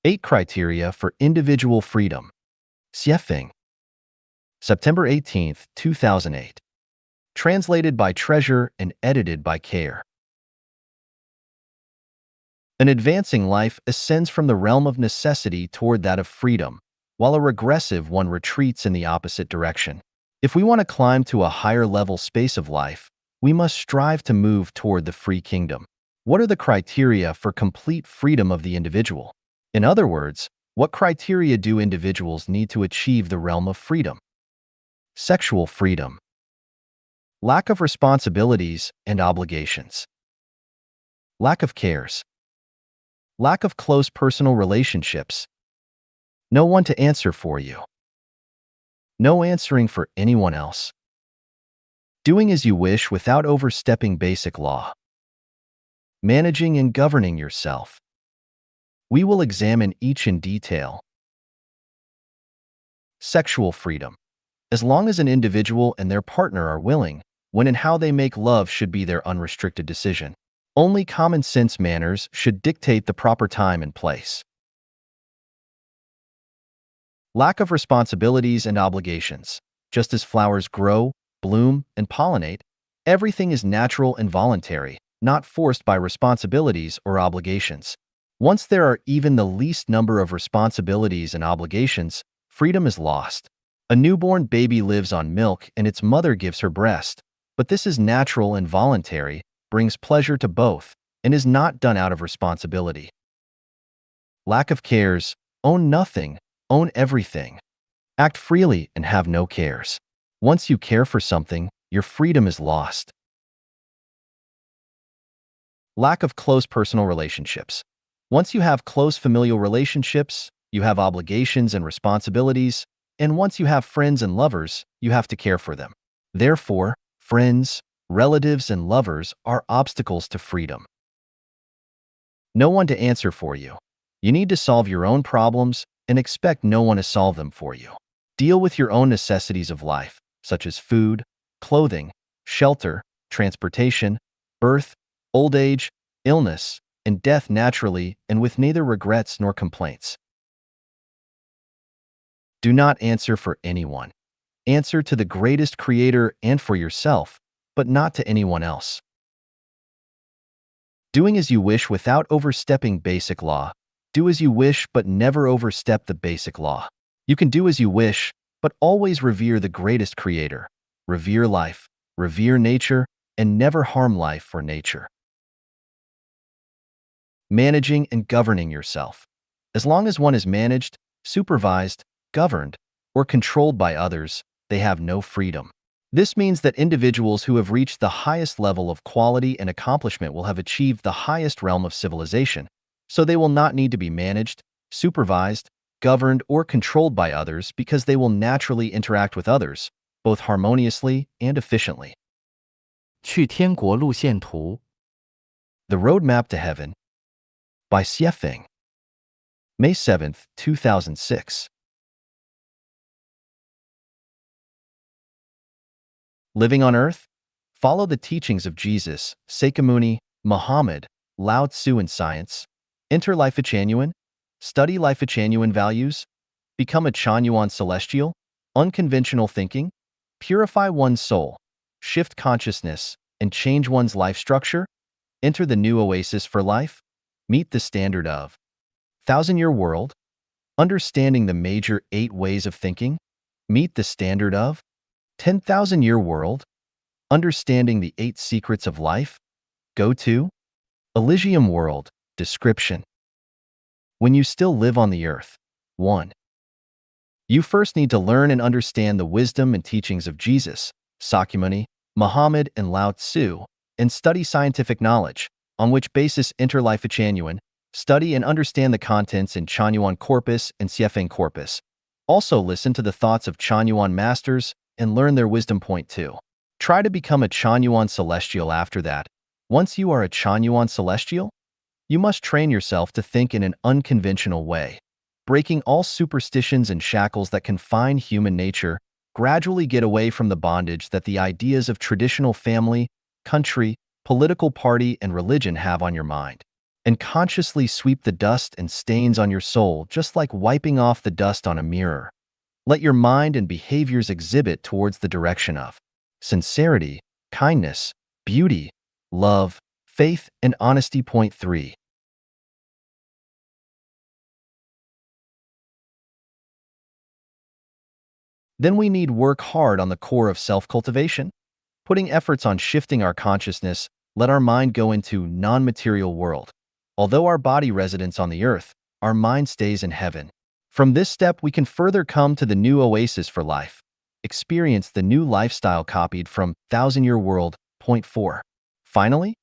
8 Criteria for Individual Freedom. Xiefeng. September 18, 2008. Translated by Treasure and edited by Care. An advancing life ascends from the realm of necessity toward that of freedom, while a regressive one retreats in the opposite direction. If we want to climb to a higher level space of life, we must strive to move toward the free kingdom. What are the criteria for complete freedom of the individual? In other words, what criteria do individuals need to achieve the realm of freedom? Sexual freedom. Lack of responsibilities and obligations. Lack of cares. Lack of close personal relationships. No one to answer for you. No answering for anyone else. Doing as you wish without overstepping basic law. Managing and governing yourself. We will examine each in detail. Sexual freedom. As long as an individual and their partner are willing, when and how they make love should be their unrestricted decision. Only common sense manners should dictate the proper time and place. Lack of responsibilities and obligations. Just as flowers grow, bloom, and pollinate, everything is natural and voluntary, not forced by responsibilities or obligations. Once there are even the least number of responsibilities and obligations, freedom is lost. A newborn baby lives on milk and its mother gives her breast, but this is natural and voluntary, brings pleasure to both, and is not done out of responsibility. Lack of cares. Own nothing, own everything. Act freely and have no cares. Once you care for something, your freedom is lost. Lack of close personal relationships. Once you have close familial relationships, you have obligations and responsibilities, and once you have friends and lovers, you have to care for them. Therefore, friends, relatives, and lovers are obstacles to freedom. No one to answer for you. You need to solve your own problems and expect no one to solve them for you. Deal with your own necessities of life, such as food, clothing, shelter, transportation, birth, old age, illness, and death naturally and with neither regrets nor complaints. Do not answer for anyone. Answer to the greatest Creator and for yourself, but not to anyone else. Doing as you wish without overstepping basic law. Do as you wish, but never overstep the basic law. You can do as you wish, but always revere the greatest Creator. Revere life, revere nature, and never harm life or nature. Managing and governing yourself. As long as one is managed, supervised, governed, or controlled by others, they have no freedom. This means that individuals who have reached the highest level of quality and accomplishment will have achieved the highest realm of civilization, so they will not need to be managed, supervised, governed, or controlled by others because they will naturally interact with others, both harmoniously and efficiently. 去天国路线图 The Roadmap to Heaven by Xiefeng. May 7, 2006. Living on Earth? Follow the teachings of Jesus, Sakyamuni, Muhammad, Lao Tzu in science. Enter Life Genuine. Study Life Genuine values. Become a Chanyuan celestial. Unconventional thinking. Purify one's soul. Shift consciousness and change one's life structure. Enter the new oasis for life. Meet the standard of 1,000-year world. Understanding the major 8 ways of thinking. Meet the standard of 10,000-year world. Understanding the 8 secrets of life. Go to Elysium world. Description. When you still live on the earth. 1. You first need to learn and understand the wisdom and teachings of Jesus, Sakyamuni, Muhammad, and Lao Tzu, and study scientific knowledge, on which basis enter Life Genuine. Study and understand the contents in Chanyuan Corpus and Xiefeng Corpus. Also listen to the thoughts of Chanyuan masters and learn their wisdom. Point 2. Try to become a Chanyuan celestial after that. Once you are a Chanyuan celestial, you must train yourself to think in an unconventional way, breaking all superstitions and shackles that confine human nature. Gradually get away from the bondage that the ideas of traditional family, country, political party, and religion have on your mind. and consciously sweep the dust and stains on your soul, just like wiping off the dust on a mirror. Let your mind and behaviors exhibit towards the direction of sincerity, kindness, beauty, love, faith, and honesty. Point 3. Then we need work hard on the core of self-cultivation, putting efforts on shifting our consciousness. Let our mind go into non-material world. Although our body residence on the earth, our mind stays in heaven. From this step, we can further come to the new oasis for life. Experience the new lifestyle copied from Thousand-Year World. Point 4. Finally,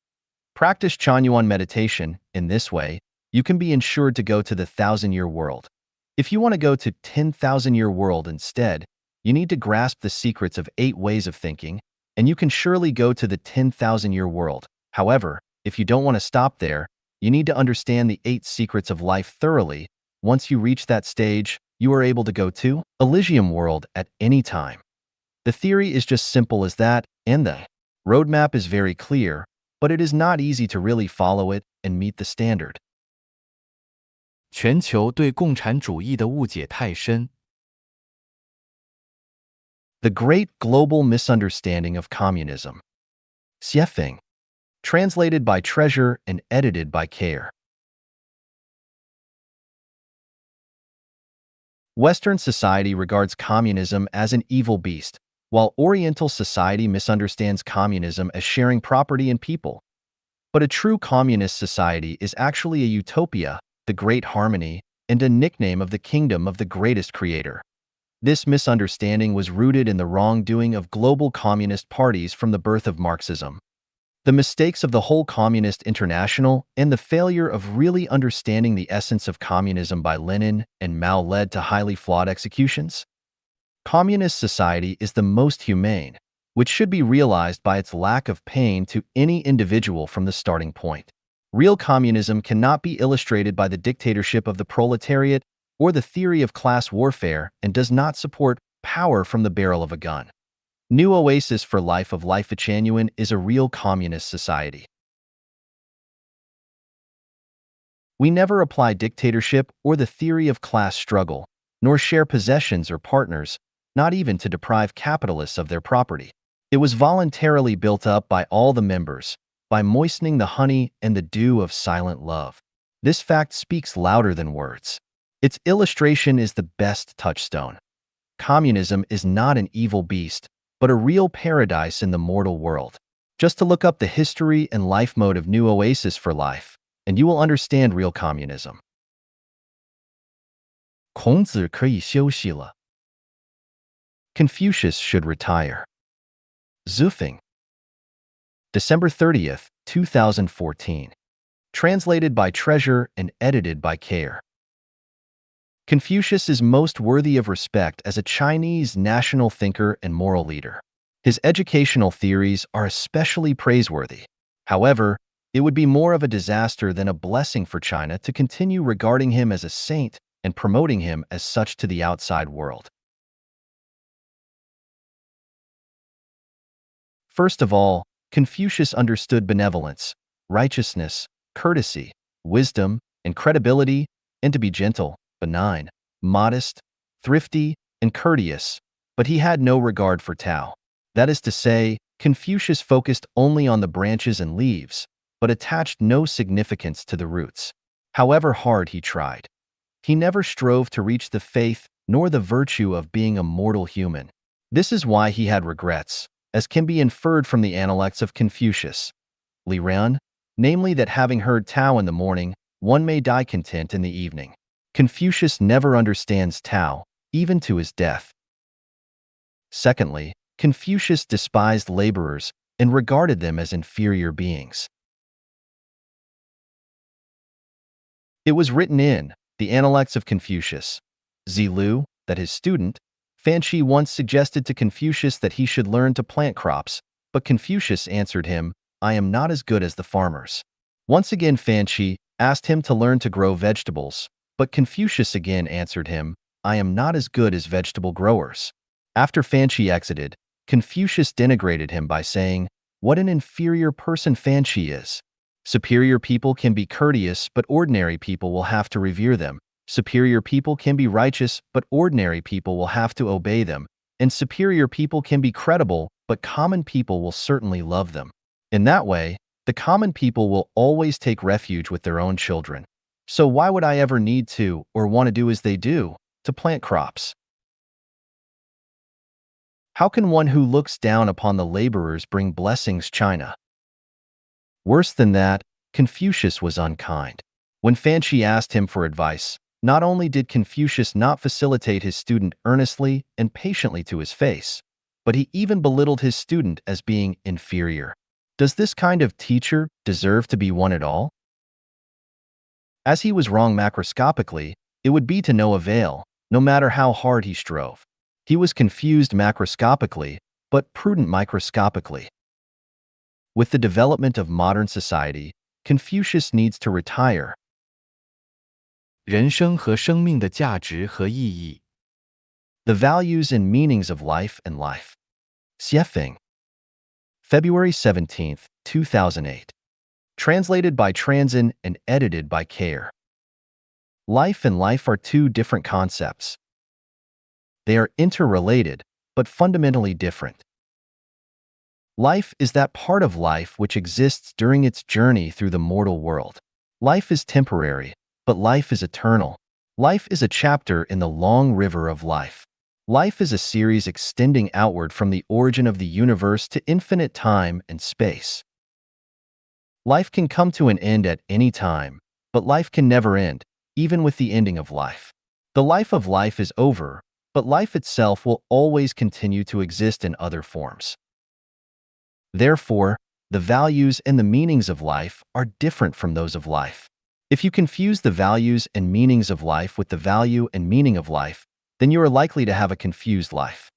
practice Chanyuan meditation. In this way, you can be ensured to go to the Thousand-Year World. If you want to go to 10,000-year world instead, you need to grasp the secrets of 8 ways of thinking, and you can surely go to the 10,000-year world. However, if you don't want to stop there, you need to understand the 8 secrets of life thoroughly. Once you reach that stage, you are able to go to Elysium world at any time. The theory is just simple as that, and the roadmap is very clear, but it is not easy to really follow it and meet the standard. 全球对共产主义的误解太深。 The Great Global Misunderstanding of Communism. Xiefeng. Translated by Treasure and edited by Care. Western society regards communism as an evil beast, while Oriental society misunderstands communism as sharing property and people. But a true communist society is actually a utopia, the great harmony, and a nickname of the kingdom of the greatest creator. This misunderstanding was rooted in the wrongdoing of global communist parties from the birth of Marxism. The mistakes of the whole Communist International and the failure of really understanding the essence of communism by Lenin and Mao led to highly flawed executions. Communist society is the most humane, which should be realized by its lack of pain to any individual from the starting point. Real communism cannot be illustrated by the dictatorship of the proletariat or the theory of class warfare and does not support power from the barrel of a gun. New Oasis for Life of Life Genuine is a real communist society. We never apply dictatorship or the theory of class struggle, nor share possessions or partners, not even to deprive capitalists of their property. It was voluntarily built up by all the members, by moistening the honey and the dew of silent love. This fact speaks louder than words. Its illustration is the best touchstone. Communism is not an evil beast, but a real paradise in the mortal world. Just to look up the history and life mode of New Oasis for Life, and you will understand real communism. 孔子可以休息了. Confucius should retire. Zufeng. December 30th, 2014. Translated by Treasure and edited by Care. Confucius is most worthy of respect as a Chinese national thinker and moral leader. His educational theories are especially praiseworthy. However, it would be more of a disaster than a blessing for China to continue regarding him as a saint and promoting him as such to the outside world. First of all, Confucius understood benevolence, righteousness, courtesy, wisdom, and credibility, and to be gentle, benign, modest, thrifty, and courteous, but he had no regard for Tao. That is to say, Confucius focused only on the branches and leaves, but attached no significance to the roots. However hard he tried, he never strove to reach the faith nor the virtue of being a mortal human. This is why he had regrets, as can be inferred from the Analects of Confucius. Li Ran, namely that having heard Tao in the morning, one may die content in the evening. Confucius never understands Tao, even to his death. Secondly, Confucius despised laborers and regarded them as inferior beings. It was written in the Analects of Confucius. Zilu, that his student, Fanshi once suggested to Confucius that he should learn to plant crops, but Confucius answered him, "I am not as good as the farmers." Once again Fanshi asked him to learn to grow vegetables, but Confucius again answered him, "I am not as good as vegetable growers." After Fanshi exited, Confucius denigrated him by saying, "What an inferior person Fanshi is." Superior people can be courteous, but ordinary people will have to revere them. Superior people can be righteous, but ordinary people will have to obey them. And superior people can be credible, but common people will certainly love them. In that way, the common people will always take refuge with their own children. So why would I ever need to, or want to do as they do, to plant crops? How can one who looks down upon the laborers bring blessings? China. Worse than that, Confucius was unkind. When Fan Shi asked him for advice, not only did Confucius not facilitate his student earnestly and patiently to his face, but he even belittled his student as being inferior. Does this kind of teacher deserve to be one at all? As he was wrong macroscopically, it would be to no avail, no matter how hard he strove. He was confused macroscopically, but prudent microscopically. With the development of modern society, Confucius needs to retire. 人生和生命的价值和意义。 The values and meanings of life and life. Xiefeng. February 17, 2008. Translated by Transin and edited by Care. Life and life are two different concepts. They are interrelated, but fundamentally different. Life is that part of life which exists during its journey through the mortal world. Life is temporary, but life is eternal. Life is a chapter in the long river of life. Life is a series extending outward from the origin of the universe to infinite time and space. Life can come to an end at any time, but life can never end, even with the ending of life. The life of life is over, but life itself will always continue to exist in other forms. Therefore, the values and the meanings of life are different from those of life. If you confuse the values and meanings of life with the value and meaning of life, then you are likely to have a confused life.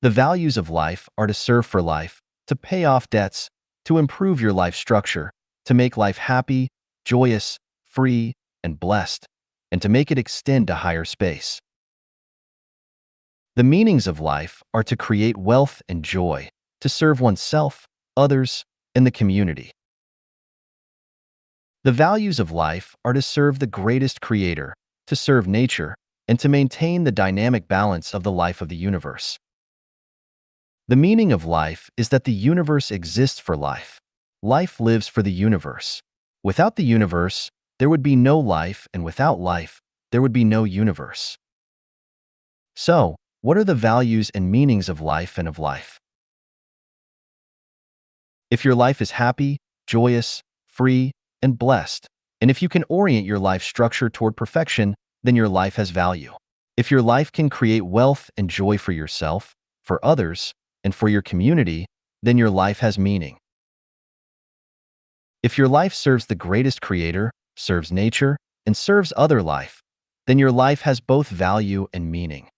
The values of life are to serve for life, to pay off debts, to improve your life structure, to make life happy, joyous, free, and blessed, and to make it extend to higher space. The meanings of life are to create wealth and joy, to serve oneself, others, and the community. The values of life are to serve the greatest creator, to serve nature, and to maintain the dynamic balance of the life of the universe. The meaning of life is that the universe exists for life. Life lives for the universe. Without the universe, there would be no life, and without life, there would be no universe. So, what are the values and meanings of life and of life? If your life is happy, joyous, free, and blessed, and if you can orient your life structure toward perfection, then your life has value. If your life can create wealth and joy for yourself, for others, and for your community, then your life has meaning. If your life serves the greatest creator, serves nature, and serves other life, then your life has both value and meaning.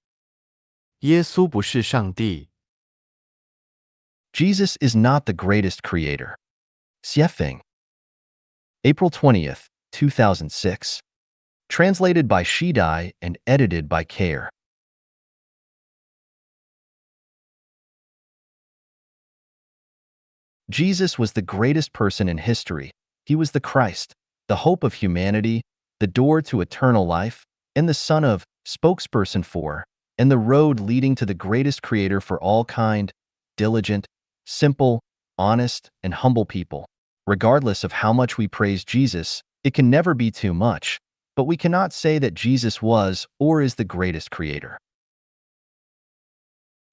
耶稣不是上帝。 Jesus is not the greatest creator. Xiefeng. April 20th, 2006. Translated by Shidai and edited by Care. Jesus was the greatest person in history. He was the Christ, the hope of humanity, the door to eternal life, and the Son of, spokesperson for, and the road leading to the greatest creator for all kind, diligent, simple, honest, and humble people. Regardless of how much we praise Jesus, it can never be too much, but we cannot say that Jesus was or is the greatest creator.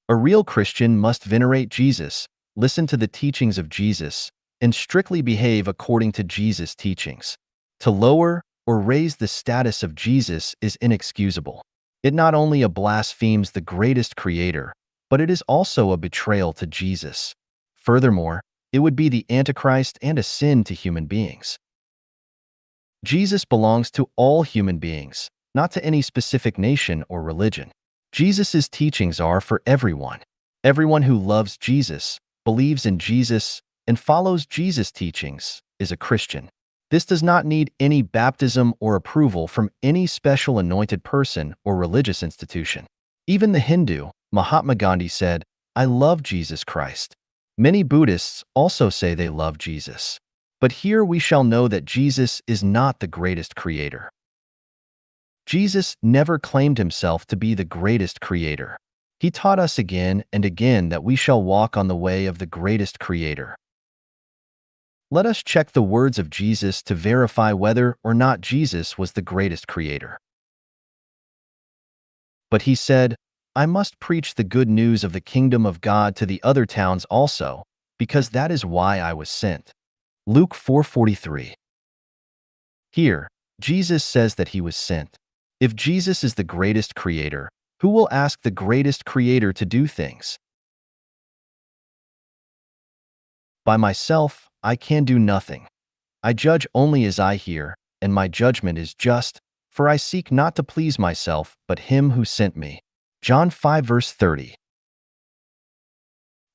A real Christian must venerate Jesus, listen to the teachings of Jesus, and strictly behave according to Jesus' teachings. To lower or raise the status of Jesus is inexcusable. It not only blasphemes the greatest creator, but it is also a betrayal to Jesus. Furthermore, it would be the Antichrist and a sin to human beings. Jesus belongs to all human beings, not to any specific nation or religion. Jesus' teachings are for everyone. Everyone who loves Jesus, believes in Jesus, and follows Jesus' teachings is a Christian. This does not need any baptism or approval from any special anointed person or religious institution. Even the Hindu, Mahatma Gandhi said, "I love Jesus Christ." Many Buddhists also say they love Jesus. But here we shall know that Jesus is not the greatest creator. Jesus never claimed himself to be the greatest creator. He taught us again and again that we shall walk on the way of the greatest creator. Let us check the words of Jesus to verify whether or not Jesus was the greatest creator. But he said, I must preach the good news of the kingdom of God to the other towns also, because that is why I was sent. Luke 4:43. Here, Jesus says that he was sent. If Jesus is the greatest creator, who will ask the greatest creator to do things? By myself, I can do nothing. I judge only as I hear, and my judgment is just, for I seek not to please myself, but him who sent me. John 5 verse 30.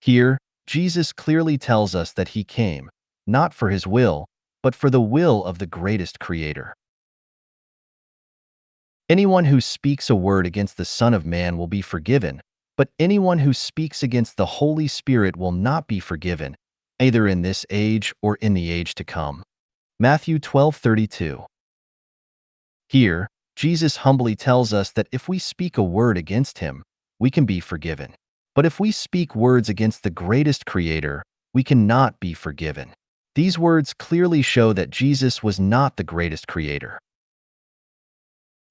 Here, Jesus clearly tells us that he came, not for his will, but for the will of the greatest creator. Anyone who speaks a word against the Son of Man will be forgiven, but anyone who speaks against the Holy Spirit will not be forgiven, either in this age or in the age to come. Matthew 12:32. Here, Jesus humbly tells us that if we speak a word against him, we can be forgiven. But if we speak words against the greatest creator, we cannot be forgiven. These words clearly show that Jesus was not the greatest creator.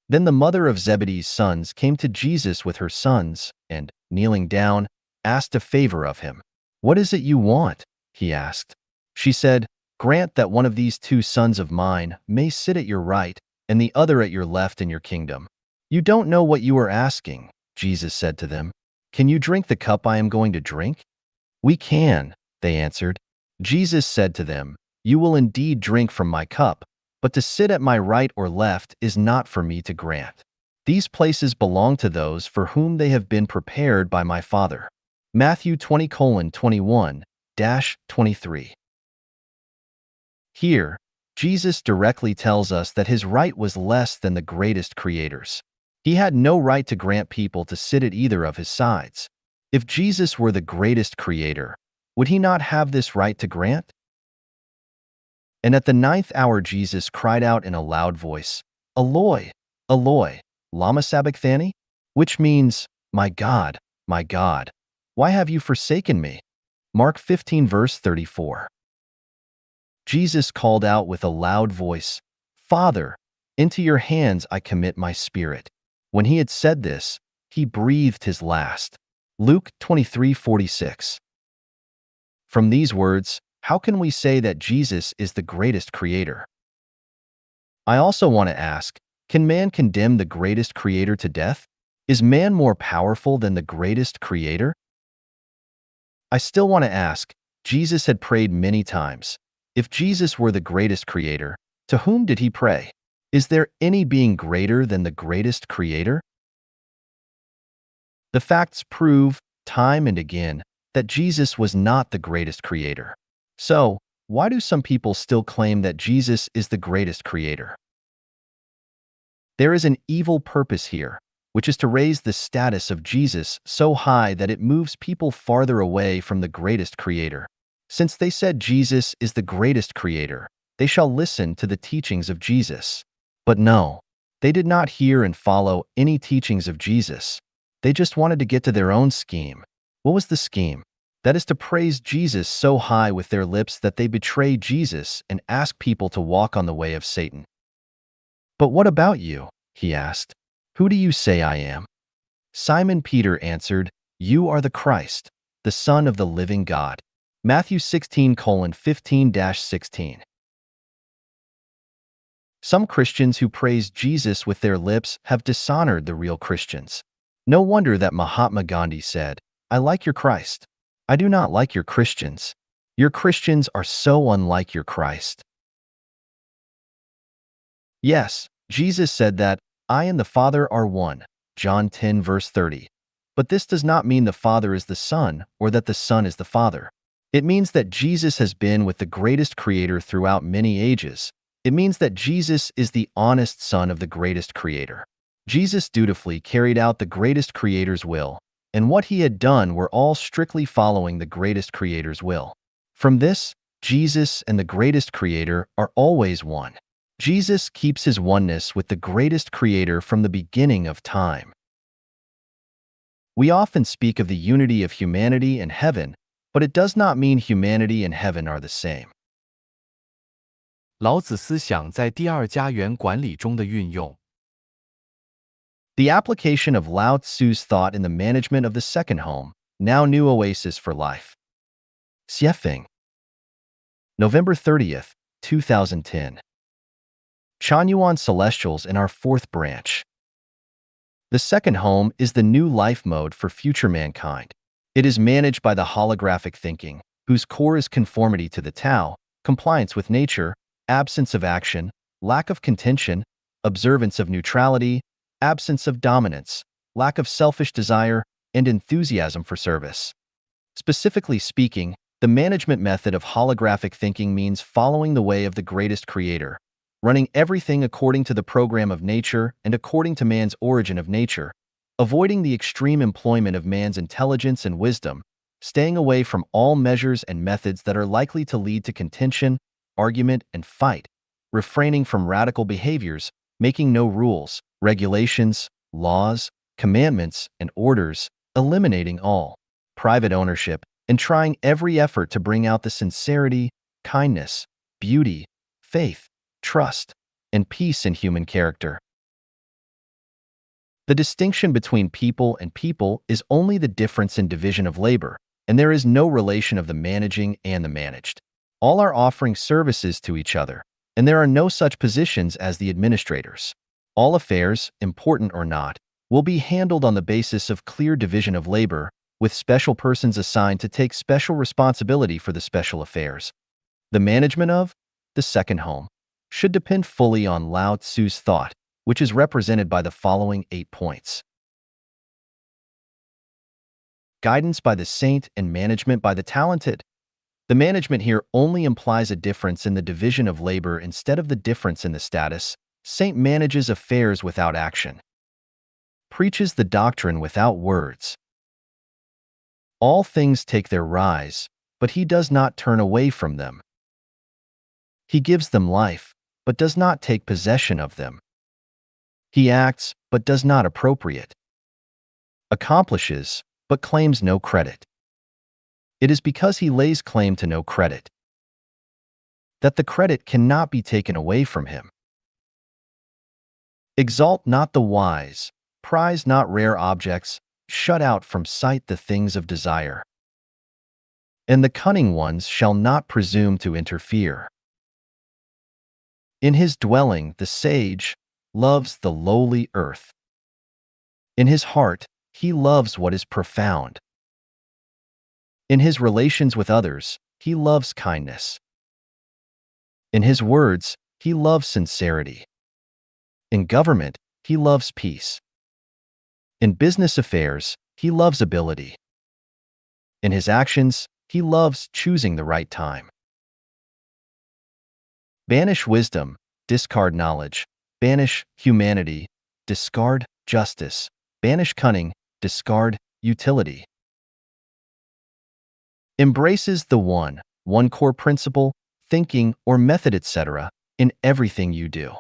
Then the mother of Zebedee's sons came to Jesus with her sons, and, kneeling down, asked a favor of him. What is it you want? He asked. She said, Grant that one of these two sons of mine may sit at your right, and the other at your left in your kingdom. You don't know what you are asking, Jesus said to them. Can you drink the cup I am going to drink? We can, they answered. Jesus said to them, You will indeed drink from my cup, but to sit at my right or left is not for me to grant. These places belong to those for whom they have been prepared by my Father. Matthew 20:21-23. Here, Jesus directly tells us that his right was less than the greatest creators. He had no right to grant people to sit at either of his sides. If Jesus were the greatest creator, would he not have this right to grant? And at the 9th hour Jesus cried out in a loud voice, Eloi, Eloi, lama sabachthani? Which means, my God, why have you forsaken me? Mark 15 verse 34. Jesus called out with a loud voice, Father, into your hands I commit my spirit. When he had said this, he breathed his last. Luke 23:46. From these words, how can we say that Jesus is the greatest creator? I also want to ask, can man condemn the greatest creator to death? Is man more powerful than the greatest creator? I still want to ask, Jesus had prayed many times. If Jesus were the greatest creator, to whom did he pray? Is there any being greater than the greatest creator? The facts prove, time and again, that Jesus was not the greatest creator. So, why do some people still claim that Jesus is the greatest creator? There is an evil purpose here, which is to raise the status of Jesus so high that it moves people farther away from the greatest creator. Since they said Jesus is the greatest creator, they shall listen to the teachings of Jesus. But no, they did not hear and follow any teachings of Jesus. They just wanted to get to their own scheme. What was the scheme? That is to praise Jesus so high with their lips that they betray Jesus and ask people to walk on the way of Satan. But what about you? He asked. Who do you say I am? Simon Peter answered, You are the Christ, the Son of the living God. Matthew 16:15-16. Some Christians who praise Jesus with their lips have dishonored the real Christians. No wonder that Mahatma Gandhi said, I like your Christ. I do not like your Christians. Your Christians are so unlike your Christ. Yes, Jesus said that, I and the Father are one, John 10 verse 30. But this does not mean the Father is the Son or that the Son is the Father. It means that Jesus has been with the greatest Creator throughout many ages. It means that Jesus is the honest Son of the greatest Creator. Jesus dutifully carried out the greatest Creator's will, and what he had done were all strictly following the greatest creator's will. From this, Jesus and the greatest creator are always one. Jesus keeps his oneness with the greatest creator from the beginning of time. We often speak of the unity of humanity and heaven, but it does not mean humanity and heaven are the same. 老子思想在第二家园管理中的运用。The application of Lao Tzu's thought in the management of the second home, now new oasis for life. Xiefeng. November 30th, 2010. Chanyuan Celestials in our fourth branch. The second home is the new life mode for future mankind. It is managed by the holographic thinking, whose core is conformity to the Tao, compliance with nature, absence of action, lack of contention, observance of neutrality, absence of dominance, lack of selfish desire, and enthusiasm for service. Specifically speaking, the management method of holographic thinking means following the way of the greatest creator, running everything according to the program of nature and according to man's origin of nature, avoiding the extreme employment of man's intelligence and wisdom, staying away from all measures and methods that are likely to lead to contention, argument, and fight, refraining from radical behaviors, making no rules, regulations, laws, commandments, and orders, eliminating all private ownership, and trying every effort to bring out the sincerity, kindness, beauty, faith, trust, and peace in human character. The distinction between people and people is only the difference in division of labor, and there is no relation of the managing and the managed. All are offering services to each other, and there are no such positions as the administrators. All affairs, important or not, will be handled on the basis of clear division of labor, with special persons assigned to take special responsibility for the special affairs. The management of the second home should depend fully on Lao Tzu's thought, which is represented by the following 8 points. Guidance by the saint and management by the talented. The management here only implies a difference in the division of labor instead of the difference in the status. Saint manages affairs without action, preaches the doctrine without words. All things take their rise, but he does not turn away from them. He gives them life, but does not take possession of them. He acts, but does not appropriate. Accomplishes, but claims no credit. It is because he lays claim to no credit that the credit cannot be taken away from him. Exalt not the wise, prize not rare objects, shut out from sight the things of desire. And the cunning ones shall not presume to interfere. In his dwelling the sage loves the lowly earth. In his heart he loves what is profound. In his relations with others he loves kindness. In his words he loves sincerity. In government, he loves peace. In business affairs, he loves ability. In his actions, he loves choosing the right time. Banish wisdom, discard knowledge, banish humanity, discard justice, banish cunning, discard utility. Embraces the one core principle, thinking or method, etc., in everything you do.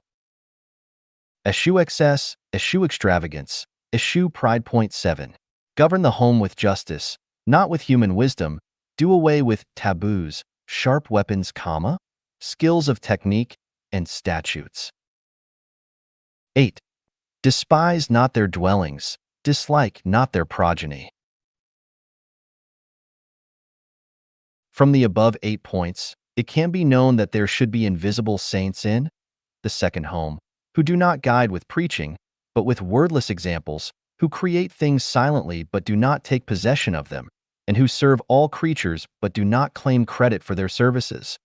Eschew excess, eschew extravagance, eschew pride. Point 7. Govern the home with justice, not with human wisdom. Do away with taboos, sharp weapons, skills of technique, and statutes. 8. Despise not their dwellings, dislike not their progeny. From the above 8 points, it can be known that there should be invisible saints in the second home, who do not guide with preaching, but with wordless examples, who create things silently but do not take possession of them, and who serve all creatures but do not claim credit for their services.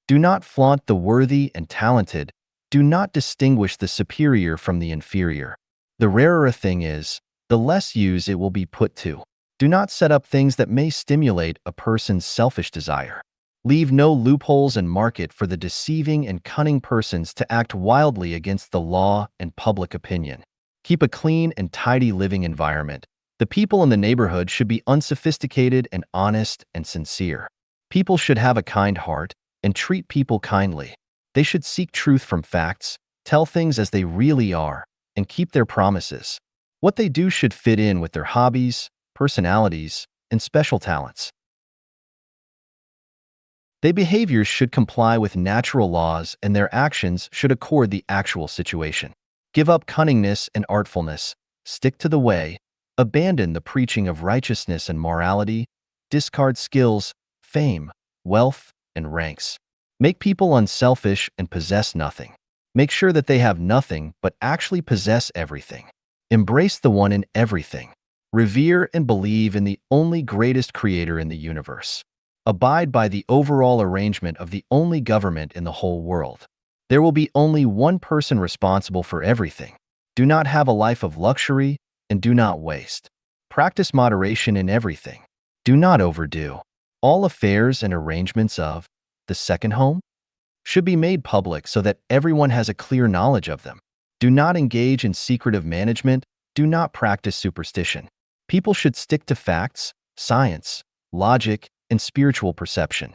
Do not flaunt the worthy and talented. Do not distinguish the superior from the inferior. The rarer a thing is, the less use it will be put to. Do not set up things that may stimulate a person's selfish desire. Leave no loopholes and market for the deceiving and cunning persons to act wildly against the law and public opinion. Keep a clean and tidy living environment. The people in the neighborhood should be unsophisticated and honest and sincere. People should have a kind heart and treat people kindly. They should seek truth from facts, tell things as they really are, and keep their promises. What they do should fit in with their hobbies, personalities, and special talents. Their behaviors should comply with natural laws and their actions should accord the actual situation. Give up cunningness and artfulness, stick to the way, abandon the preaching of righteousness and morality, discard skills, fame, wealth, and ranks. Make people unselfish and possess nothing. Make sure that they have nothing but actually possess everything. Embrace the one in everything. Revere and believe in the only greatest creator in the universe. Abide by the overall arrangement of the only government in the whole world. There will be only one person responsible for everything. Do not have a life of luxury and do not waste. Practice moderation in everything. Do not overdo. All affairs and arrangements of the second home should be made public so that everyone has a clear knowledge of them. Do not engage in secretive management. Do not practice superstition. People should stick to facts, science, logic, and spiritual perception.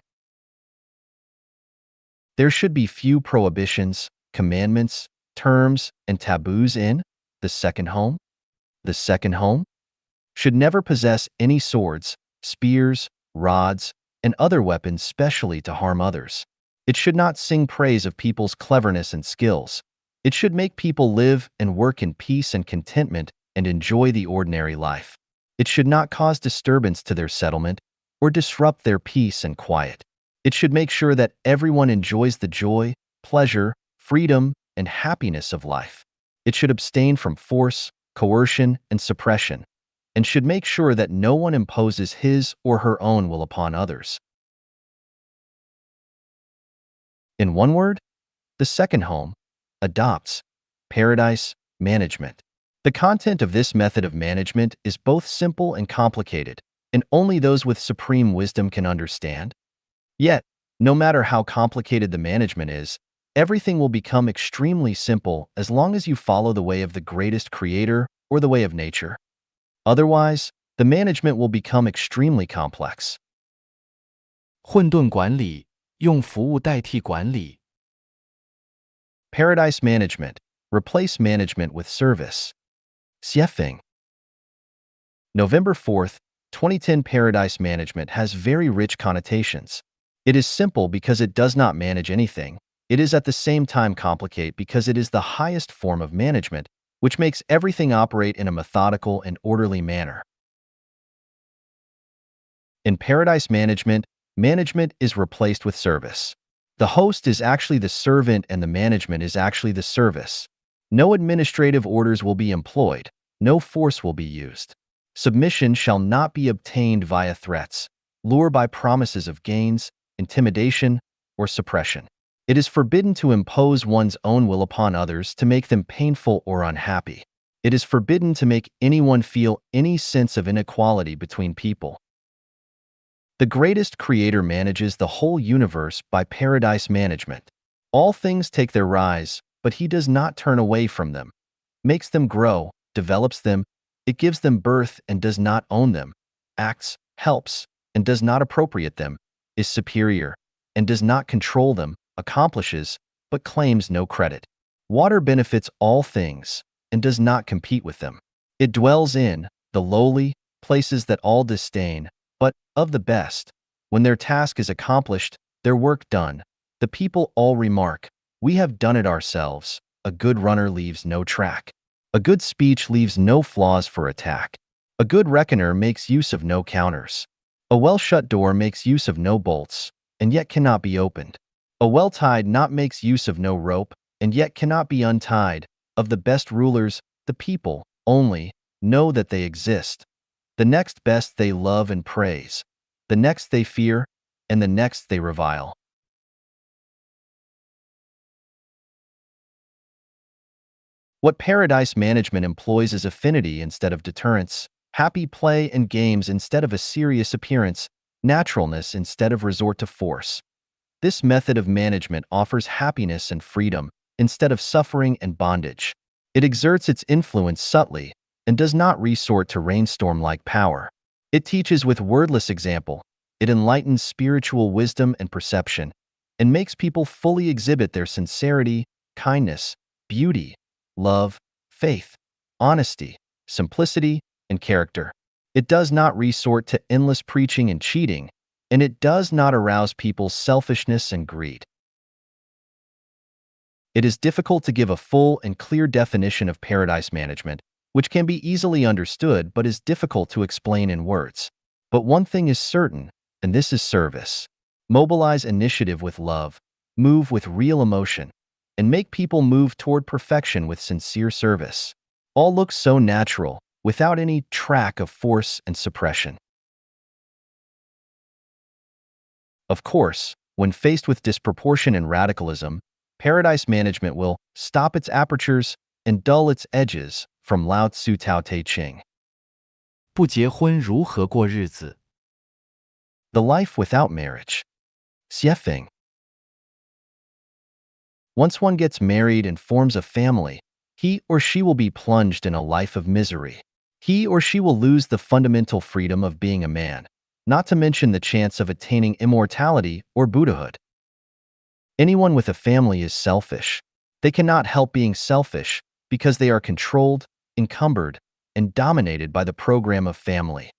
There should be few prohibitions, commandments, terms, and taboos in the second home. The second home should never possess any swords, spears, rods, and other weapons specially to harm others. It should not sing praise of people's cleverness and skills. It should make people live and work in peace and contentment and enjoy the ordinary life. It should not cause disturbance to their settlement or disrupt their peace and quiet. It should make sure that everyone enjoys the joy, pleasure, freedom, and happiness of life. It should abstain from force, coercion, and suppression, and should make sure that no one imposes his or her own will upon others. In one word, the second home adopts paradise management. The content of this method of management is both simple and complicated, and only those with supreme wisdom can understand. Yet, no matter how complicated the management is, everything will become extremely simple as long as you follow the way of the greatest creator or the way of nature. Otherwise, the management will become extremely complex. 混沌管理，用服务代替管理。Paradise management. Replace management with service. Xiefeng. November 4th, 2010. Paradise management has very rich connotations. It is simple because it does not manage anything. It is at the same time complicated because it is the highest form of management, which makes everything operate in a methodical and orderly manner. In paradise management, management is replaced with service. The host is actually the servant and the management is actually the service. No administrative orders will be employed. No force will be used. Submission shall not be obtained via threats, lure by promises of gains, intimidation, or suppression. It is forbidden to impose one's own will upon others to make them painful or unhappy. It is forbidden to make anyone feel any sense of inequality between people. The greatest creator manages the whole universe by paradise management. All things take their rise, but he does not turn away from them, makes them grow, develops them, it gives them birth and does not own them, acts, helps, and does not appropriate them, is superior, and does not control them, accomplishes, but claims no credit. Water benefits all things, and does not compete with them. It dwells in the lowly places that all disdain, but of the best. When their task is accomplished, their work done, the people all remark, "We have done it ourselves." A good runner leaves no track. A good speech leaves no flaws for attack. A good reckoner makes use of no counters. A well-shut door makes use of no bolts, and yet cannot be opened. A well-tied knot makes use of no rope, and yet cannot be untied. Of the best rulers, the people only know that they exist. The next best they love and praise. The next they fear, and the next they revile. What paradise management employs is affinity instead of deterrence, happy play and games instead of a serious appearance, naturalness instead of resort to force. This method of management offers happiness and freedom instead of suffering and bondage. It exerts its influence subtly, and does not resort to rainstorm-like power. It teaches with wordless example. It enlightens spiritual wisdom and perception, and makes people fully exhibit their sincerity, kindness, beauty, love, faith, honesty, simplicity, and character. It does not resort to endless preaching and cheating, and it does not arouse people's selfishness and greed. It is difficult to give a full and clear definition of paradise management, which can be easily understood but is difficult to explain in words. But one thing is certain, and this is service. Mobilize initiative with love, move with real emotion, and make people move toward perfection with sincere service. All looks so natural, without any track of force and suppression. Of course, when faced with disproportion and radicalism, paradise management will stop its apertures and dull its edges, from Lao Tzu Tao Te Ching. 不结婚如何过日子？ The life without marriage. Xiefeng. Once one gets married and forms a family, he or she will be plunged in a life of misery. He or she will lose the fundamental freedom of being a man, not to mention the chance of attaining immortality or Buddhahood. Anyone with a family is selfish. They cannot help being selfish because they are controlled, encumbered, and dominated by the program of family.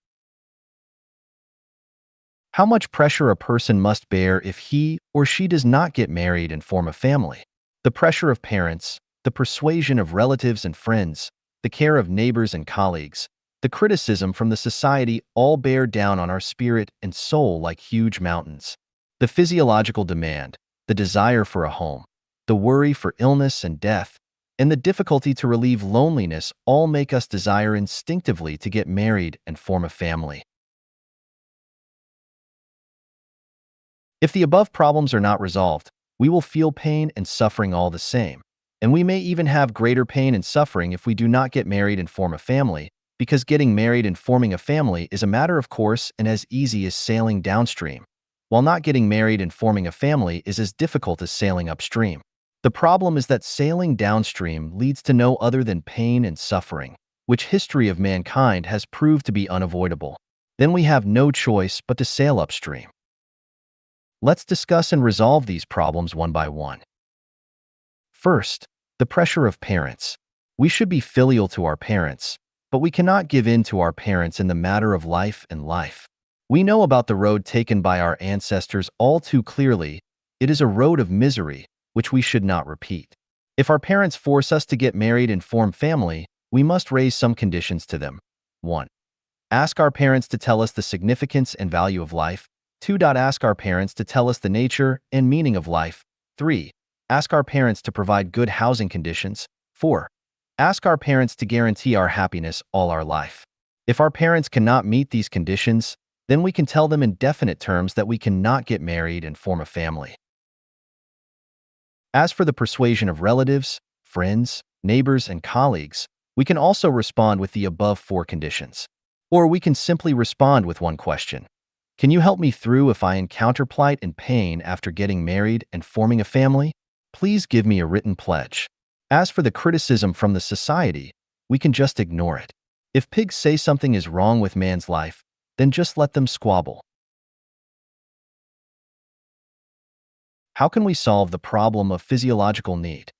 How much pressure a person must bear if he or she does not get married and form a family? The pressure of parents, the persuasion of relatives and friends, the care of neighbors and colleagues, the criticism from the society all bear down on our spirit and soul like huge mountains. The physiological demand, the desire for a home, the worry for illness and death, and the difficulty to relieve loneliness all make us desire instinctively to get married and form a family. If the above problems are not resolved, we will feel pain and suffering all the same, and we may even have greater pain and suffering if we do not get married and form a family, because getting married and forming a family is a matter of course and as easy as sailing downstream, while not getting married and forming a family is as difficult as sailing upstream. The problem is that sailing downstream leads to no other than pain and suffering, which history of mankind has proved to be unavoidable. Then we have no choice but to sail upstream. Let's discuss and resolve these problems one by one. First, the pressure of parents. We should be filial to our parents, but we cannot give in to our parents in the matter of life and life. We know about the road taken by our ancestors all too clearly. It is a road of misery, which we should not repeat. If our parents force us to get married and form family, we must raise some conditions to them. 1. Ask our parents to tell us the significance and value of life. 2. Ask our parents to tell us the nature and meaning of life. 3. Ask our parents to provide good housing conditions. 4. Ask our parents to guarantee our happiness all our life. If our parents cannot meet these conditions, then we can tell them in definite terms that we cannot get married and form a family. As for the persuasion of relatives, friends, neighbors, and colleagues, we can also respond with the above 4 conditions. Or we can simply respond with one question. Can you help me through if I encounter plight and pain after getting married and forming a family? Please give me a written pledge. As for the criticism from the society, we can just ignore it. If pigs say something is wrong with man's life, then just let them squabble. How can we solve the problem of physiological need?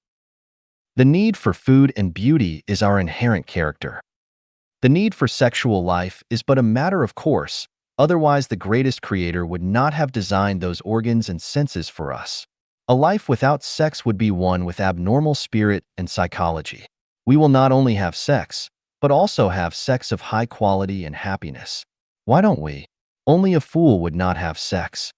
The need for food and beauty is our inherent character. The need for sexual life is but a matter of course, otherwise the greatest creator would not have designed those organs and senses for us. A life without sex would be one with abnormal spirit and psychology. We will not only have sex, but also have sex of high quality and happiness. Why don't we? Only a fool would not have sex.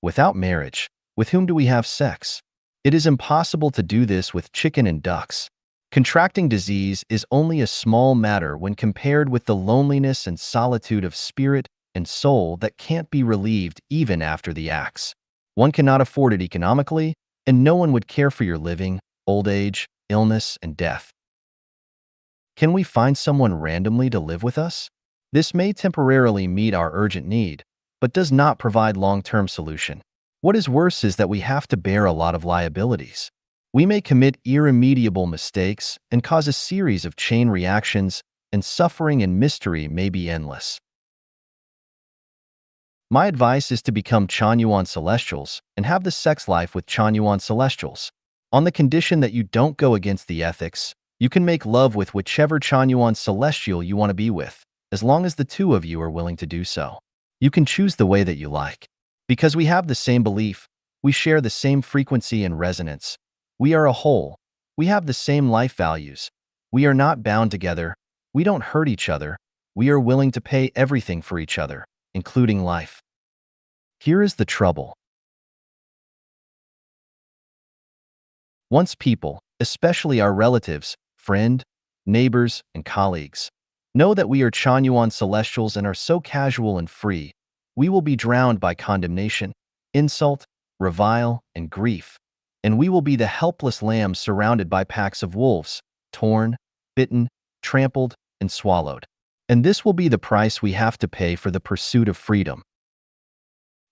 Without marriage, with whom do we have sex? It is impossible to do this with chicken and ducks. Contracting disease is only a small matter when compared with the loneliness and solitude of spirit and soul that can't be relieved even after the acts. One cannot afford it economically, and no one would care for your living, old age, illness, and death. Can we find someone randomly to live with us? This may temporarily meet our urgent need, but does not provide long-term solution. What is worse is that we have to bear a lot of liabilities. We may commit irremediable mistakes and cause a series of chain reactions, and suffering and mystery may be endless. My advice is to become Chanyuan Celestials and have the sex life with Chanyuan Celestials. On the condition that you don't go against the ethics, you can make love with whichever Chanyuan Celestial you want to be with, as long as the two of you are willing to do so. You can choose the way that you like. Because we have the same belief, we share the same frequency and resonance. We are a whole. We have the same life values. We are not bound together. We don't hurt each other. We are willing to pay everything for each other, including life. Here is the trouble. Once people, especially our relatives, friends, neighbors, and colleagues, know that we are Chanyuan Celestials and are so casual and free, we will be drowned by condemnation, insult, revile, and grief, and we will be the helpless lambs surrounded by packs of wolves, torn, bitten, trampled, and swallowed. And this will be the price we have to pay for the pursuit of freedom.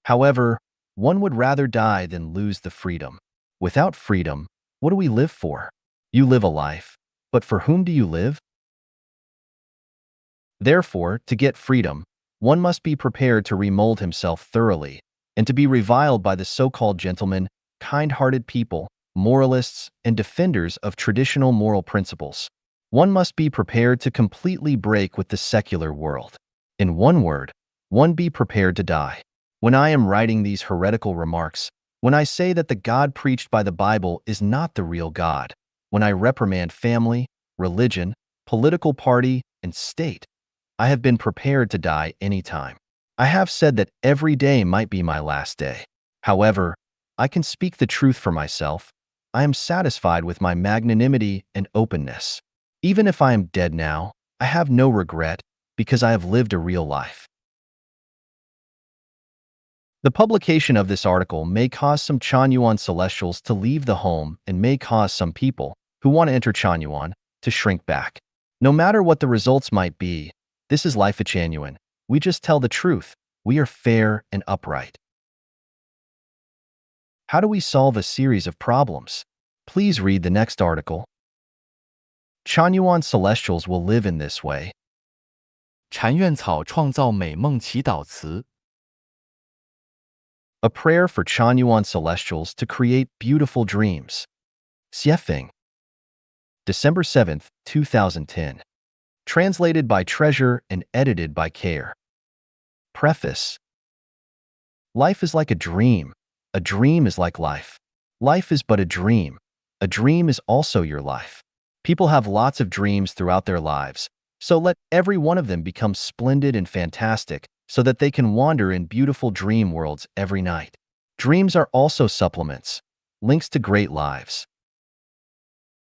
However, one would rather die than lose the freedom. Without freedom, what do we live for? You live a life, but for whom do you live? Therefore, to get freedom, one must be prepared to remold himself thoroughly and to be reviled by the so-called gentlemen, kind-hearted people, moralists, and defenders of traditional moral principles. One must be prepared to completely break with the secular world. In one word, one be prepared to die. When I am writing these heretical remarks, when I say that the God preached by the Bible is not the real God, when I reprimand family, religion, political party, and state, I have been prepared to die anytime. I have said that every day might be my last day. However, I can speak the truth for myself. I am satisfied with my magnanimity and openness. Even if I am dead now, I have no regret because I have lived a real life. The publication of this article may cause some Chanyuan Celestials to leave the home and may cause some people who want to enter Chanyuan to shrink back. No matter what the results might be, this is Life at Chanyuan. We just tell the truth. We are fair and upright. How do we solve a series of problems? Please read the next article. Chanyuan Celestials will live in this way. 禅院草创造美梦祈祷词。 A prayer for Chanyuan Celestials to create beautiful dreams. Xiefeng. December 7th, 2010. Translated by Treasure and edited by Care. Preface. Life is like a dream. A dream is like life. Life is but a dream. A dream is also your life. People have lots of dreams throughout their lives, so let every one of them become splendid and fantastic so that they can wander in beautiful dream worlds every night. Dreams are also supplements, links to great lives.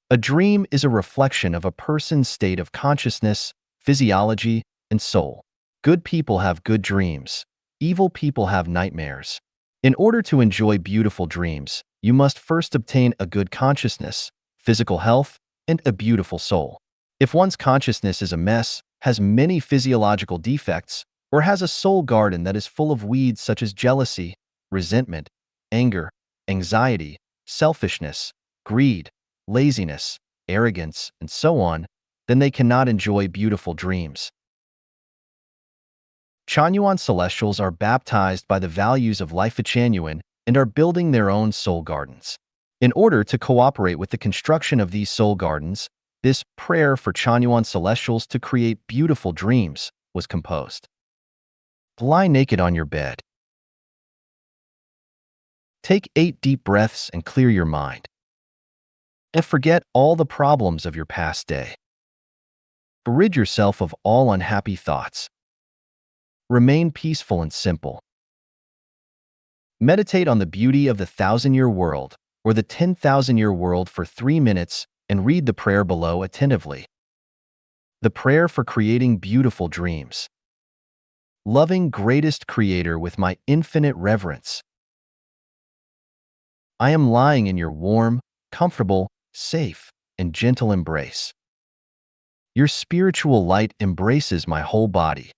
A dream is a reflection of a person's state of consciousness, physiology, and soul. Good people have good dreams. Evil people have nightmares. In order to enjoy beautiful dreams, you must first obtain a good consciousness, physical health, and a beautiful soul. If one's consciousness is a mess, has many physiological defects, or has a soul garden that is full of weeds such as jealousy, resentment, anger, anxiety, selfishness, greed, laziness, arrogance, and so on, then they cannot enjoy beautiful dreams. Chanyuan Celestials are baptized by the values of Life at Chanyuan and are building their own soul gardens. In order to cooperate with the construction of these soul gardens, this prayer for Chanyuan Celestials to create beautiful dreams was composed. Lie naked on your bed. Take 8 deep breaths and clear your mind. And forget all the problems of your past day. Rid yourself of all unhappy thoughts. Remain peaceful and simple. Meditate on the beauty of the 1,000-year world or the 10,000-year world for 3 minutes and read the prayer below attentively. The prayer for creating beautiful dreams. Loving greatest Creator with my infinite reverence. I am lying in your warm, comfortable, safe, and gentle embrace. Your spiritual light embraces my whole body.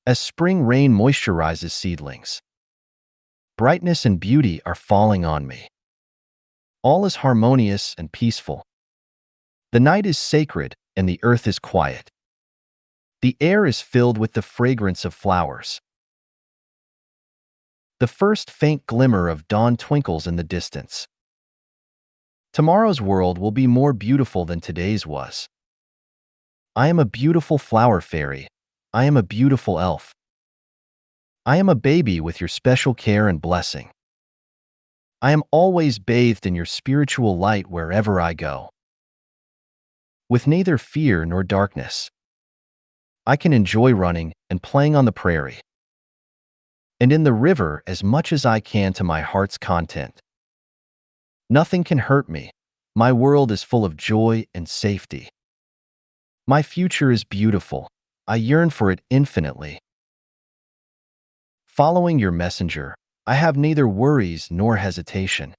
As spring rain moisturizes seedlings, brightness and beauty are falling on me. All is harmonious and peaceful. The night is sacred and the earth is quiet. The air is filled with the fragrance of flowers. The first faint glimmer of dawn twinkles in the distance. Tomorrow's world will be more beautiful than today's was. I am a beautiful flower fairy. I am a beautiful elf. I am a baby with your special care and blessing. I am always bathed in your spiritual light wherever I go. With neither fear nor darkness, I can enjoy running and playing on the prairie, and in the river as much as I can to my heart's content. Nothing can hurt me. My world is full of joy and safety. My future is beautiful. I yearn for it infinitely. Following your messenger, I have neither worries nor hesitation.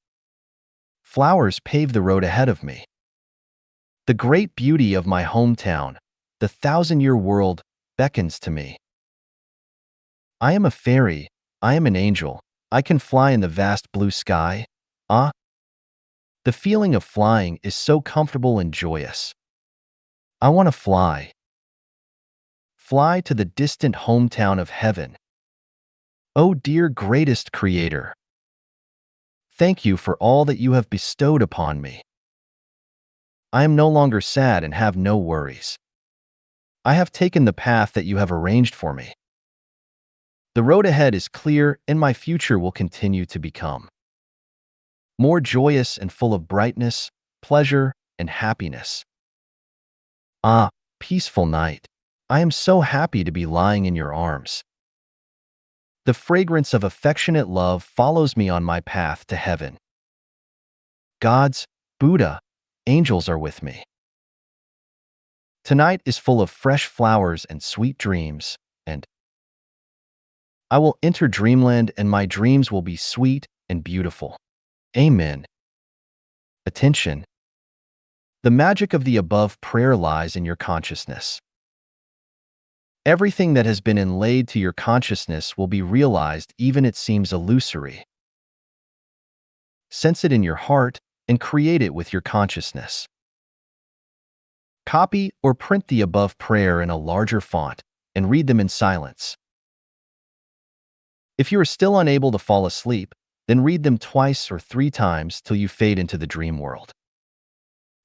Flowers pave the road ahead of me. The great beauty of my hometown, the thousand-year world, beckons to me. I am a fairy. I am an angel. I can fly in the vast blue sky. Ah! The feeling of flying is so comfortable and joyous. I want to fly. Fly to the distant hometown of heaven. Oh dear greatest Creator, thank you for all that you have bestowed upon me. I am no longer sad and have no worries. I have taken the path that you have arranged for me. The road ahead is clear and my future will continue to become more joyous and full of brightness, pleasure, and happiness. Ah, peaceful night. I am so happy to be lying in your arms. The fragrance of affectionate love follows me on my path to heaven. Gods, Buddha, angels are with me. Tonight is full of fresh flowers and sweet dreams, and I will enter dreamland and my dreams will be sweet and beautiful. Amen. Attention. The magic of the above prayer lies in your consciousness. Everything that has been inlaid to your consciousness will be realized even it seems illusory. Sense it in your heart and create it with your consciousness. Copy or print the above prayer in a larger font and read them in silence. If you are still unable to fall asleep, then read them twice or 3 times till you fade into the dream world.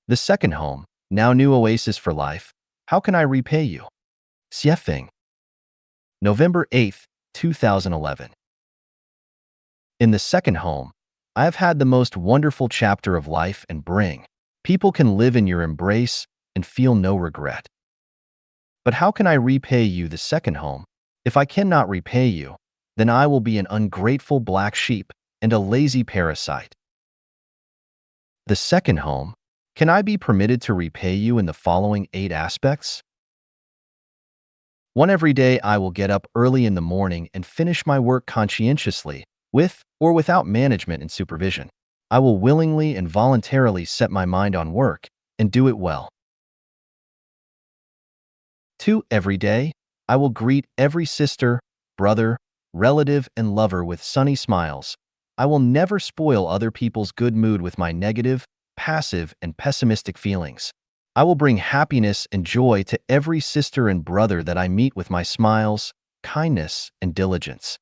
The second home, now new oasis for life. How can I repay you? Xiefeng. November 8, 2011. In the second home, I have had the most wonderful chapter of life and bring. People can live in your embrace and feel no regret. But how can I repay you the second home? If I cannot repay you, then I will be an ungrateful black sheep and a lazy parasite. The second home, can I be permitted to repay you in the following 8 aspects? 1. Every day I will get up early in the morning and finish my work conscientiously, with or without management and supervision. I will willingly and voluntarily set my mind on work and do it well. 2. Every day, I will greet every sister, brother, relative, and lover with sunny smiles. I will never spoil other people's good mood with my negative, passive, and pessimistic feelings. I will bring happiness and joy to every sister and brother that I meet with my smiles, kindness, and diligence.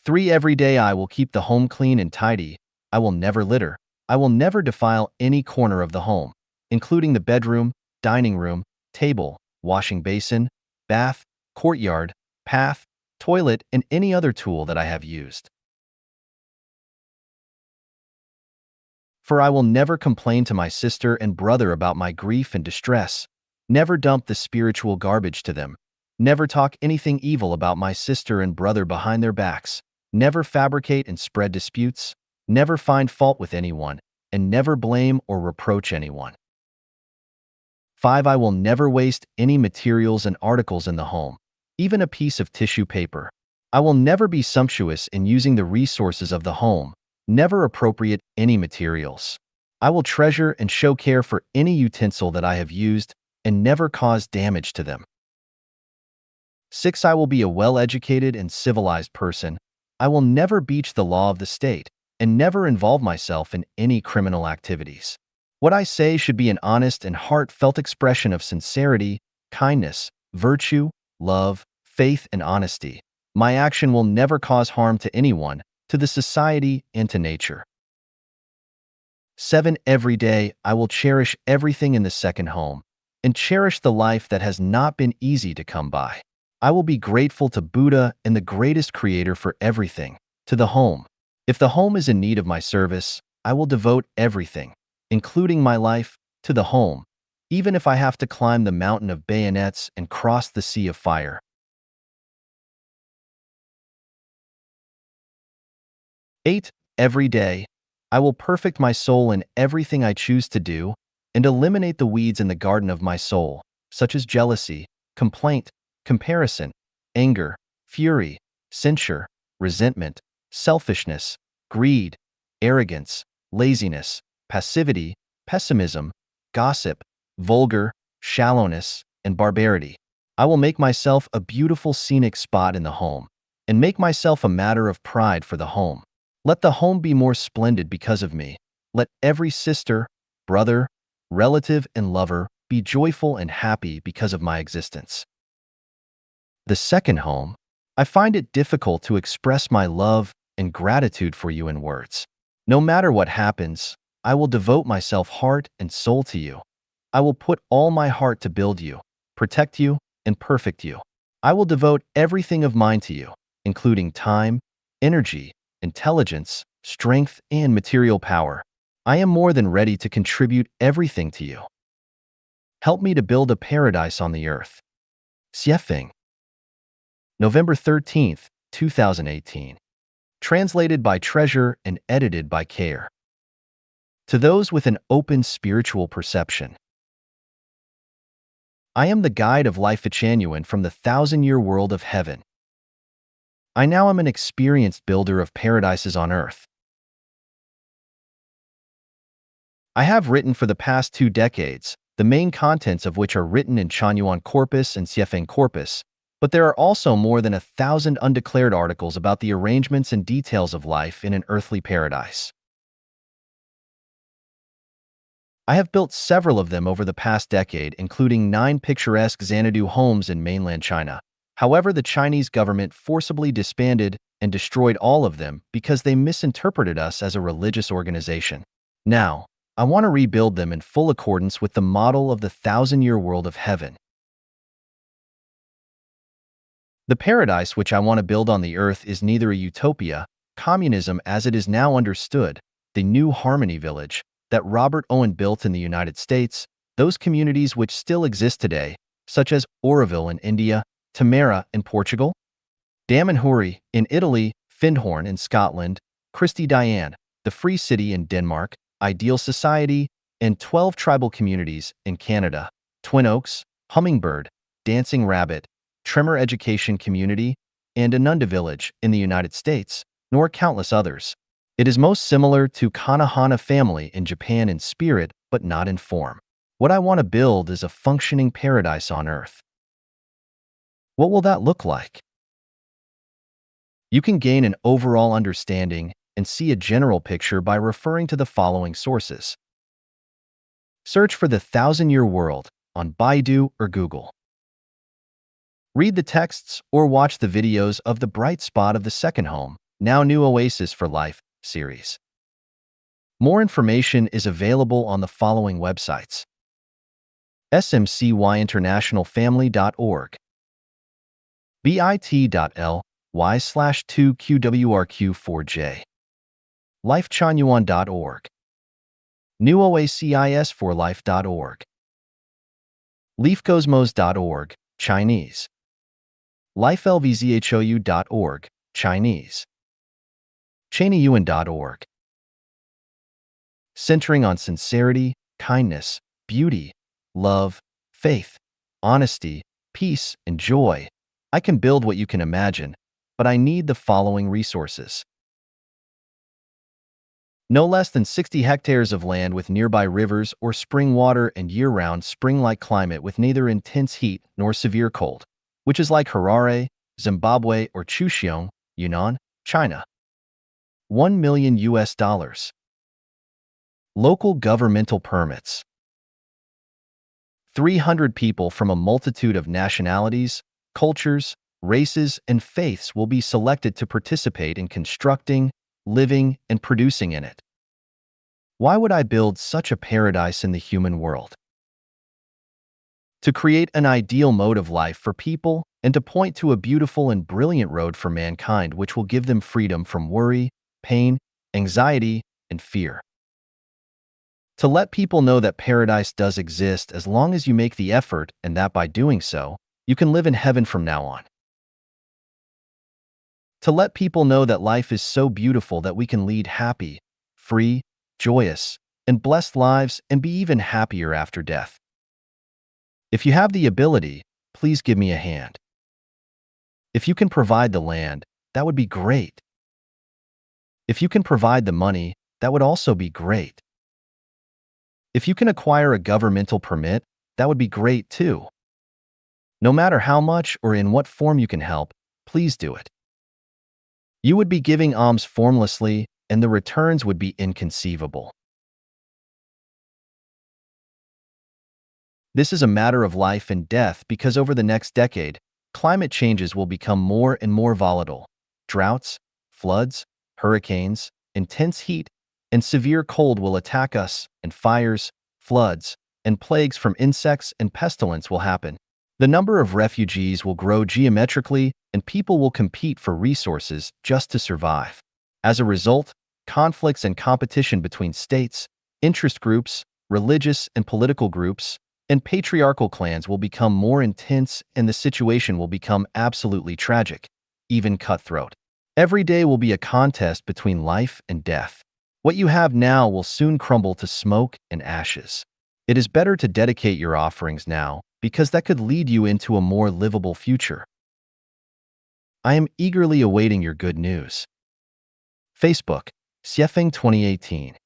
3. Every day I will keep the home clean and tidy. I will never litter. I will never defile any corner of the home, including the bedroom, dining room, table, washing basin, bath, courtyard, path, toilet, and any other tool that I have used. For I will never complain to my sister and brother about my grief and distress, never dump the spiritual garbage to them, never talk anything evil about my sister and brother behind their backs, never fabricate and spread disputes, never find fault with anyone, and never blame or reproach anyone. 5. I will never waste any materials and articles in the home, even a piece of tissue paper. I will never be sumptuous in using the resources of the home, never appropriate any materials. I will treasure and show care for any utensil that I have used and never cause damage to them. 6. I will be a well-educated and civilized person, I will never breach the law of the state and never involve myself in any criminal activities. What I say should be an honest and heartfelt expression of sincerity, kindness, virtue, love, faith, and honesty. My action will never cause harm to anyone, to the society, and to nature. 7. Every day, I will cherish everything in the second home and cherish the life that has not been easy to come by. I will be grateful to Buddha and the greatest creator for everything, to the home. If the home is in need of my service, I will devote everything, including my life, to the home, even if I have to climb the mountain of bayonets and cross the sea of fire. 8. Every day, I will perfect my soul in everything I choose to do and eliminate the weeds in the garden of my soul, such as jealousy, complaint, comparison, anger, fury, censure, resentment, selfishness, greed, arrogance, laziness, passivity, pessimism, gossip, vulgar, shallowness, and barbarity. I will make myself a beautiful scenic spot in the home and make myself a matter of pride for the home. Let the home be more splendid because of me. Let every sister, brother, relative, and lover be joyful and happy because of my existence. The second home, I find it difficult to express my love and gratitude for you in words. No matter what happens, I will devote myself heart and soul to you. I will put all my heart to build you, protect you, and perfect you. I will devote everything of mine to you, including time, energy, intelligence, strength, and material power. I am more than ready to contribute everything to you. Help me to build a paradise on the earth. Xiefeng. November 13th, 2018. Translated by Treasure and edited by Care. To those with an open spiritual perception. I am the guide of life Echanuan from the 1,000-year world of heaven. I now am an experienced builder of paradises on earth. I have written for the past 2 decades, the main contents of which are written in Chanyuan corpus and Xiefeng corpus, but there are also more than 1,000 undeclared articles about the arrangements and details of life in an earthly paradise. I have built several of them over the past decade, including 9 picturesque Xanadu homes in mainland China. However, the Chinese government forcibly disbanded and destroyed all of them because they misinterpreted us as a religious organization. Now, I want to rebuild them in full accordance with the model of the 1,000-year world of heaven. The paradise which I want to build on the earth is neither a utopia, communism as it is now understood, the New Harmony Village, that Robert Owen built in the United States, those communities which still exist today, such as Oroville in India, Tamara in Portugal, Damanhuri in Italy, Findhorn in Scotland, Christie Diane, the Free City in Denmark, Ideal Society, and 12 tribal communities in Canada, Twin Oaks, Hummingbird, Dancing Rabbit, Tremor Education Community, and Ananda Village in the United States, nor countless others. It is most similar to Kanahana family in Japan in spirit, but not in form. What I want to build is a functioning paradise on earth. What will that look like? You can gain an overall understanding and see a general picture by referring to the following sources. Search for the 1,000-year world on Baidu or Google. Read the texts or watch the videos of The Bright Spot of the Second Home, Now New Oasis for Life series. More information is available on the following websites: smcyinternationalfamily.org, bit.ly/2QWRQ4J, lifechanyuan.org, newoasis4life.org, leafcosmos.org, Chinese, lifelvzhou.org, Chinese, chaneyuan.org. Centering on sincerity, kindness, beauty, love, faith, honesty, peace, and joy, I can build what you can imagine, but I need the following resources. No less than 60 hectares of land with nearby rivers or spring water and year-round spring-like climate with neither intense heat nor severe cold, which is like Harare, Zimbabwe, or Chuxiong, Yunnan, China. 1 million US dollars. Local governmental permits. 300 people from a multitude of nationalities, cultures, races, and faiths will be selected to participate in constructing, living, and producing in it. Why would I build such a paradise in the human world? To create an ideal mode of life for people and to point to a beautiful and brilliant road for mankind which will give them freedom from worry, pain, anxiety, and fear. To let people know that paradise does exist as long as you make the effort and that by doing so, you can live in heaven from now on. To let people know that life is so beautiful that we can lead happy, free, joyous, and blessed lives and be even happier after death. If you have the ability, please give me a hand. If you can provide the land, that would be great. If you can provide the money, that would also be great. If you can acquire a governmental permit, that would be great too. No matter how much or in what form you can help, please do it. You would be giving alms formlessly, and the returns would be inconceivable. This is a matter of life and death because over the next decade, climate changes will become more and more volatile. Droughts, floods, hurricanes, intense heat, and severe cold will attack us, and fires, floods, and plagues from insects and pestilence will happen. The number of refugees will grow geometrically, and people will compete for resources just to survive. As a result, conflicts and competition between states, interest groups, religious and political groups, and patriarchal clans will become more intense, and the situation will become absolutely tragic, even cutthroat. Every day will be a contest between life and death. What you have now will soon crumble to smoke and ashes. It is better to dedicate your offerings now, because that could lead you into a more livable future. I am eagerly awaiting your good news. Facebook, Xiefeng 2018.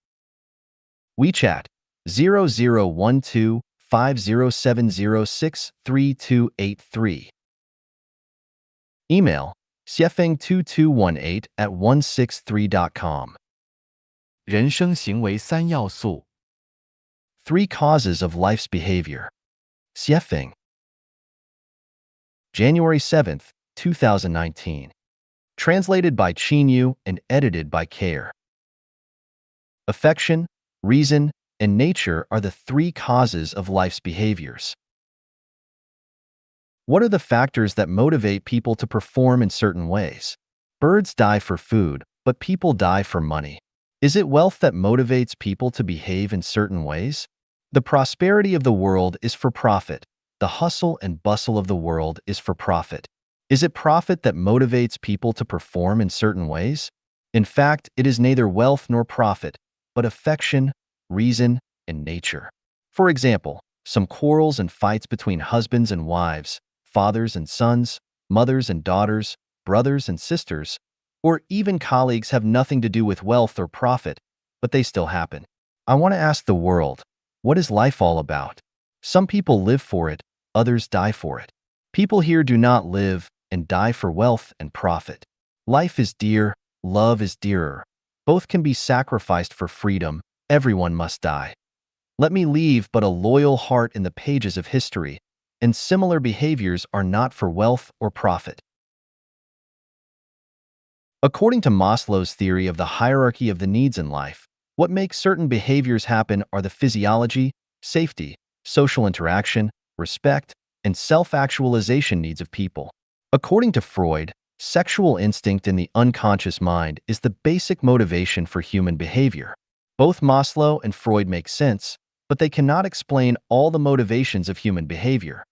WeChat, 00125070633283. Email, xiefeng2218@163.com. 人生行为三要素。 3 causes of life's behavior. Xiefeng. January 7th, 2019. Translated by Qinyu and edited by Care. Affection, reason, and nature are the 3 causes of life's behaviors. What are the factors that motivate people to perform in certain ways? Birds die for food, but people die for money. Is it wealth that motivates people to behave in certain ways? The prosperity of the world is for profit. The hustle and bustle of the world is for profit. Is it profit that motivates people to perform in certain ways? In fact, it is neither wealth nor profit, but affection, reason, and nature. For example, some quarrels and fights between husbands and wives, fathers and sons, mothers and daughters, brothers and sisters, or even colleagues have nothing to do with wealth or profit, but they still happen. I want to ask the world, what is life all about? Some people live for it, others die for it. People here do not live and die for wealth and profit. Life is dear, love is dearer. Both can be sacrificed for freedom. Everyone must die. Let me leave but a loyal heart in the pages of history, and similar behaviors are not for wealth or profit. According to Maslow's theory of the hierarchy of the needs in life, what makes certain behaviors happen are the physiology, safety, social interaction, respect, and self-actualization needs of people. According to Freud, sexual instinct in the unconscious mind is the basic motivation for human behavior. Both Maslow and Freud make sense, but they cannot explain all the motivations of human behavior.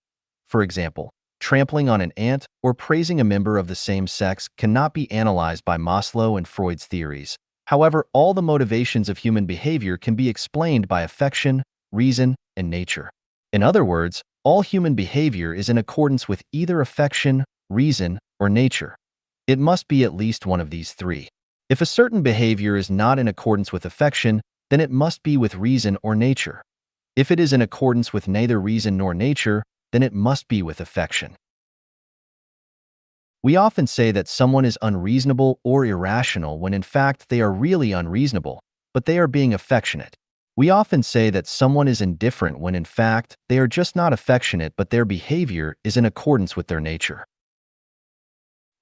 For example, trampling on an ant or praising a member of the same sex cannot be analyzed by Maslow and Freud's theories. However, all the motivations of human behavior can be explained by affection, reason, and nature. In other words, all human behavior is in accordance with either affection, reason, or nature. It must be at least one of these 3. If a certain behavior is not in accordance with affection, then it must be with reason or nature. If it is in accordance with neither reason nor nature, then it must be with affection. We often say that someone is unreasonable or irrational when in fact they are really unreasonable, but they are being affectionate. We often say that someone is indifferent when in fact they are just not affectionate, but their behavior is in accordance with their nature.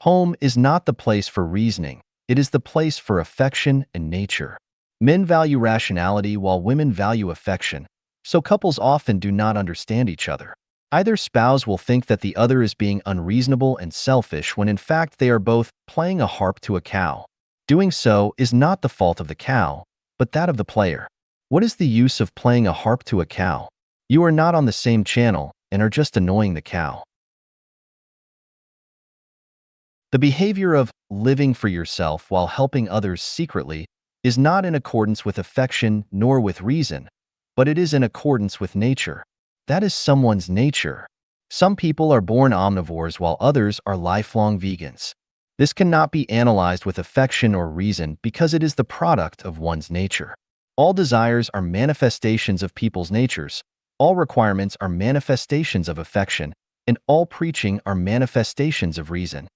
Home is not the place for reasoning, it is the place for affection and nature. Men value rationality while women value affection, so couples often do not understand each other. Either spouse will think that the other is being unreasonable and selfish when in fact they are both playing a harp to a cow. Doing so is not the fault of the cow, but that of the player. What is the use of playing a harp to a cow? You are not on the same channel and are just annoying the cow. The behavior of living for yourself while helping others secretly is not in accordance with affection nor with reason, but it is in accordance with nature. That is someone's nature. Some people are born omnivores while others are lifelong vegans. This cannot be analyzed with affection or reason because it is the product of one's nature. All desires are manifestations of people's natures, all requirements are manifestations of affection, and all preaching are manifestations of reason.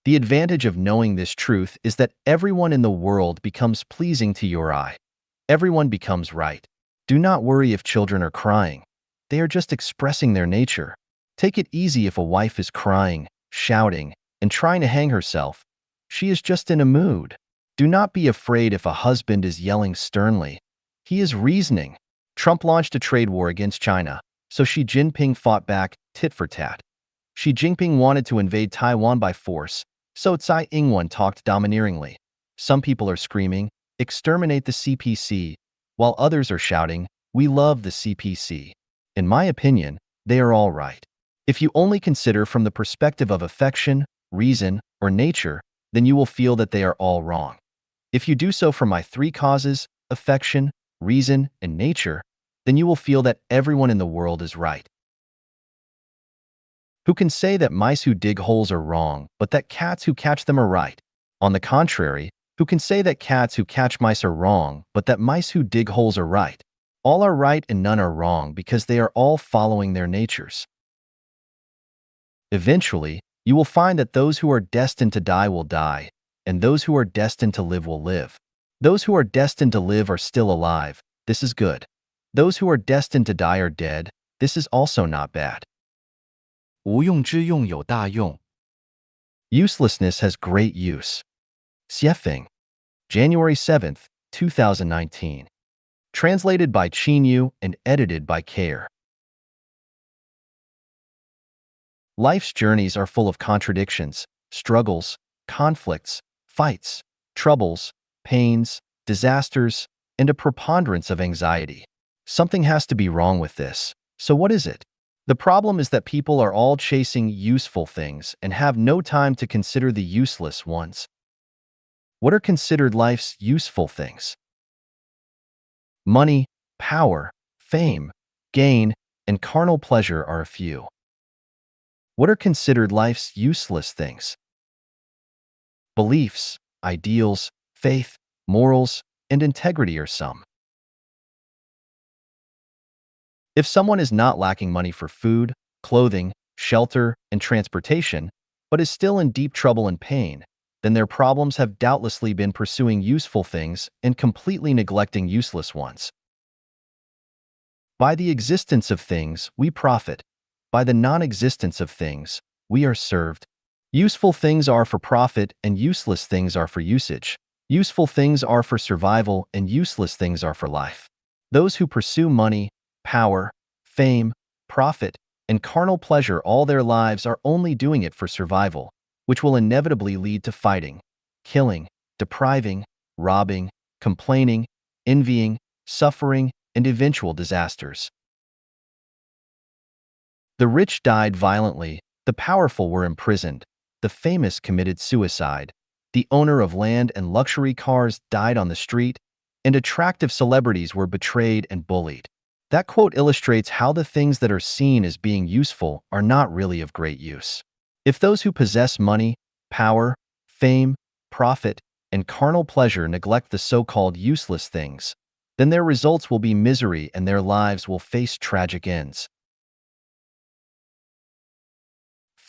The advantage of knowing this truth is that everyone in the world becomes pleasing to your eye. Everyone becomes right. Do not worry if children are crying. They are just expressing their nature. Take it easy if a wife is crying, shouting, and trying to hang herself. She is just in a mood. Do not be afraid if a husband is yelling sternly. He is reasoning. Trump launched a trade war against China, so Xi Jinping fought back tit for tat. Xi Jinping wanted to invade Taiwan by force, so Tsai Ing-wen talked domineeringly. Some people are screaming, "Exterminate the CPC," while others are shouting, "We love the CPC." In my opinion, they are all right. If you only consider from the perspective of affection, reason, or nature, then you will feel that they are all wrong. If you do so from my three causes, affection, reason, and nature, then you will feel that everyone in the world is right. Who can say that mice who dig holes are wrong, but that cats who catch them are right? On the contrary, who can say that cats who catch mice are wrong, but that mice who dig holes are right? All are right and none are wrong because they are all following their natures. Eventually, you will find that those who are destined to die will die, and those who are destined to live will live. Those who are destined to live are still alive. This is good. Those who are destined to die are dead. This is also not bad. 无用之用有大用。 Uselessness has great use. Xiefeng, January 7th, 2019. Translated by Qin Yu and edited by Kair. Life's journeys are full of contradictions, struggles, conflicts, fights, troubles, pains, disasters, and a preponderance of anxiety. Something has to be wrong with this. So what is it? The problem is that people are all chasing useful things and have no time to consider the useless ones. What are considered life's useful things? Money, power, fame, gain, and carnal pleasure are a few. What are considered life's useless things? Beliefs, ideals, faith, morals, and integrity are some. If someone is not lacking money for food, clothing, shelter, and transportation, but is still in deep trouble and pain, then their problems have doubtlessly been pursuing useful things and completely neglecting useless ones. By the existence of things, we profit. By the non-existence of things, we are served. Useful things are for profit and useless things are for usage. Useful things are for survival and useless things are for life. Those who pursue money, power, fame, profit, and carnal pleasure all their lives are only doing it for survival, which will inevitably lead to fighting, killing, depriving, robbing, complaining, envying, suffering, and eventual disasters. The rich died violently, the powerful were imprisoned, the famous committed suicide, the owner of land and luxury cars died on the street, and attractive celebrities were betrayed and bullied. That quote illustrates how the things that are seen as being useful are not really of great use. If those who possess money, power, fame, profit, and carnal pleasure neglect the so-called useless things, then their results will be misery and their lives will face tragic ends.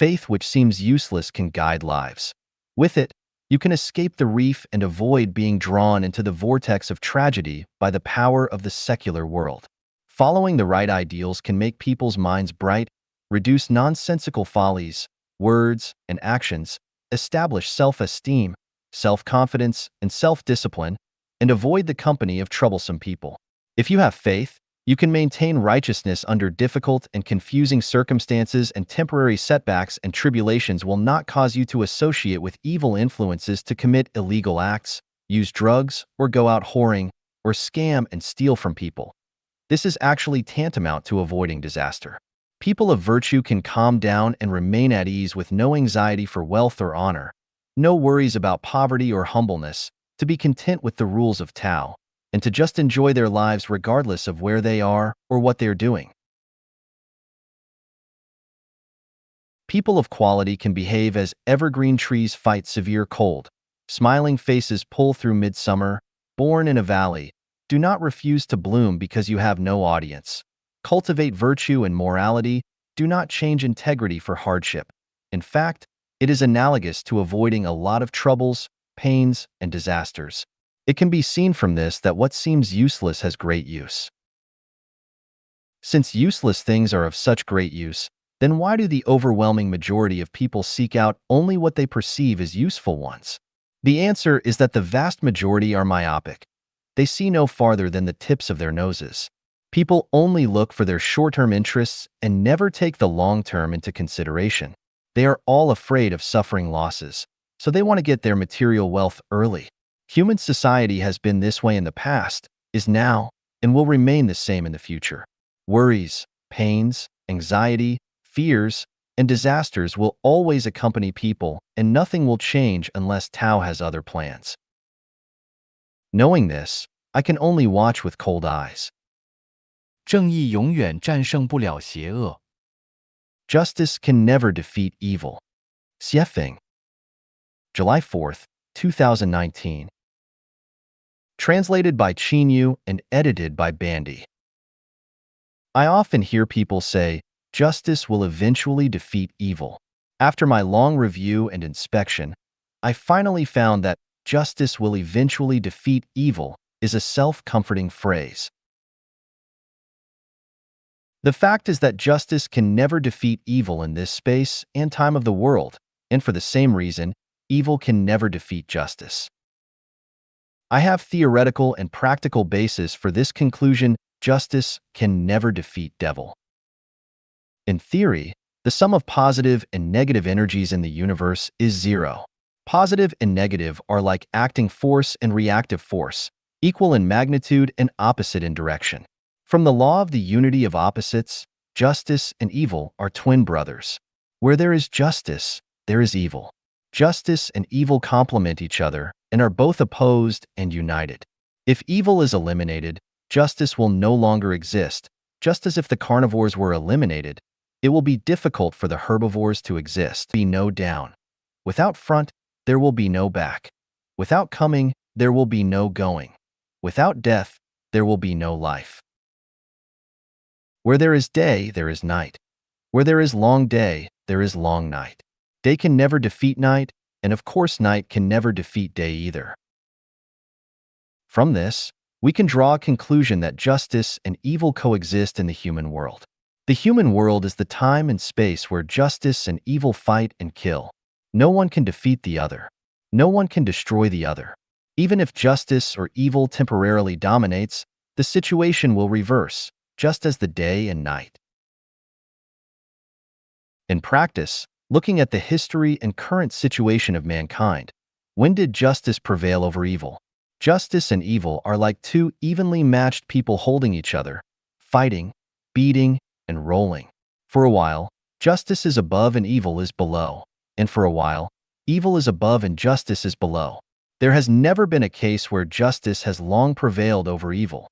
Faith which seems useless can guide lives. With it, you can escape the reef and avoid being drawn into the vortex of tragedy by the power of the secular world. Following the right ideals can make people's minds bright, reduce nonsensical follies, words, and actions, establish self-esteem, self-confidence, and self-discipline, and avoid the company of troublesome people. If you have faith, you can maintain righteousness under difficult and confusing circumstances, and temporary setbacks and tribulations will not cause you to associate with evil influences to commit illegal acts, use drugs, or go out whoring, or scam and steal from people. This is actually tantamount to avoiding disaster. People of virtue can calm down and remain at ease with no anxiety for wealth or honor, no worries about poverty or humbleness, to be content with the rules of Tao, and to just enjoy their lives regardless of where they are or what they're doing. People of quality can behave as evergreen trees fight severe cold, smiling faces pull through midsummer, born in a valley. Do not refuse to bloom because you have no audience. Cultivate virtue and morality. Do not change integrity for hardship. In fact, it is analogous to avoiding a lot of troubles, pains, and disasters. It can be seen from this that what seems useless has great use. Since useless things are of such great use, then why do the overwhelming majority of people seek out only what they perceive as useful ones? The answer is that the vast majority are myopic. They see no farther than the tips of their noses. People only look for their short-term interests and never take the long-term into consideration. They are all afraid of suffering losses, so they want to get their material wealth early. Human society has been this way in the past, is now, and will remain the same in the future. Worries, pains, anxiety, fears, and disasters will always accompany people, and nothing will change unless Tao has other plans. Knowing this, I can only watch with cold eyes. 正义永远战胜不了邪恶。Justice can never defeat evil. Xiefeng. July 4th, 2019. Translated by Qinyu and edited by Bandy. I often hear people say, justice will eventually defeat evil. After my long review and inspection, I finally found that justice will eventually defeat evil is a self-comforting phrase. The fact is that justice can never defeat evil in this space and time of the world, and for the same reason, evil can never defeat justice. I have theoretical and practical basis for this conclusion: justice can never defeat devil. In theory, the sum of positive and negative energies in the universe is zero. Positive and negative are like acting force and reactive force, equal in magnitude and opposite in direction. From the law of the unity of opposites, justice and evil are twin brothers. Where there is justice, there is evil. Justice and evil complement each other and are both opposed and united. If evil is eliminated, justice will no longer exist. Just as if the carnivores were eliminated, it will be difficult for the herbivores to exist. Be no down. Without front, there will be no back. Without coming, there will be no going. Without death, there will be no life. Where there is day, there is night. Where there is long day, there is long night. Day can never defeat night, and of course night can never defeat day either. From this, we can draw a conclusion that justice and evil coexist in the human world. The human world is the time and space where justice and evil fight and kill. No one can defeat the other. No one can destroy the other. Even if justice or evil temporarily dominates, the situation will reverse, just as the day and night. In practice, looking at the history and current situation of mankind, when did justice prevail over evil? Justice and evil are like two evenly matched people holding each other, fighting, beating, and rolling. For a while, justice is above and evil is below, and for a while, evil is above and justice is below. There has never been a case where justice has long prevailed over evil.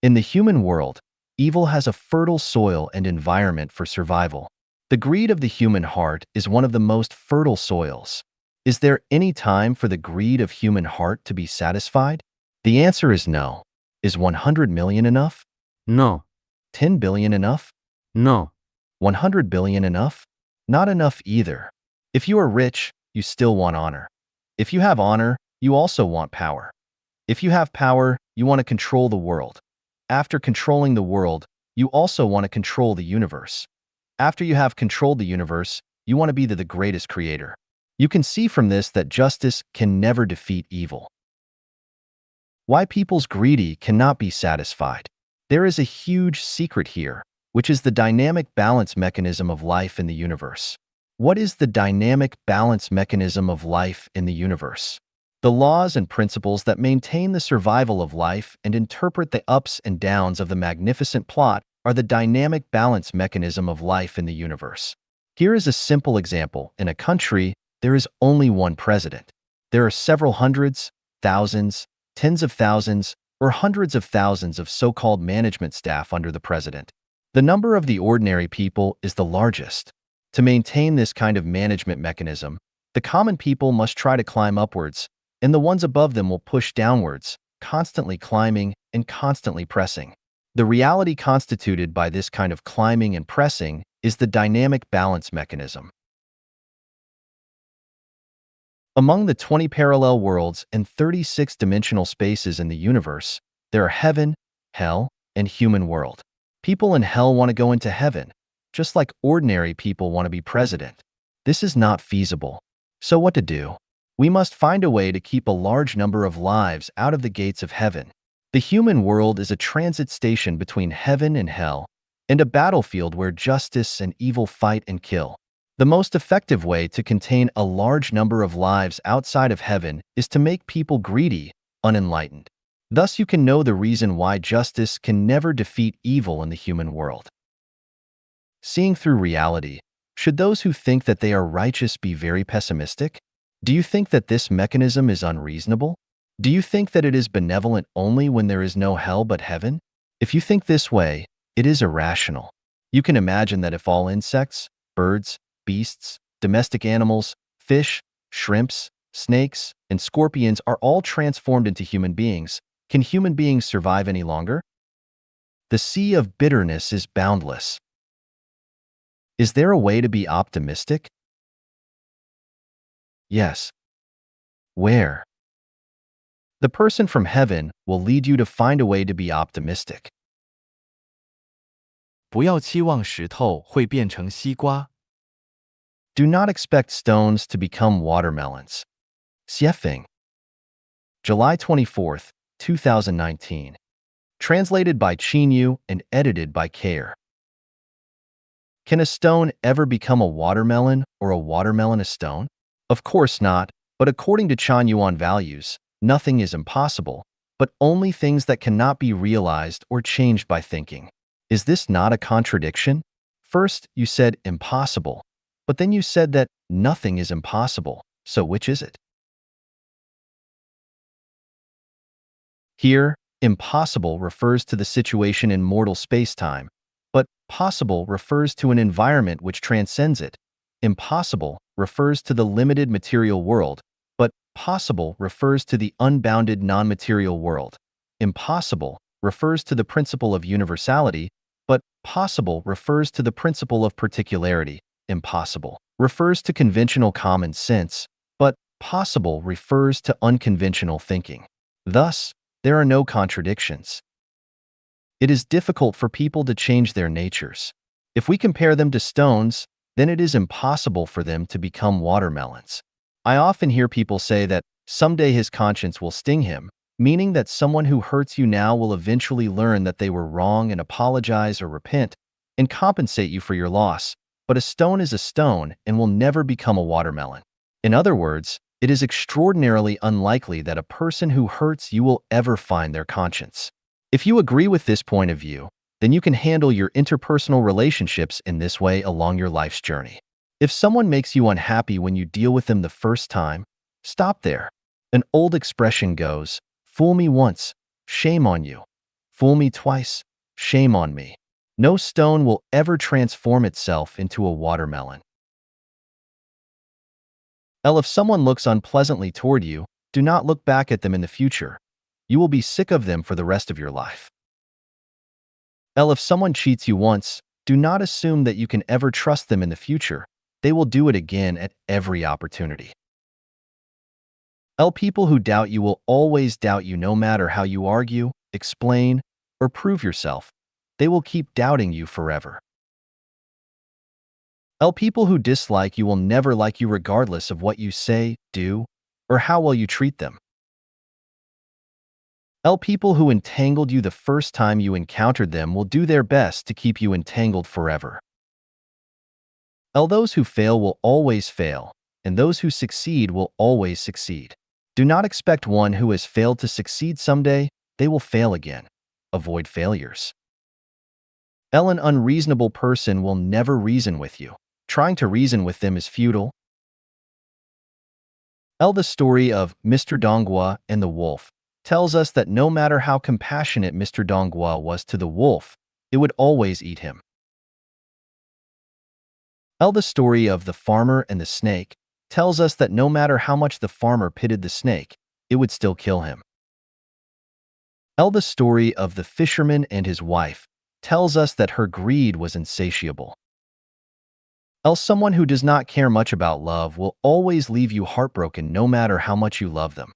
In the human world, evil has a fertile soil and environment for survival. The greed of the human heart is one of the most fertile soils. Is there any time for the greed of human heart to be satisfied? The answer is no. Is 100 million enough? No. 10 billion enough? No. 100 billion enough? Not enough either. If you are rich, you still want honor. If you have honor, you also want power. If you have power, you want to control the world. After controlling the world, you also want to control the universe. After you have controlled the universe, you want to be the greatest creator. You can see from this that justice can never defeat evil. Why people's greedy cannot be satisfied. There is a huge secret here, which is the dynamic balance mechanism of life in the universe. What is the dynamic balance mechanism of life in the universe? The laws and principles that maintain the survival of life and interpret the ups and downs of the magnificent plot are the dynamic balance mechanism of life in the universe. Here is a simple example. In a country, there is only one president. There are several hundreds, thousands, tens of thousands, or hundreds of thousands of so-called management staff under the president. The number of the ordinary people is the largest. To maintain this kind of management mechanism, the common people must try to climb upwards, and the ones above them will push downwards, constantly climbing and constantly pressing. The reality constituted by this kind of climbing and pressing is the dynamic balance mechanism. Among the 20 parallel worlds and 36 dimensional spaces in the universe, there are heaven, hell, and human world. People in hell want to go into heaven, just like ordinary people want to be president. This is not feasible. So what to do? We must find a way to keep a large number of lives out of the gates of heaven. The human world is a transit station between heaven and hell, and a battlefield where justice and evil fight and kill. The most effective way to contain a large number of lives outside of heaven is to make people greedy, unenlightened. Thus you can know the reason why justice can never defeat evil in the human world. Seeing through reality, should those who think that they are righteous be very pessimistic? Do you think that this mechanism is unreasonable? Do you think that it is benevolent only when there is no hell but heaven? If you think this way, it is irrational. You can imagine that if all insects, birds, beasts, domestic animals, fish, shrimps, snakes, and scorpions are all transformed into human beings, can human beings survive any longer? The sea of bitterness is boundless. Is there a way to be optimistic? Yes. Where? The person from heaven will lead you to find a way to be optimistic. 不要期望石头会变成西瓜。Do not expect stones to become watermelons. Xiefeng. July 24th, 2019. Translated by Qin Yu and edited by Kair. Can a stone ever become a watermelon or a watermelon a stone? Of course not, but according to Chan Yuan values, nothing is impossible, but only things that cannot be realized or changed by thinking. Is this not a contradiction? First, you said impossible, but then you said that nothing is impossible, so which is it? Here, impossible refers to the situation in mortal space-time, but possible refers to an environment which transcends it. Impossible refers to the limited material world, but possible refers to the unbounded non-material world. Impossible refers to the principle of universality, but possible refers to the principle of particularity. Impossible refers to conventional common sense, but possible refers to unconventional thinking. Thus, there are no contradictions. It is difficult for people to change their natures. If we compare them to stones, then it is impossible for them to become watermelons. I often hear people say that someday his conscience will sting him, meaning that someone who hurts you now will eventually learn that they were wrong and apologize or repent and compensate you for your loss. But a stone is a stone and will never become a watermelon. In other words, it is extraordinarily unlikely that a person who hurts you will ever find their conscience. If you agree with this point of view, then you can handle your interpersonal relationships in this way along your life's journey. If someone makes you unhappy when you deal with them the first time, stop there. An old expression goes, "Fool me once, shame on you. Fool me twice, shame on me." No stone will ever transform itself into a watermelon. If someone looks unpleasantly toward you, do not look back at them in the future. You will be sick of them for the rest of your life. If someone cheats you once, do not assume that you can ever trust them in the future. they will do it again at every opportunity. L. People who doubt you will always doubt you no matter how you argue, explain, or prove yourself. They will keep doubting you forever. L. People who dislike you will never like you regardless of what you say, do, or how well you treat them. L. People who entangled you the first time you encountered them will do their best to keep you entangled forever. L. Those who fail will always fail, and those who succeed will always succeed. Do not expect one who has failed to succeed someday. They will fail again. Avoid failures. L. An unreasonable person will never reason with you. Trying to reason with them is futile. L. The story of Mr. Donghua and the wolf tells us that no matter how compassionate Mr. Donghua was to the wolf, it would always eat him. L. The story of the farmer and the snake tells us that no matter how much the farmer pitied the snake, it would still kill him. L. The story of the fisherman and his wife tells us that her greed was insatiable. L. Someone who does not care much about love will always leave you heartbroken no matter how much you love them.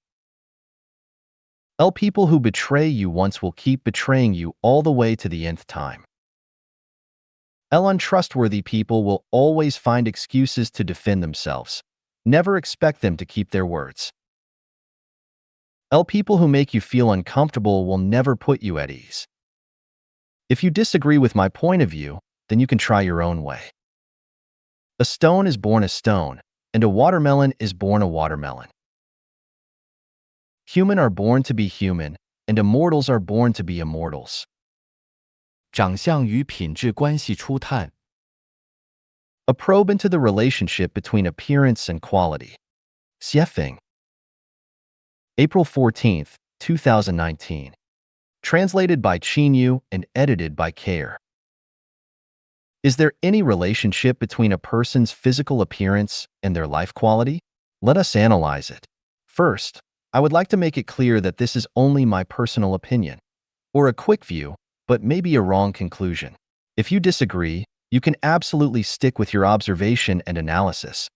L. People who betray you once will keep betraying you all the way to the nth time. L. Untrustworthy people will always find excuses to defend themselves. Never expect them to keep their words. L. People who make you feel uncomfortable will never put you at ease. If you disagree with my point of view, then you can try your own way. A stone is born a stone, and a watermelon is born a watermelon. Human are born to be human, and immortals are born to be immortals. 长相与品质关系初探 A probe into the relationship between appearance and quality. Xiefeng. April 14th, 2019. Translated by Qinyu and edited by Care. Is there any relationship between a person's physical appearance and their life quality? Let us analyze it. First, I would like to make it clear that this is only my personal opinion, or a quick view, but maybe a wrong conclusion. If you disagree, you can absolutely stick with your observation and analysis.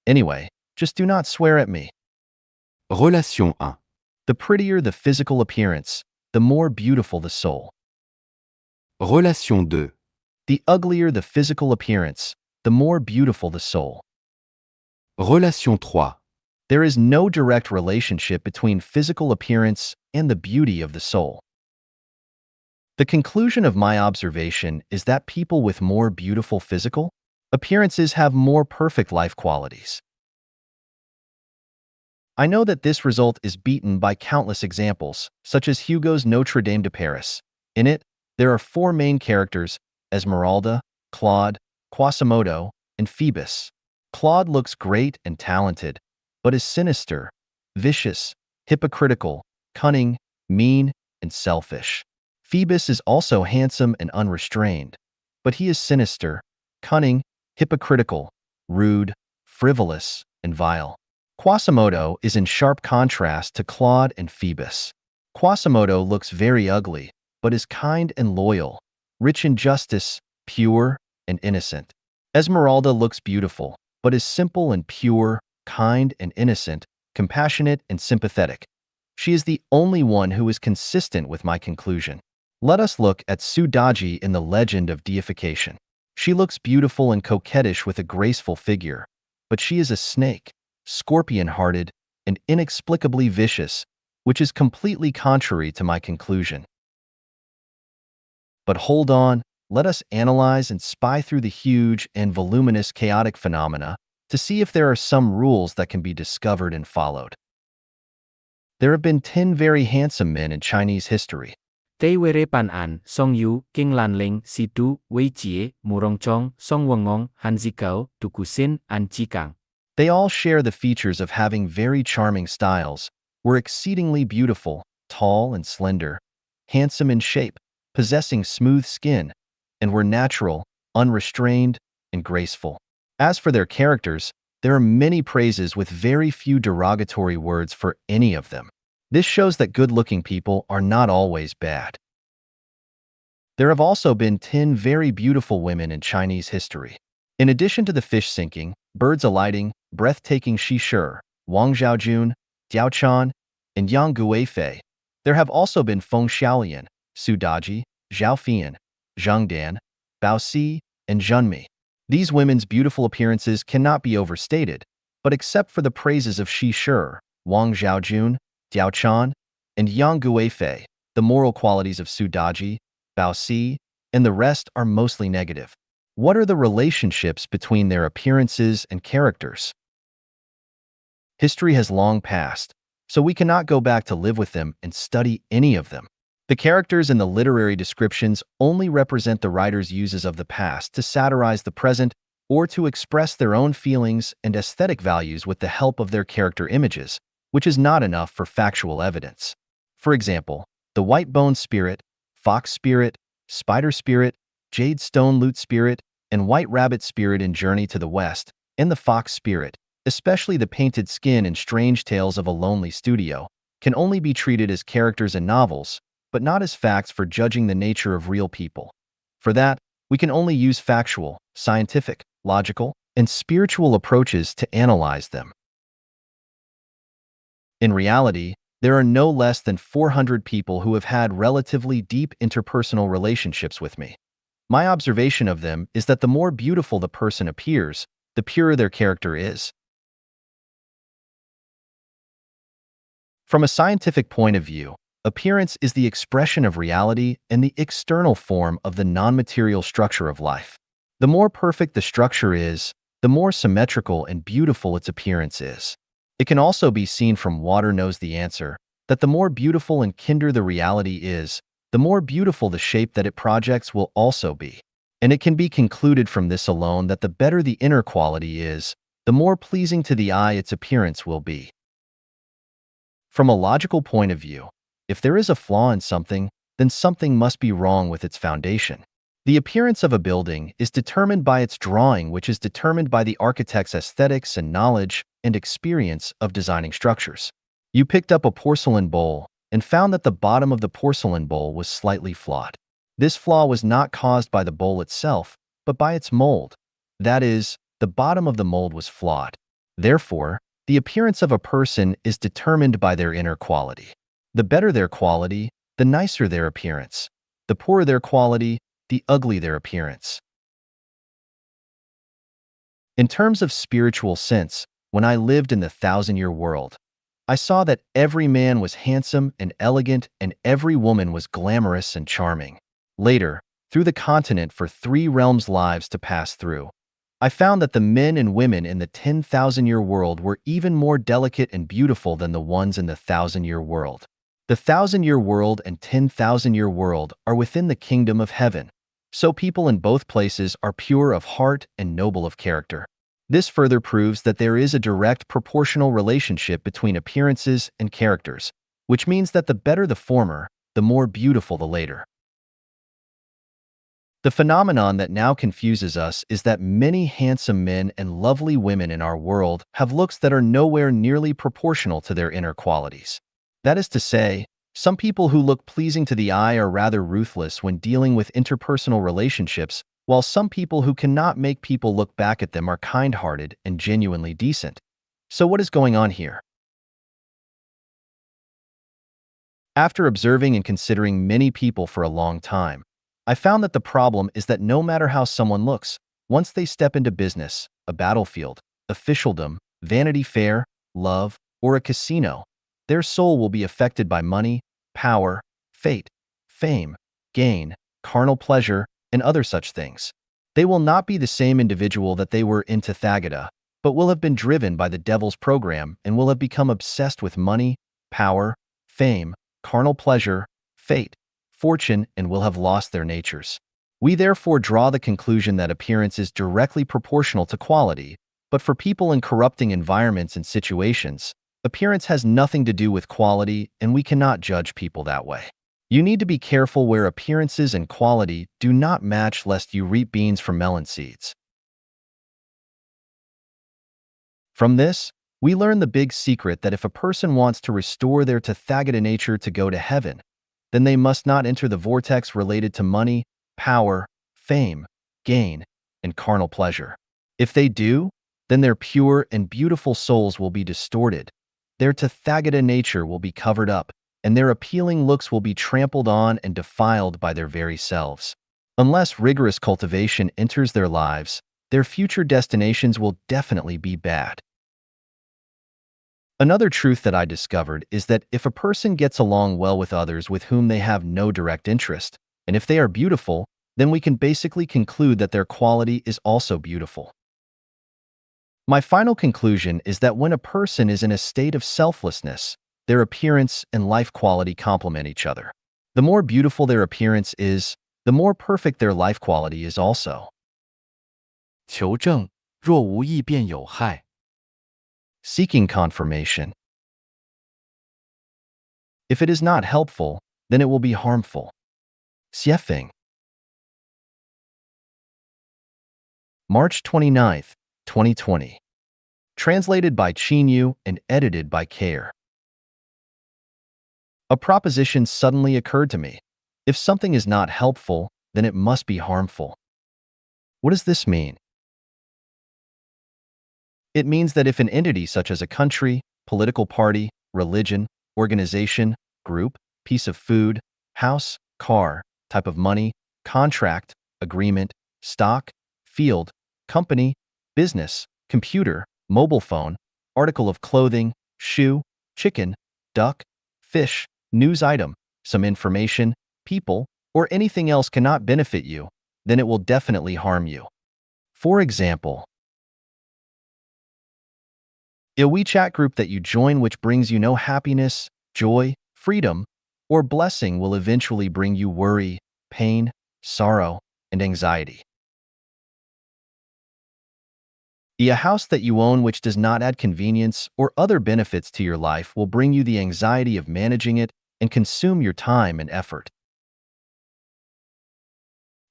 Anyway, just do not swear at me. Relation 1 The prettier the physical appearance, the more beautiful the soul. Relation 2 The uglier the physical appearance, the more beautiful the soul. Relation 3 There is no direct relationship between physical appearance and the beauty of the soul. The conclusion of my observation is that people with more beautiful physical appearances have more perfect life qualities. I know that this result is beaten by countless examples, such as Hugo's Notre Dame de Paris. In it, there are four main characters: Esmeralda, Claude, Quasimodo, and Phoebus. Claude looks great and talented, but is sinister, vicious, hypocritical, cunning, mean, and selfish. Phoebus is also handsome and unrestrained, but he is sinister, cunning, hypocritical, rude, frivolous, and vile. Quasimodo is in sharp contrast to Claude and Phoebus. Quasimodo looks very ugly, but is kind and loyal, rich in justice, pure, and innocent. Esmeralda looks beautiful, but is simple and pure, kind and innocent, compassionate and sympathetic. She is the only one who is consistent with my conclusion. Let us look at Su Daji in the Legend of Deification. She looks beautiful and coquettish with a graceful figure, but she is a snake, scorpion-hearted, and inexplicably vicious, which is completely contrary to my conclusion. But hold on, let us analyze and spy through the huge and voluminous chaotic phenomena to see if there are some rules that can be discovered and followed. There have been 10 very handsome men in Chinese history. Tei Were Pan An, Song Yu, King Lanling, Si Tu, Wei Jie, Murong Chong, Song Wengong, Han Zikao, Tu Kusin, and Ji Kang. They all share the features of having very charming styles, were exceedingly beautiful, tall and slender, handsome in shape, possessing smooth skin, and were natural, unrestrained, and graceful. As for their characters, there are many praises with very few derogatory words for any of them. This shows that good-looking people are not always bad. There have also been 10 very beautiful women in Chinese history. In addition to the fish sinking, birds alighting, breathtaking Shishir, Wang Zhaojun, Diaochan, and Yang Guifei, there have also been Feng Xiaolian, Su Daji, Zhao Fian, Zheng Dan, Bao Si, and Zhenmi. These women's beautiful appearances cannot be overstated, but except for the praises of Shishir, Wang Zhaojun, Diaochan, and Yang Guifei, the moral qualities of Su Daji, Bao Si, and the rest are mostly negative. What are the relationships between their appearances and characters? History has long passed, so we cannot go back to live with them and study any of them. The characters in the literary descriptions only represent the writer's uses of the past to satirize the present or to express their own feelings and aesthetic values with the help of their character images, which is not enough for factual evidence. For example, the white bone spirit, fox spirit, spider spirit, jade stone lute spirit, and white rabbit spirit in Journey to the West, and the fox spirit, especially the painted skin in Strange Tales of a Lonely Studio, can only be treated as characters in novels, but not as facts for judging the nature of real people. For that, we can only use factual, scientific, logical, and spiritual approaches to analyze them. In reality, there are no less than 400 people who have had relatively deep interpersonal relationships with me. My observation of them is that the more beautiful the person appears, the purer their character is. From a scientific point of view, appearance is the expression of reality and the external form of the non-material structure of life. The more perfect the structure is, the more symmetrical and beautiful its appearance is. It can also be seen from Water Knows the Answer that the more beautiful and kinder the reality is, the more beautiful the shape that it projects will also be. And it can be concluded from this alone that the better the inner quality is, the more pleasing to the eye its appearance will be. From a logical point of view, if there is a flaw in something, then something must be wrong with its foundation. The appearance of a building is determined by its drawing, which is determined by the architect's aesthetics and knowledge and experience of designing structures. You picked up a porcelain bowl and found that the bottom of the porcelain bowl was slightly flawed. This flaw was not caused by the bowl itself, but by its mold. That is, the bottom of the mold was flawed. Therefore, the appearance of a person is determined by their inner quality. The better their quality, the nicer their appearance. The poorer their quality, the ugly their appearance. In terms of spiritual sense, when I lived in the 1,000-year world, I saw that every man was handsome and elegant and every woman was glamorous and charming. Later, through the continent for 3 realms lives to pass through, I found that the men and women in the 10,000-year world were even more delicate and beautiful than the ones in the 1,000-year world. The 1,000-year world and 10,000-year world are within the kingdom of heaven, so people in both places are pure of heart and noble of character. This further proves that there is a direct proportional relationship between appearances and characters, which means that the better the former, the more beautiful the later. The phenomenon that now confuses us is that many handsome men and lovely women in our world have looks that are nowhere nearly proportional to their inner qualities. That is to say, some people who look pleasing to the eye are rather ruthless when dealing with interpersonal relationships, while some people who cannot make people look back at them are kind-hearted and genuinely decent. So what is going on here? After observing and considering many people for a long time, I found that the problem is that no matter how someone looks, once they step into business, a battlefield, officialdom, Vanity Fair, love, or a casino, their soul will be affected by money, power, fate, fame, gain, carnal pleasure, and other such things. They will not be the same individual that they were in Tathagata, but will have been driven by the devil's program and will have become obsessed with money, power, fame, carnal pleasure, fate, fortune, and will have lost their natures. We therefore draw the conclusion that appearance is directly proportional to quality, but for people in corrupting environments and situations, appearance has nothing to do with quality, and we cannot judge people that way. You need to be careful where appearances and quality do not match, lest you reap beans from melon seeds. From this, we learn the big secret that if a person wants to restore their Tathagata nature to go to heaven, then they must not enter the vortex related to money, power, fame, gain, and carnal pleasure. If they do, then their pure and beautiful souls will be distorted, their Tathagata nature will be covered up, and their appealing looks will be trampled on and defiled by their very selves. Unless rigorous cultivation enters their lives, their future destinations will definitely be bad. Another truth that I discovered is that if a person gets along well with others with whom they have no direct interest, and if they are beautiful, then we can basically conclude that their quality is also beautiful. My final conclusion is that when a person is in a state of selflessness, their appearance and life quality complement each other. The more beautiful their appearance is, the more perfect their life quality is also. 求证，若无益便有害。 Seeking confirmation. If it is not helpful, then it will be harmful. Xiefeng. March 29th, 2020. Translated by Qinyu and edited by Care. A proposition suddenly occurred to me. If something is not helpful, then it must be harmful. What does this mean? It means that if an entity such as a country, political party, religion, organization, group, piece of food, house, car, type of money, contract, agreement, stock, field, company, business, computer, mobile phone, article of clothing, shoe, chicken, duck, fish, news item, some information, people, or anything else cannot benefit you, then it will definitely harm you. For example, a WeChat group that you join which brings you no happiness, joy, freedom, or blessing will eventually bring you worry, pain, sorrow, and anxiety. A house that you own which does not add convenience or other benefits to your life will bring you the anxiety of managing it and consume your time and effort.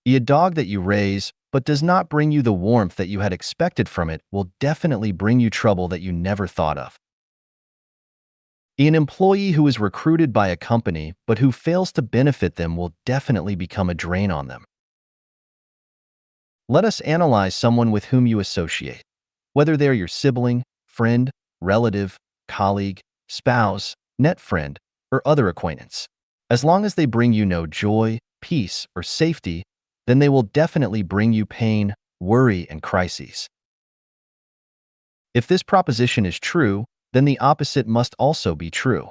A dog that you raise but does not bring you the warmth that you had expected from it will definitely bring you trouble that you never thought of. An employee who is recruited by a company but who fails to benefit them will definitely become a drain on them. Let us analyze someone with whom you associate, whether they are your sibling, friend, relative, colleague, spouse, net friend, or other acquaintance. As long as they bring you no joy, peace, or safety, then they will definitely bring you pain, worry, and crises. If this proposition is true, then the opposite must also be true.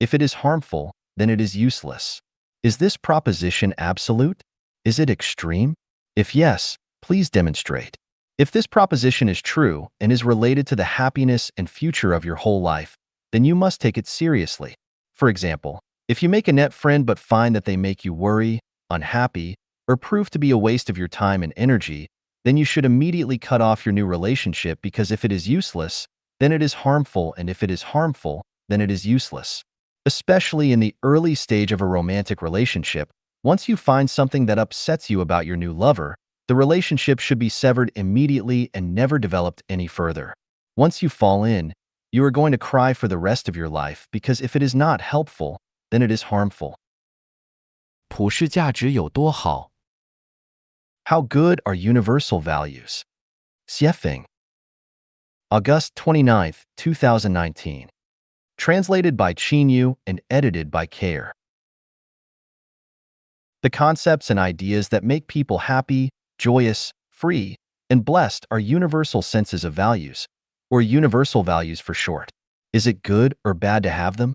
If it is harmful, then it is useless. Is this proposition absolute? Is it extreme? If yes, please demonstrate. If this proposition is true and is related to the happiness and future of your whole life, then you must take it seriously. For example, if you make a net friend but find that they make you worry, unhappy, or prove to be a waste of your time and energy, then you should immediately cut off your new relationship because if it is useless, then it is harmful, and if it is harmful, then it is useless. Especially in the early stage of a romantic relationship, once you find something that upsets you about your new lover, the relationship should be severed immediately and never developed any further. Once you fall in, you are going to cry for the rest of your life because if it is not helpful, then it is harmful. 普世价值有多好？ How good are universal values? Xiefeng. August 29th, 2019. Translated by Qinyu and edited by Care. The concepts and ideas that make people happy, joyous, free, and blessed are universal senses of values, or universal values for short. Is it good or bad to have them?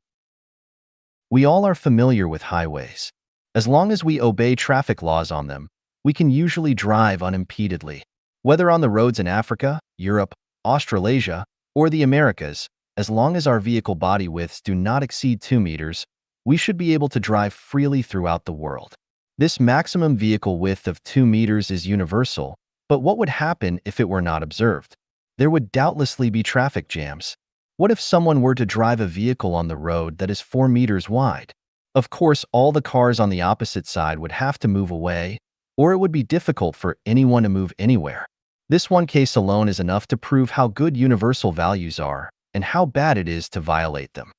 We all are familiar with highways. As long as we obey traffic laws on them, we can usually drive unimpededly. Whether on the roads in Africa, Europe, Australasia, or the Americas, as long as our vehicle body widths do not exceed 2 meters, we should be able to drive freely throughout the world. This maximum vehicle width of 2 meters is universal, but what would happen if it were not observed? There would doubtlessly be traffic jams. What if someone were to drive a vehicle on the road that is 4 meters wide? Of course, all the cars on the opposite side would have to move away, or it would be difficult for anyone to move anywhere. This one case alone is enough to prove how good universal values are and how bad it is to violate them.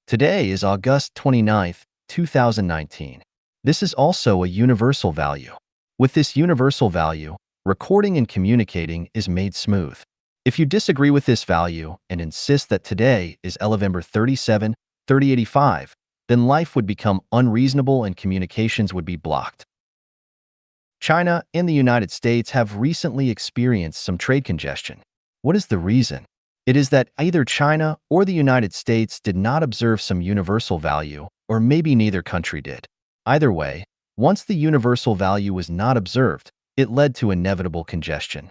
Today is August 29th, 2019. This is also a universal value. With this universal value, Recording and communicating is made smooth. If you disagree with this value and insist that today is November 37, 3085, then life would become unreasonable and communications would be blocked. China and the United States have recently experienced some trade congestion. What is the reason? It is that either China or the United States did not observe some universal value, or maybe neither country did. Either way, once the universal value was not observed, it led to inevitable congestion.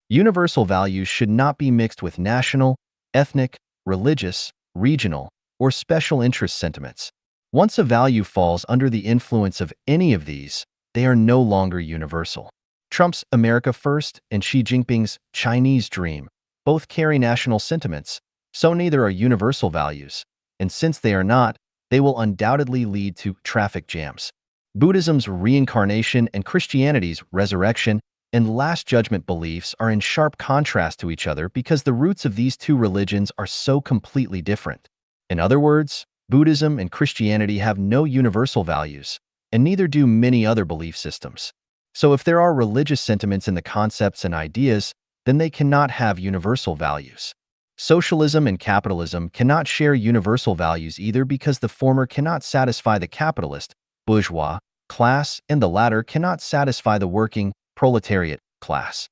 Universal values should not be mixed with national, ethnic, religious, regional, or special interest sentiments. Once a value falls under the influence of any of these, they are no longer universal. Trump's America First and Xi Jinping's Chinese Dream both carry national sentiments, so neither are universal values, and since they are not, they will undoubtedly lead to traffic jams. Buddhism's reincarnation and Christianity's resurrection and Last Judgment beliefs are in sharp contrast to each other because the roots of these two religions are so completely different. In other words, Buddhism and Christianity have no universal values, and neither do many other belief systems. So if there are religious sentiments in the concepts and ideas, then they cannot have universal values. Socialism and capitalism cannot share universal values either because the former cannot satisfy the capitalist, bourgeois, class, and the latter cannot satisfy the working, proletariat, class.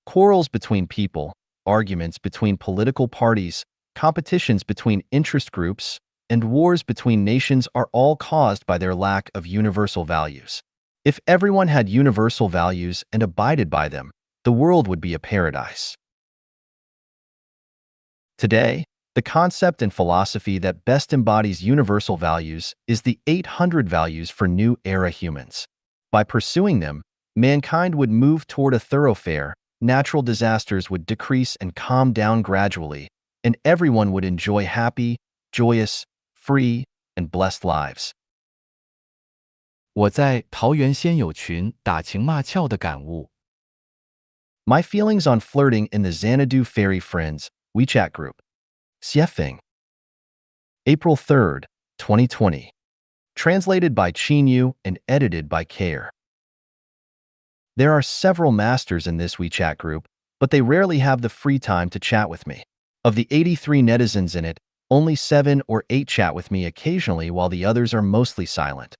Quarrels between people, arguments between political parties, competitions between interest groups, and wars between nations are all caused by their lack of universal values. If everyone had universal values and abided by them, the world would be a paradise. Today, the concept and philosophy that best embodies universal values is the 800 Values for New Era Humans. By pursuing them, mankind would move toward a thoroughfare, natural disasters would decrease and calm down gradually, and everyone would enjoy happy, joyous, free, and blessed lives. 我在桃园仙友群打情骂俏的感悟。 My feelings on flirting in the Xanadu Fairy Friends WeChat group. Xiefeng. April 3rd, 2020. Translated by Qinyu and edited by Care. There are several masters in this WeChat group, but they rarely have the free time to chat with me. Of the 83 netizens in it, only 7 or 8 chat with me occasionally while the others are mostly silent.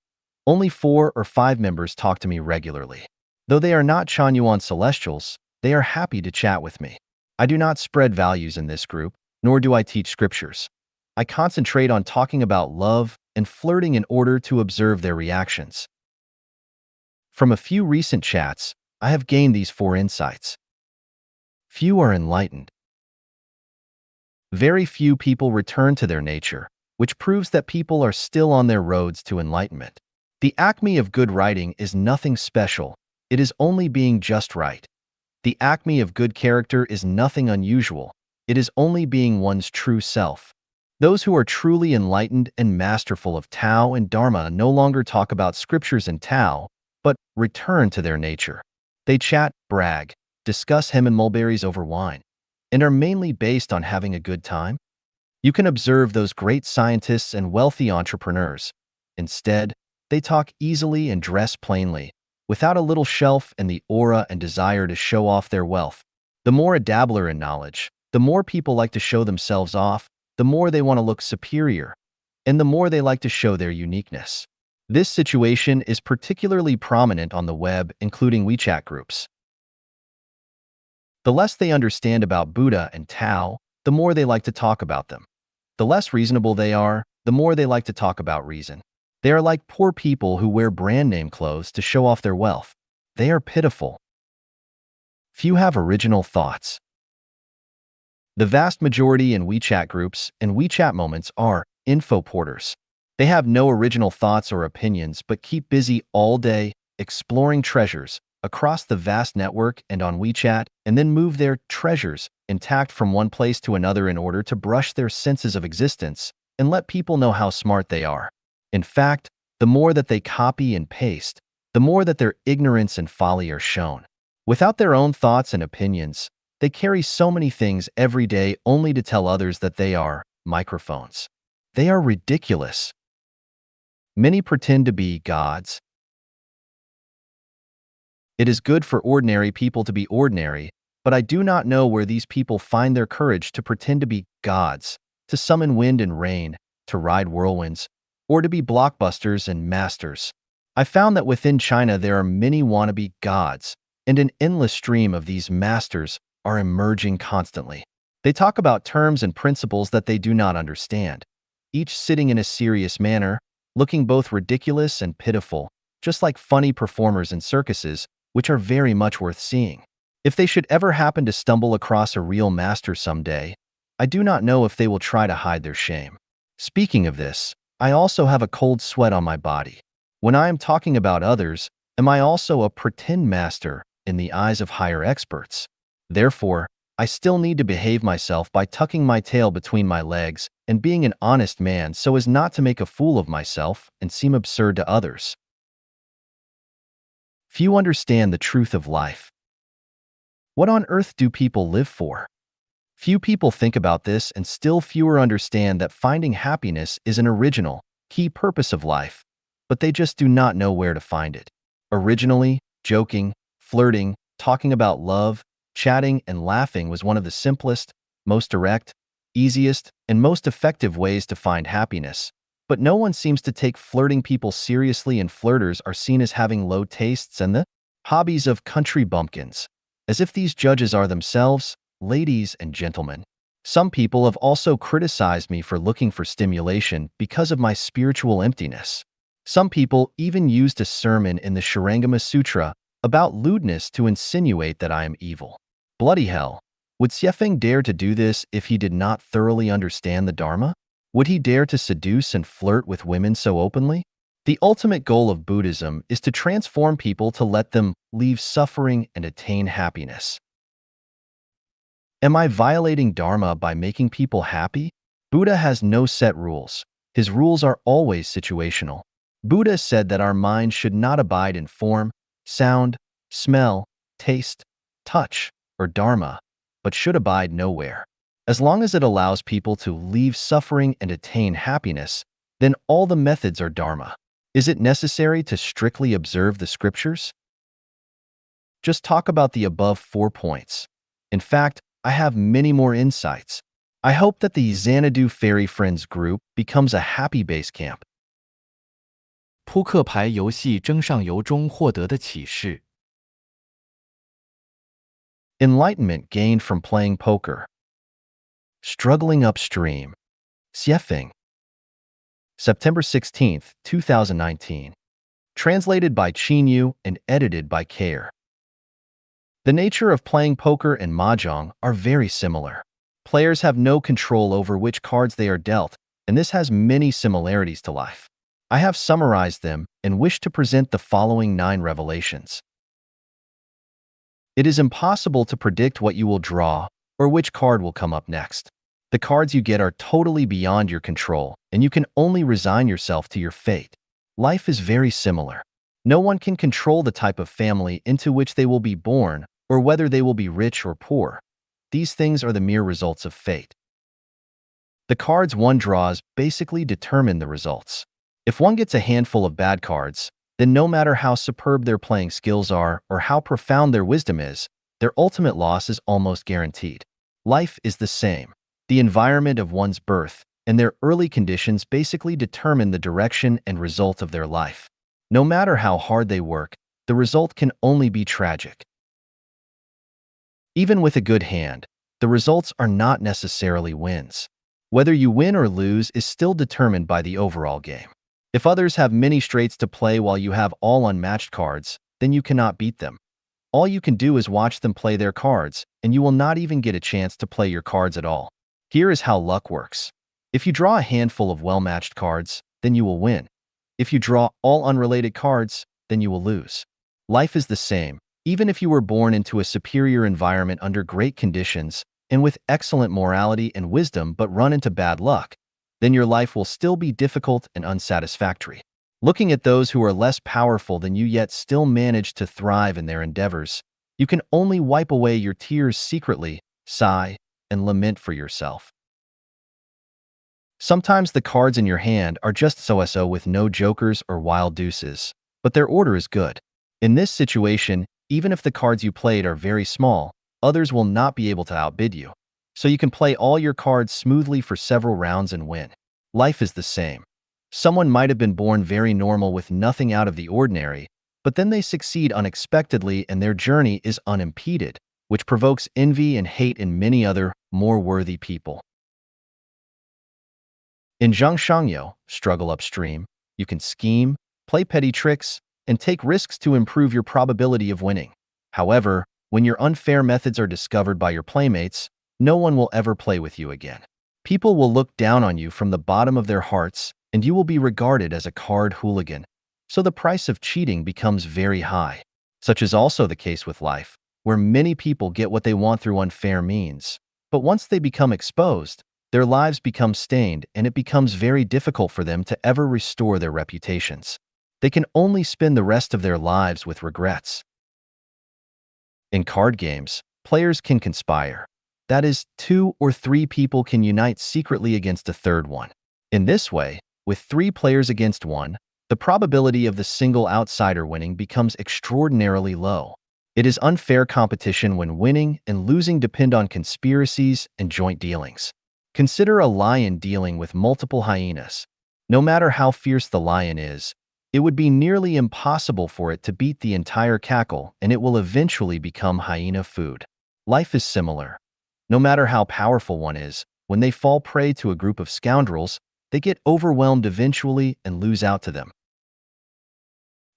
Only 4 or 5 members talk to me regularly. Though they are not Chanyuan Celestials, they are happy to chat with me. I do not spread values in this group, nor do I teach scriptures. I concentrate on talking about love and flirting in order to observe their reactions. From a few recent chats, I have gained these 4 insights. Few are enlightened. Very few people return to their nature, which proves that people are still on their roads to enlightenment. The acme of good writing is nothing special, it is only being just right. The acme of good character is nothing unusual, it is only being one's true self. Those who are truly enlightened and masterful of Tao and Dharma no longer talk about scriptures and Tao, but return to their nature. They chat, brag, discuss hemp and mulberries over wine, and are mainly based on having a good time. You can observe those great scientists and wealthy entrepreneurs. Instead, they talk easily and dress plainly, without a little shelf and the aura and desire to show off their wealth. The more a dabbler in knowledge, the more people like to show themselves off, the more they want to look superior, and the more they like to show their uniqueness. This situation is particularly prominent on the web, including WeChat groups. The less they understand about Buddha and Tao, the more they like to talk about them. The less reasonable they are, the more they like to talk about reason. They are like poor people who wear brand name clothes to show off their wealth. They are pitiful. Few have original thoughts. The vast majority in WeChat groups and WeChat moments are info porters. They have no original thoughts or opinions but keep busy all day exploring treasures across the vast network and on WeChat, and then move their treasures intact from one place to another in order to brush their senses of existence and let people know how smart they are. In fact, the more that they copy and paste, the more that their ignorance and folly are shown. Without their own thoughts and opinions, they carry so many things every day only to tell others that they are microphones. They are ridiculous. Many pretend to be gods. It is good for ordinary people to be ordinary, but I do not know where these people find their courage to pretend to be gods, to summon wind and rain, to ride whirlwinds, or to be blockbusters and masters. I found that within China there are many wannabe gods, and an endless stream of these masters are emerging constantly. They talk about terms and principles that they do not understand, each sitting in a serious manner, looking both ridiculous and pitiful, just like funny performers in circuses, which are very much worth seeing. If they should ever happen to stumble across a real master someday, I do not know if they will try to hide their shame. Speaking of this, I also have a cold sweat on my body. When I am talking about others, am I also a pretend master in the eyes of higher experts? Therefore, I still need to behave myself by tucking my tail between my legs and being an honest man so as not to make a fool of myself and seem absurd to others. Few understand the truth of life. What on earth do people live for? Few people think about this, and still fewer understand that finding happiness is an original, key purpose of life, but they just do not know where to find it. Originally, joking, flirting, talking about love, chatting, and laughing was one of the simplest, most direct, easiest, and most effective ways to find happiness. But no one seems to take flirting people seriously, and flirters are seen as having low tastes and the hobbies of country bumpkins, as if these judges are themselves, ladies and gentlemen. Some people have also criticized me for looking for stimulation because of my spiritual emptiness. Some people even used a sermon in the Shurangama Sutra about lewdness to insinuate that I am evil. Bloody hell! Would Xiefeng dare to do this if he did not thoroughly understand the Dharma? Would he dare to seduce and flirt with women so openly? The ultimate goal of Buddhism is to transform people to let them leave suffering and attain happiness. Am I violating Dharma by making people happy? Buddha has no set rules. His rules are always situational. Buddha said that our mind should not abide in form, sound, smell, taste, touch, or Dharma, but should abide nowhere. As long as it allows people to leave suffering and attain happiness, then all the methods are Dharma. Is it necessary to strictly observe the scriptures? Just talk about the above 4 points. In fact, I have many more insights. I hope that the Xanadu Fairy Friends group becomes a happy base camp. 扑克牌游戏争上游中获得的启示。 Enlightenment gained from playing poker. Struggling upstream. Xiefeng. September 16, 2019. Translated by Qinyu and edited by Care. The nature of playing poker and mahjong are very similar. Players have no control over which cards they are dealt, and this has many similarities to life. I have summarized them and wish to present the following 9 revelations. It is impossible to predict what you will draw or which card will come up next. The cards you get are totally beyond your control, and you can only resign yourself to your fate. Life is very similar. No one can control the type of family into which they will be born or whether they will be rich or poor. These things are the mere results of fate. The cards one draws basically determine the results. If one gets a handful of bad cards, then no matter how superb their playing skills are or how profound their wisdom is, their ultimate loss is almost guaranteed. Life is the same. The environment of one's birth and their early conditions basically determine the direction and result of their life. No matter how hard they work, the result can only be tragic. Even with a good hand, the results are not necessarily wins. Whether you win or lose is still determined by the overall game. If others have many straights to play while you have all unmatched cards, then you cannot beat them. All you can do is watch them play their cards, and you will not even get a chance to play your cards at all. Here is how luck works. If you draw a handful of well-matched cards, then you will win. If you draw all unrelated cards, then you will lose. Life is the same. Even if you were born into a superior environment under great conditions and with excellent morality and wisdom but run into bad luck, then your life will still be difficult and unsatisfactory. Looking at those who are less powerful than you yet still manage to thrive in their endeavors, you can only wipe away your tears secretly, sigh, and lament for yourself. Sometimes the cards in your hand are just so-so with no jokers or wild deuces, but their order is good. In this situation, even if the cards you played are very small, others will not be able to outbid you. So you can play all your cards smoothly for several rounds and win. Life is the same. Someone might have been born very normal with nothing out of the ordinary, but then they succeed unexpectedly and their journey is unimpeded, which provokes envy and hate in many other, more worthy people. In Zhangshangyo, struggle upstream, you can scheme, play petty tricks, and take risks to improve your probability of winning. However, when your unfair methods are discovered by your playmates, no one will ever play with you again. People will look down on you from the bottom of their hearts, and you will be regarded as a card hooligan. So the price of cheating becomes very high. Such is also the case with life, where many people get what they want through unfair means. But once they become exposed, their lives become stained and it becomes very difficult for them to ever restore their reputations. They can only spend the rest of their lives with regrets. In card games, players can conspire. That is, 2 or 3 people can unite secretly against a third one. In this way, with 3 players against 1, the probability of the single outsider winning becomes extraordinarily low. It is unfair competition when winning and losing depend on conspiracies and joint dealings. Consider a lion dealing with multiple hyenas. No matter how fierce the lion is, it would be nearly impossible for it to beat the entire cackle, and it will eventually become hyena food. Life is similar. No matter how powerful one is, when they fall prey to a group of scoundrels, they get overwhelmed eventually and lose out to them.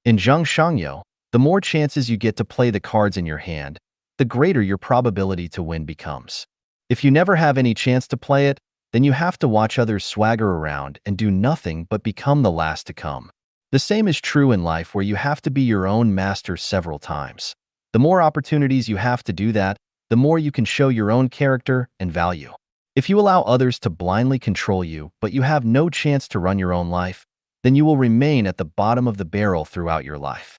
In Zhangshangyo, the more chances you get to play the cards in your hand, the greater your probability to win becomes. If you never have any chance to play it, then you have to watch others swagger around and do nothing but become the last to come. The same is true in life, where you have to be your own master several times. The more opportunities you have to do that, the more you can show your own character and value. If you allow others to blindly control you, but you have no chance to run your own life, then you will remain at the bottom of the barrel throughout your life.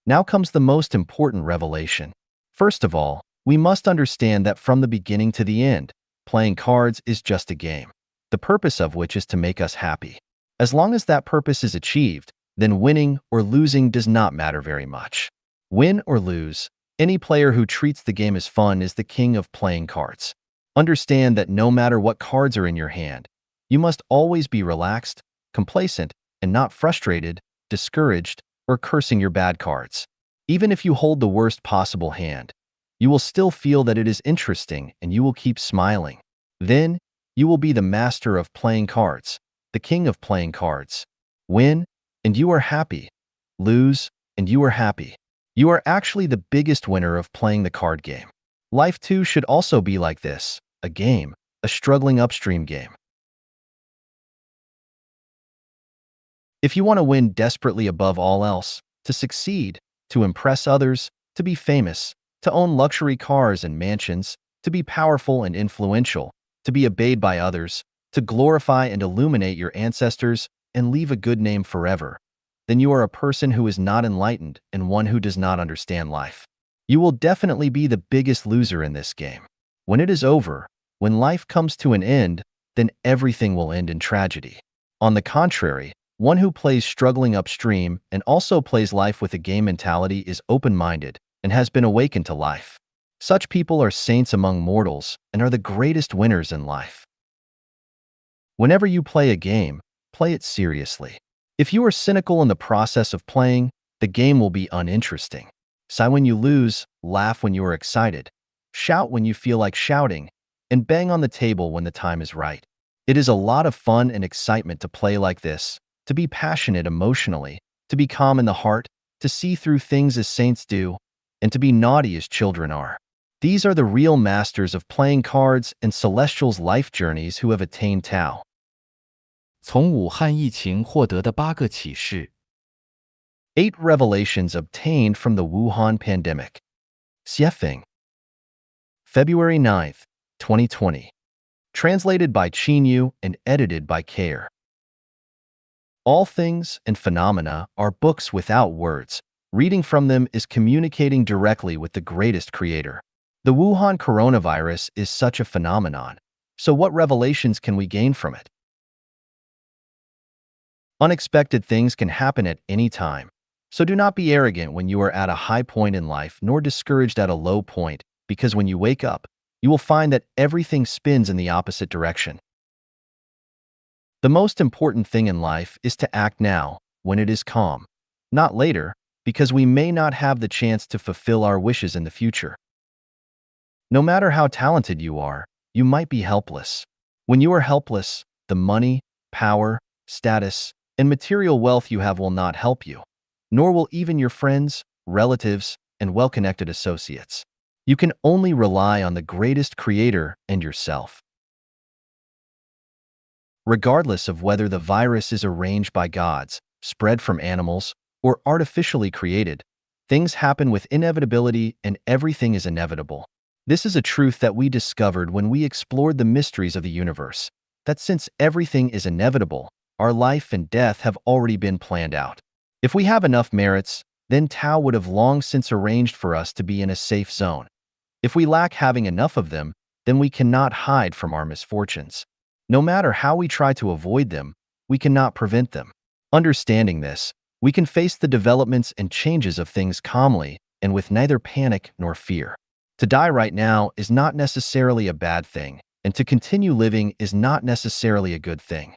Now comes the most important revelation. First of all, we must understand that from the beginning to the end, playing cards is just a game, the purpose of which is to make us happy. As long as that purpose is achieved, then winning or losing does not matter very much. Win or lose, any player who treats the game as fun is the king of playing cards. Understand that no matter what cards are in your hand, you must always be relaxed, complacent, and not frustrated, discouraged, or cursing your bad cards. Even if you hold the worst possible hand, you will still feel that it is interesting and you will keep smiling. Then, you will be the master of playing cards, the king of playing cards. Win, and you are happy. Lose, and you are happy. You are actually the biggest winner of playing the card game. Life too should also be like this, a game, a struggling upstream game. If you want to win desperately above all else, to succeed, to impress others, to be famous, to own luxury cars and mansions, to be powerful and influential, to be obeyed by others, to glorify and illuminate your ancestors, and leave a good name forever, then you are a person who is not enlightened and one who does not understand life. You will definitely be the biggest loser in this game. When it is over, when life comes to an end, then everything will end in tragedy. On the contrary, one who plays struggling upstream and also plays life with a game mentality is open-minded and has been awakened to life. Such people are saints among mortals and are the greatest winners in life. Whenever you play a game, play it seriously. If you are cynical in the process of playing, the game will be uninteresting. Sigh when you lose, laugh when you are excited, shout when you feel like shouting, and bang on the table when the time is right. It is a lot of fun and excitement to play like this, to be passionate emotionally, to be calm in the heart, to see through things as saints do, and to be naughty as children are. These are the real masters of playing cards and Celestial's life journeys who have attained Tao. 从武汉疫情获得的8个启示。 8 revelations obtained from the Wuhan pandemic. Xiefeng. February 9th, 2020. Translated by Qin Yu and edited by Care. All things and phenomena are books without words. Reading from them is communicating directly with the greatest creator. The Wuhan coronavirus is such a phenomenon. So what revelations can we gain from it? Unexpected things can happen at any time. So do not be arrogant when you are at a high point in life, nor discouraged at a low point, because when you wake up, you will find that everything spins in the opposite direction. The most important thing in life is to act now, when it is calm, not later, because we may not have the chance to fulfill our wishes in the future. No matter how talented you are, you might be helpless. When you are helpless, the money, power, status, and material wealth you have will not help you, nor will even your friends, relatives, and well-connected associates. You can only rely on the greatest creator and yourself. Regardless of whether the virus is arranged by gods, spread from animals, or artificially created, things happen with inevitability and everything is inevitable. This is a truth that we discovered when we explored the mysteries of the universe, that since everything is inevitable, our life and death have already been planned out. If we have enough merits, then Tao would have long since arranged for us to be in a safe zone. If we lack having enough of them, then we cannot hide from our misfortunes. No matter how we try to avoid them, we cannot prevent them. Understanding this, we can face the developments and changes of things calmly and with neither panic nor fear. To die right now is not necessarily a bad thing, and to continue living is not necessarily a good thing.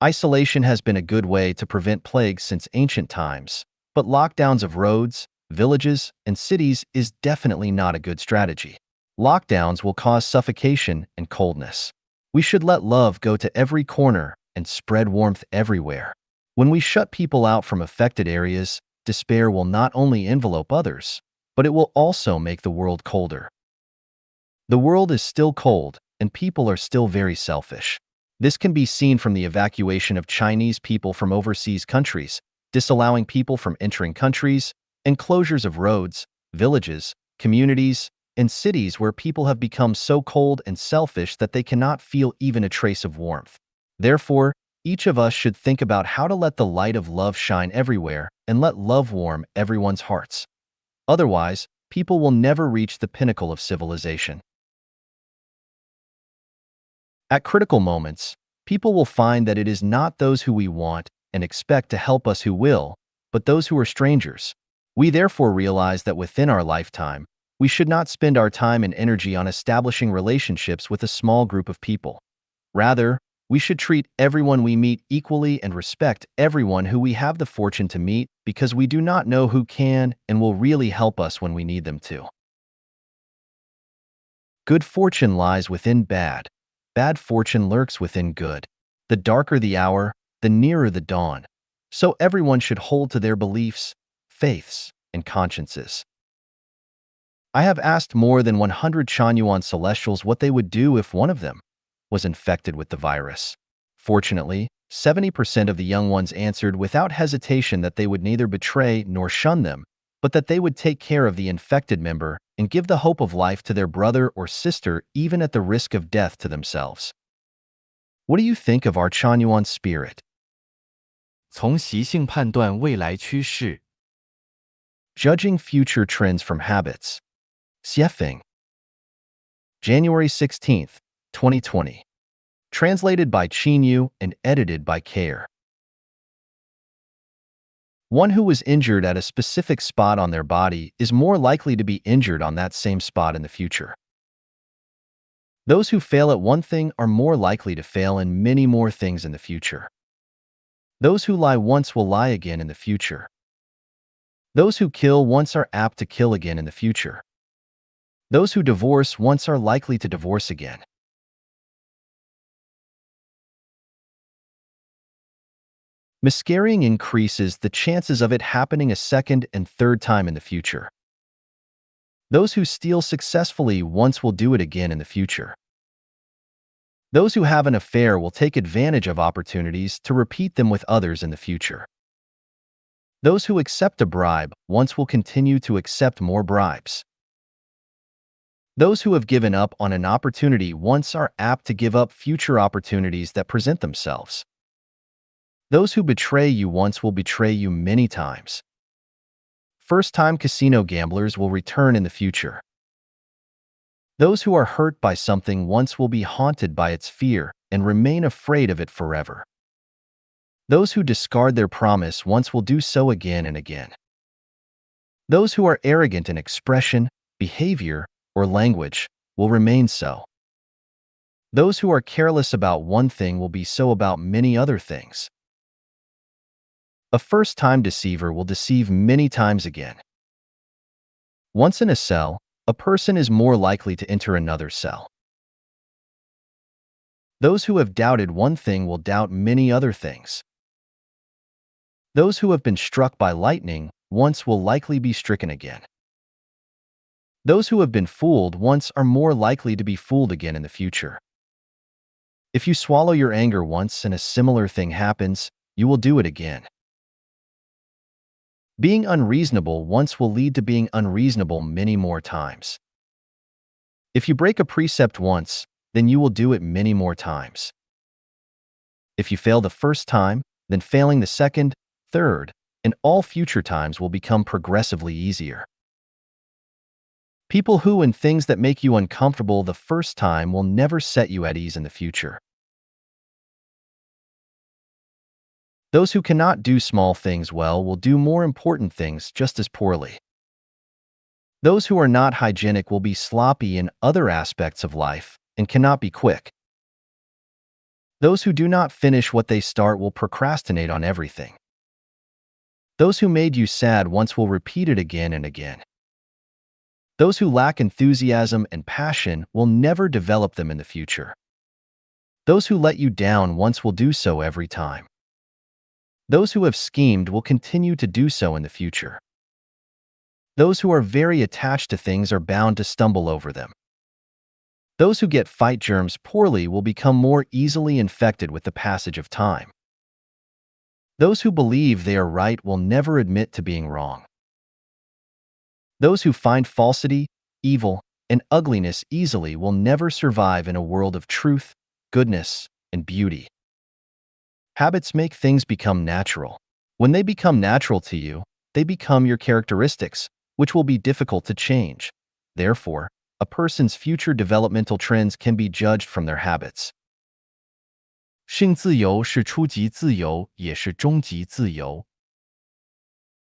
Isolation has been a good way to prevent plagues since ancient times, but lockdowns of roads, villages, and cities is definitely not a good strategy. Lockdowns will cause suffocation and coldness. We should let love go to every corner and spread warmth everywhere. When we shut people out from affected areas, despair will not only envelope others, but it will also make the world colder. The world is still cold, and people are still very selfish. This can be seen from the evacuation of Chinese people from overseas countries, disallowing people from entering countries, and closures of roads, villages, communities, and cities where people have become so cold and selfish that they cannot feel even a trace of warmth. Therefore, each of us should think about how to let the light of love shine everywhere and let love warm everyone's hearts. Otherwise, people will never reach the pinnacle of civilization. At critical moments, people will find that it is not those who we want and expect to help us who will, but those who are strangers. We therefore realize that within our lifetime, we should not spend our time and energy on establishing relationships with a small group of people. Rather, we should treat everyone we meet equally and respect everyone who we have the fortune to meet because we do not know who can and will really help us when we need them to. Good fortune lies within bad. Bad fortune lurks within good. The darker the hour, the nearer the dawn. So everyone should hold to their beliefs, faiths, and consciences. I have asked more than 100 Chanyuan celestials what they would do if one of them was infected with the virus. Fortunately, 70% of the young ones answered without hesitation that they would neither betray nor shun them, but that they would take care of the infected member and give the hope of life to their brother or sister even at the risk of death to themselves. What do you think of our Chanyuan spirit? 从习性判断未来趋势。 Judging future trends from habits. Xiefeng. January 16th, 2020. Translated by Qinyu and edited by Care. One who was injured at a specific spot on their body is more likely to be injured on that same spot in the future. Those who fail at one thing are more likely to fail in many more things in the future. Those who lie once will lie again in the future. Those who kill once are apt to kill again in the future. Those who divorce once are likely to divorce again. Miscarrying increases the chances of it happening a second and third time in the future. Those who steal successfully once will do it again in the future. Those who have an affair will take advantage of opportunities to repeat them with others in the future. Those who accept a bribe once will continue to accept more bribes. Those who have given up on an opportunity once are apt to give up future opportunities that present themselves. Those who betray you once will betray you many times. First-time casino gamblers will return in the future. Those who are hurt by something once will be haunted by its fear and remain afraid of it forever. Those who discard their promise once will do so again and again. Those who are arrogant in expression, behavior, or language will remain so. Those who are careless about one thing will be so about many other things. A first-time deceiver will deceive many times again. Once in a cell, a person is more likely to enter another cell. Those who have doubted one thing will doubt many other things. Those who have been struck by lightning once will likely be stricken again. Those who have been fooled once are more likely to be fooled again in the future. If you swallow your anger once and a similar thing happens, you will do it again. Being unreasonable once will lead to being unreasonable many more times. If you break a precept once, then you will do it many more times. If you fail the first time, then failing the second, third, and all future times will become progressively easier. People who and things that make you uncomfortable the first time will never set you at ease in the future. Those who cannot do small things well will do more important things just as poorly. Those who are not hygienic will be sloppy in other aspects of life and cannot be quick. Those who do not finish what they start will procrastinate on everything. Those who made you sad once will repeat it again and again. Those who lack enthusiasm and passion will never develop them in the future. Those who let you down once will do so every time. Those who have schemed will continue to do so in the future. Those who are very attached to things are bound to stumble over them. Those who get fight germs poorly will become more easily infected with the passage of time. Those who believe they are right will never admit to being wrong. Those who find falsity, evil, and ugliness easily will never survive in a world of truth, goodness, and beauty. Habits make things become natural. When they become natural to you, they become your characteristics, which will be difficult to change. Therefore, a person's future developmental trends can be judged from their habits. 性自由是初级自由，也是终极自由。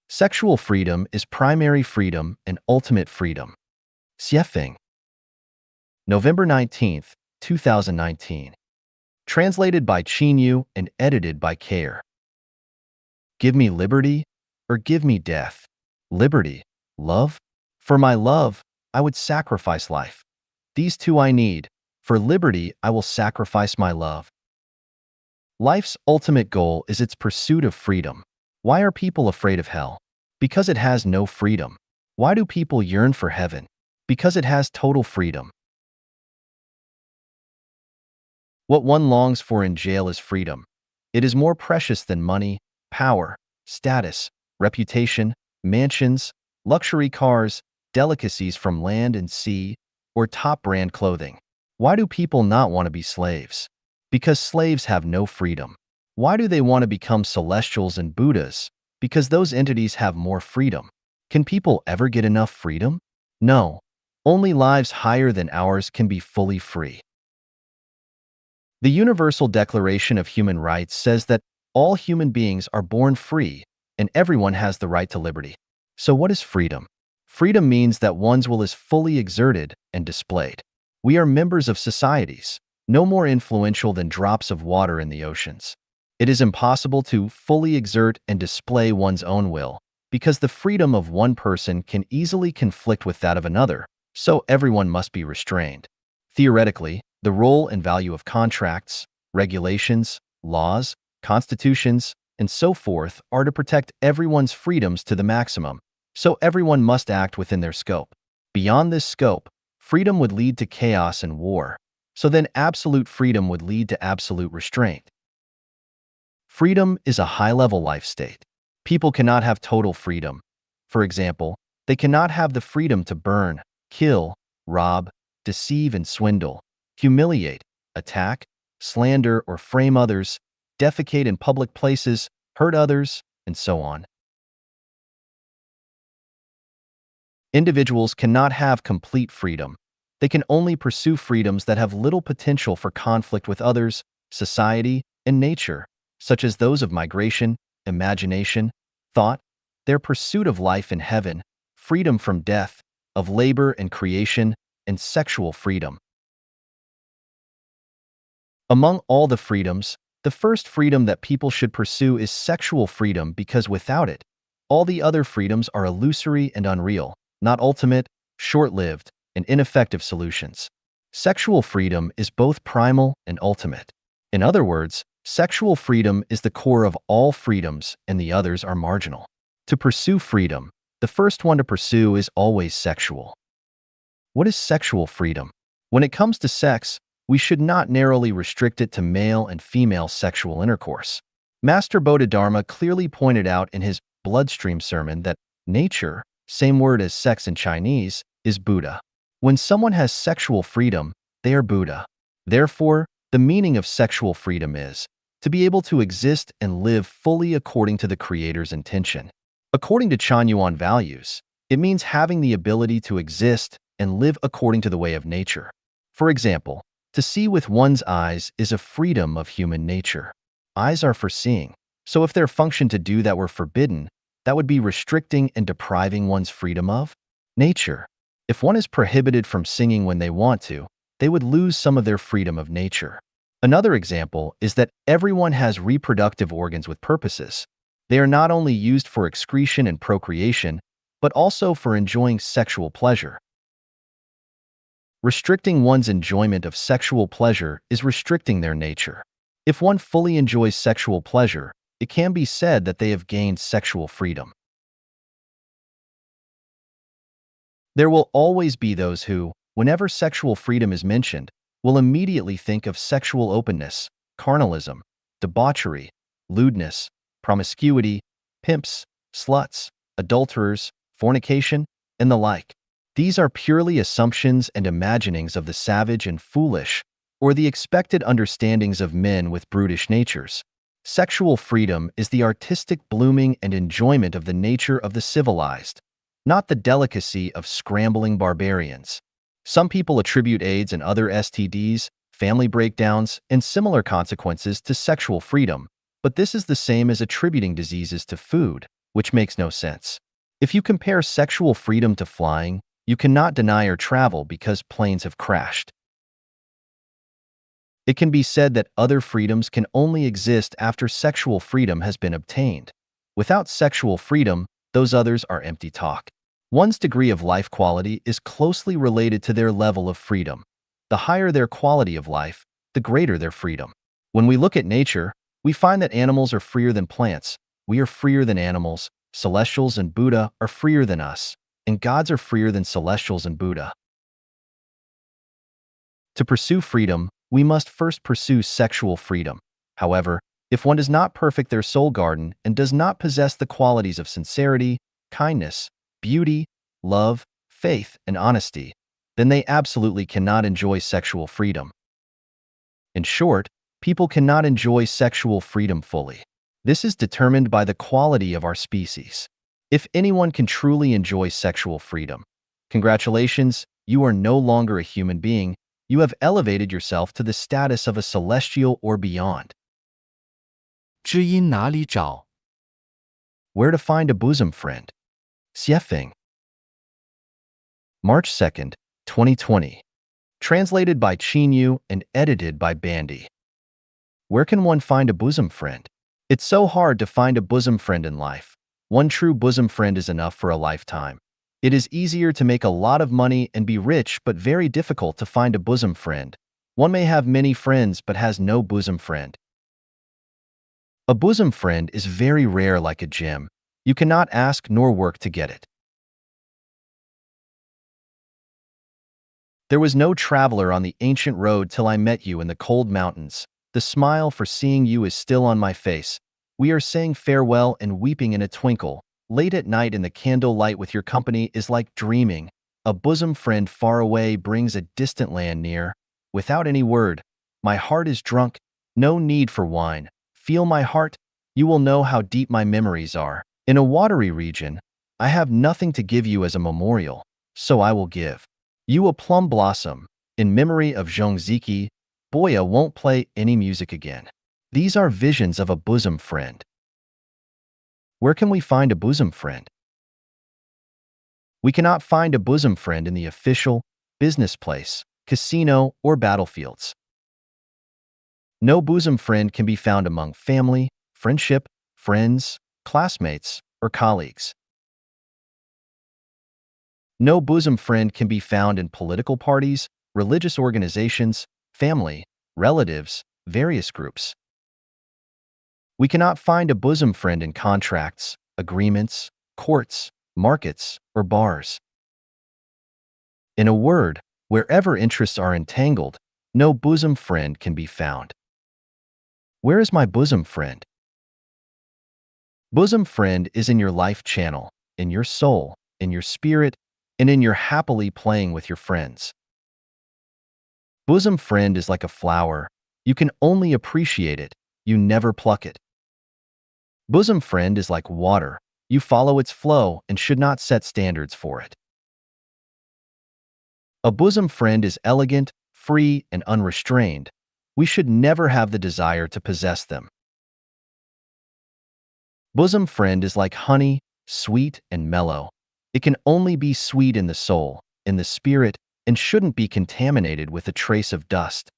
Sexual freedom is primary freedom and ultimate freedom. Xiefeng. November 19th, 2019. Translated by Qin Yu and edited by Care. Give me liberty or give me death. Liberty, love? For my love, I would sacrifice life. These two I need. For liberty, I will sacrifice my love. Life's ultimate goal is its pursuit of freedom. Why are people afraid of hell? Because it has no freedom. Why do people yearn for heaven? Because it has total freedom. What one longs for in jail is freedom. It is more precious than money, power, status, reputation, mansions, luxury cars, delicacies from land and sea, or top-brand clothing. Why do people not want to be slaves? Because slaves have no freedom. Why do they want to become celestials and Buddhas? Because those entities have more freedom. Can people ever get enough freedom? No. Only lives higher than ours can be fully free. The Universal Declaration of Human Rights says that all human beings are born free and everyone has the right to liberty. So what is freedom? Freedom means that one's will is fully exerted and displayed. We are members of societies, no more influential than drops of water in the oceans. It is impossible to fully exert and display one's own will, because the freedom of one person can easily conflict with that of another, so everyone must be restrained. Theoretically, the role and value of contracts, regulations, laws, constitutions, and so forth are to protect everyone's freedoms to the maximum, so everyone must act within their scope. Beyond this scope, freedom would lead to chaos and war, so then absolute freedom would lead to absolute restraint. Freedom is a high-level life state. People cannot have total freedom. For example, they cannot have the freedom to burn, kill, rob, deceive and swindle, humiliate, attack, slander or frame others, defecate in public places, hurt others, and so on. Individuals cannot have complete freedom. They can only pursue freedoms that have little potential for conflict with others, society, and nature, such as those of migration, imagination, thought, their pursuit of life in heaven, freedom from death, of labor and creation, and sexual freedom. Among all the freedoms, the first freedom that people should pursue is sexual freedom because without it, all the other freedoms are illusory and unreal, not ultimate, short-lived, and ineffective solutions. Sexual freedom is both primal and ultimate. In other words, sexual freedom is the core of all freedoms and the others are marginal. To pursue freedom, the first one to pursue is always sexual. What is sexual freedom? When it comes to sex, we should not narrowly restrict it to male and female sexual intercourse. Master Bodhidharma clearly pointed out in his Bloodstream sermon that nature, same word as sex in Chinese, is Buddha. When someone has sexual freedom, they are Buddha. Therefore, the meaning of sexual freedom is to be able to exist and live fully according to the Creator's intention. According to Chanyuan values, it means having the ability to exist and live according to the way of nature. For example, to see with one's eyes is a freedom of human nature. Eyes are for seeing, so if their function to do that were forbidden, that would be restricting and depriving one's freedom of nature. If one is prohibited from singing when they want to, they would lose some of their freedom of nature. Another example is that everyone has reproductive organs with purposes. They are not only used for excretion and procreation, but also for enjoying sexual pleasure. Restricting one's enjoyment of sexual pleasure is restricting their nature. If one fully enjoys sexual pleasure, it can be said that they have gained sexual freedom. There will always be those who, whenever sexual freedom is mentioned, will immediately think of sexual openness, carnalism, debauchery, lewdness, promiscuity, pimps, sluts, adulterers, fornication, and the like. These are purely assumptions and imaginings of the savage and foolish, or the expected understandings of men with brutish natures. Sexual freedom is the artistic blooming and enjoyment of the nature of the civilized, not the delicacy of scrambling barbarians. Some people attribute AIDS and other STDs, family breakdowns, and similar consequences to sexual freedom, but this is the same as attributing diseases to food, which makes no sense. If you compare sexual freedom to flying, you cannot deny or travel because planes have crashed. It can be said that other freedoms can only exist after sexual freedom has been obtained. Without sexual freedom, those others are empty talk. One's degree of life quality is closely related to their level of freedom. The higher their quality of life, the greater their freedom. When we look at nature, we find that animals are freer than plants. We are freer than animals. Celestials and Buddha are freer than us, and gods are freer than celestials and Buddha. To pursue freedom, we must first pursue sexual freedom. However, if one does not perfect their soul garden and does not possess the qualities of sincerity, kindness, beauty, love, faith, and honesty, then they absolutely cannot enjoy sexual freedom. In short, people cannot enjoy sexual freedom fully. This is determined by the quality of our species. If anyone can truly enjoy sexual freedom, congratulations, you are no longer a human being. You have elevated yourself to the status of a celestial or beyond. 知音哪里找? Where to find a bosom friend? Xiefeng. March 2nd, 2020. Translated by Qinyu and edited by Bandy. Where can one find a bosom friend? It's so hard to find a bosom friend in life. One true bosom friend is enough for a lifetime. It is easier to make a lot of money and be rich, but very difficult to find a bosom friend. One may have many friends but has no bosom friend. A bosom friend is very rare, like a gem. You cannot ask nor work to get it. There was no traveler on the ancient road till I met you in the cold mountains. The smile for seeing you is still on my face. We are saying farewell and weeping in a twinkle. Late at night in the candle light with your company is like dreaming. A bosom friend far away brings a distant land near. Without any word, my heart is drunk. No need for wine. Feel my heart. You will know how deep my memories are. In a watery region, I have nothing to give you as a memorial, so I will give. You a plum blossom. In memory of Zhong Ziki, Boya won't play any music again. These are visions of a bosom friend. Where can we find a bosom friend? We cannot find a bosom friend in the official, business place, casino, or battlefields. No bosom friend can be found among family, friendship, friends, classmates, or colleagues. No bosom friend can be found in political parties, religious organizations, family, relatives, various groups. We cannot find a bosom friend in contracts, agreements, courts, markets, or bars. In a word, wherever interests are entangled, no bosom friend can be found. Where is my bosom friend? Bosom friend is in your life channel, in your soul, in your spirit, and in your happily playing with your friends. Bosom friend is like a flower. You can only appreciate it, you never pluck it. Bosom friend is like water. You follow its flow and should not set standards for it. A bosom friend is elegant, free, and unrestrained. We should never have the desire to possess them. Bosom friend is like honey, sweet and mellow. It can only be sweet in the soul, in the spirit, and shouldn't be contaminated with a trace of dust.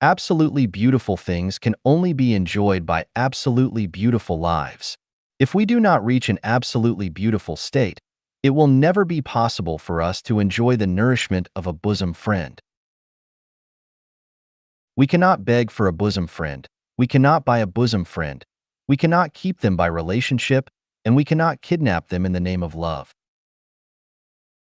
Absolutely beautiful things can only be enjoyed by absolutely beautiful lives. If we do not reach an absolutely beautiful state, it will never be possible for us to enjoy the nourishment of a bosom friend. We cannot beg for a bosom friend. We cannot buy a bosom friend. We cannot keep them by relationship, and we cannot kidnap them in the name of love.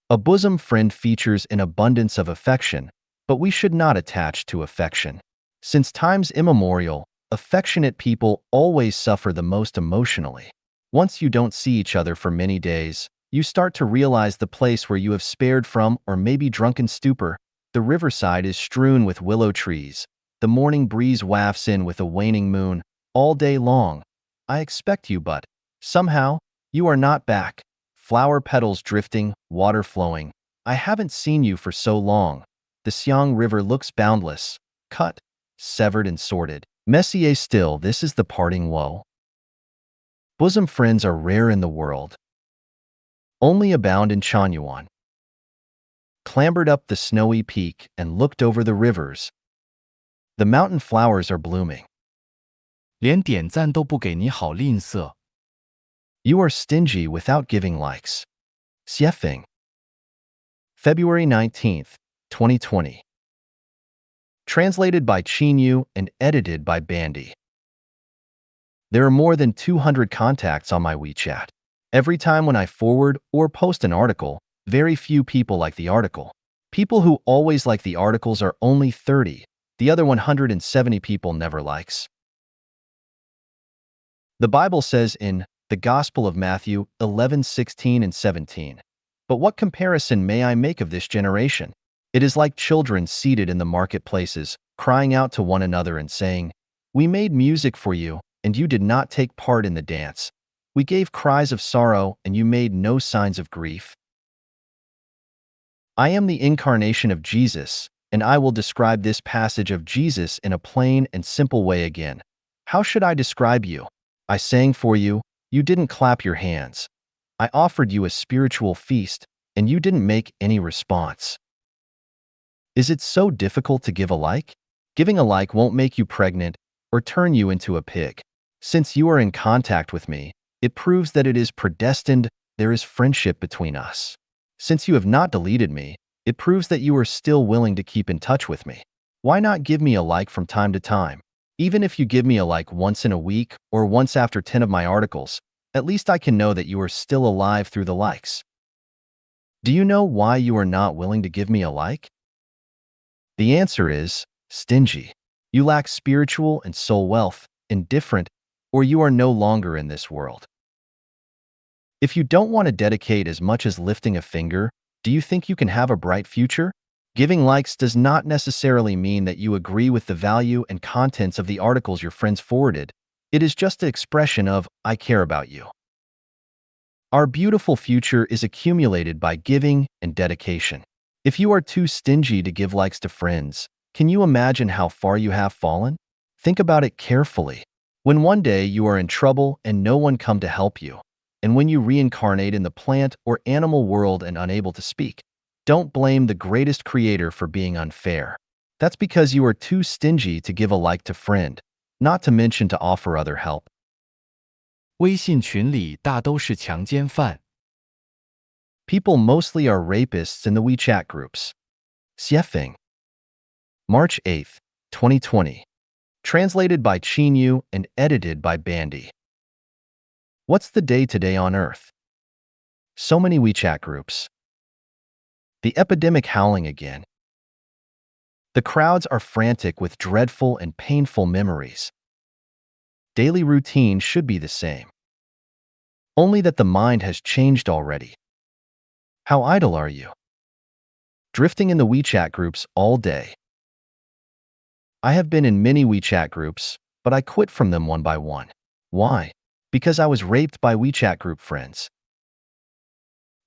A bosom friend features an abundance of affection, but we should not attach to affection. Since times immemorial, affectionate people always suffer the most emotionally. Once you don't see each other for many days, you start to realize the place where you have spared from or maybe drunken stupor. The riverside is strewn with willow trees. The morning breeze wafts in with a waning moon. All day long, I expect you, but somehow, you are not back. Flower petals drifting, water flowing. I haven't seen you for so long. The Xiang River looks boundless, cut, severed and sorted. Messier still, this is the parting woe. Bosom friends are rare in the world. Only abound in Chanyuan. Clambered up the snowy peak and looked over the rivers. The mountain flowers are blooming. 连点赞都不给你，好吝啬。You are stingy without giving likes. Xiefeng. February 19th, 2020. Translated by Qinyu and edited by Bandy. There are more than 200 contacts on my WeChat. Every time when I forward or post an article, very few people like the article. People who always like the articles are only 30. The other 170 people never likes. The Bible says in the Gospel of Matthew 11:16 and 17, "But what comparison may I make of this generation? It is like children seated in the marketplaces, crying out to one another and saying, 'We made music for you, and you did not take part in the dance. We gave cries of sorrow, and you made no signs of grief.' I am the incarnation of Jesus, and I will describe this passage of Jesus in a plain and simple way again. How should I describe you? I sang for you, you didn't clap your hands. I offered you a spiritual feast, and you didn't make any response. Is it so difficult to give a like? Giving a like won't make you pregnant or turn you into a pig. Since you are in contact with me, it proves that it is predestined, there is friendship between us. Since you have not deleted me, it proves that you are still willing to keep in touch with me. Why not give me a like from time to time? Even if you give me a like once in a week or once after 10 of my articles, at least I can know that you are still alive through the likes. Do you know why you are not willing to give me a like? The answer is stingy. You lack spiritual and soul wealth, indifferent, or you are no longer in this world. If you don't want to dedicate as much as lifting a finger, do you think you can have a bright future? Giving likes does not necessarily mean that you agree with the value and contents of the articles your friends forwarded. It is just an expression of, I care about you. Our beautiful future is accumulated by giving and dedication. If you are too stingy to give likes to friends, can you imagine how far you have fallen? Think about it carefully. When one day you are in trouble and no one come to help you, and when you reincarnate in the plant or animal world and unable to speak, don't blame the greatest creator for being unfair. That's because you are too stingy to give a like to friend, not to mention to offer other help. 微信群里大都是强奸犯。 People mostly are rapists in the WeChat groups. Xiefeng. March 8th, 2020. Translated by Qinyu and edited by Bandy. What's the day today on Earth? So many WeChat groups. The epidemic howling again. The crowds are frantic with dreadful and painful memories. Daily routine should be the same. Only that the mind has changed already. How idle are you? Drifting in the WeChat groups all day. I have been in many WeChat groups, but I quit from them one by one. Why? Because I was raped by WeChat group friends.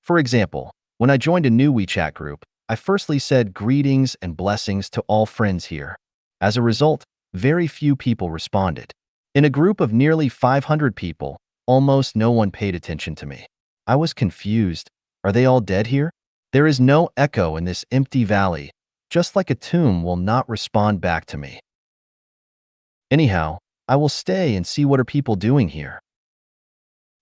For example, when I joined a new WeChat group, I firstly said greetings and blessings to all friends here. As a result, very few people responded. In a group of nearly 500 people, almost no one paid attention to me. I was confused. Are they all dead here? There is no echo in this empty valley, just like a tomb will not respond back to me. Anyhow, I will stay and see what are people doing here.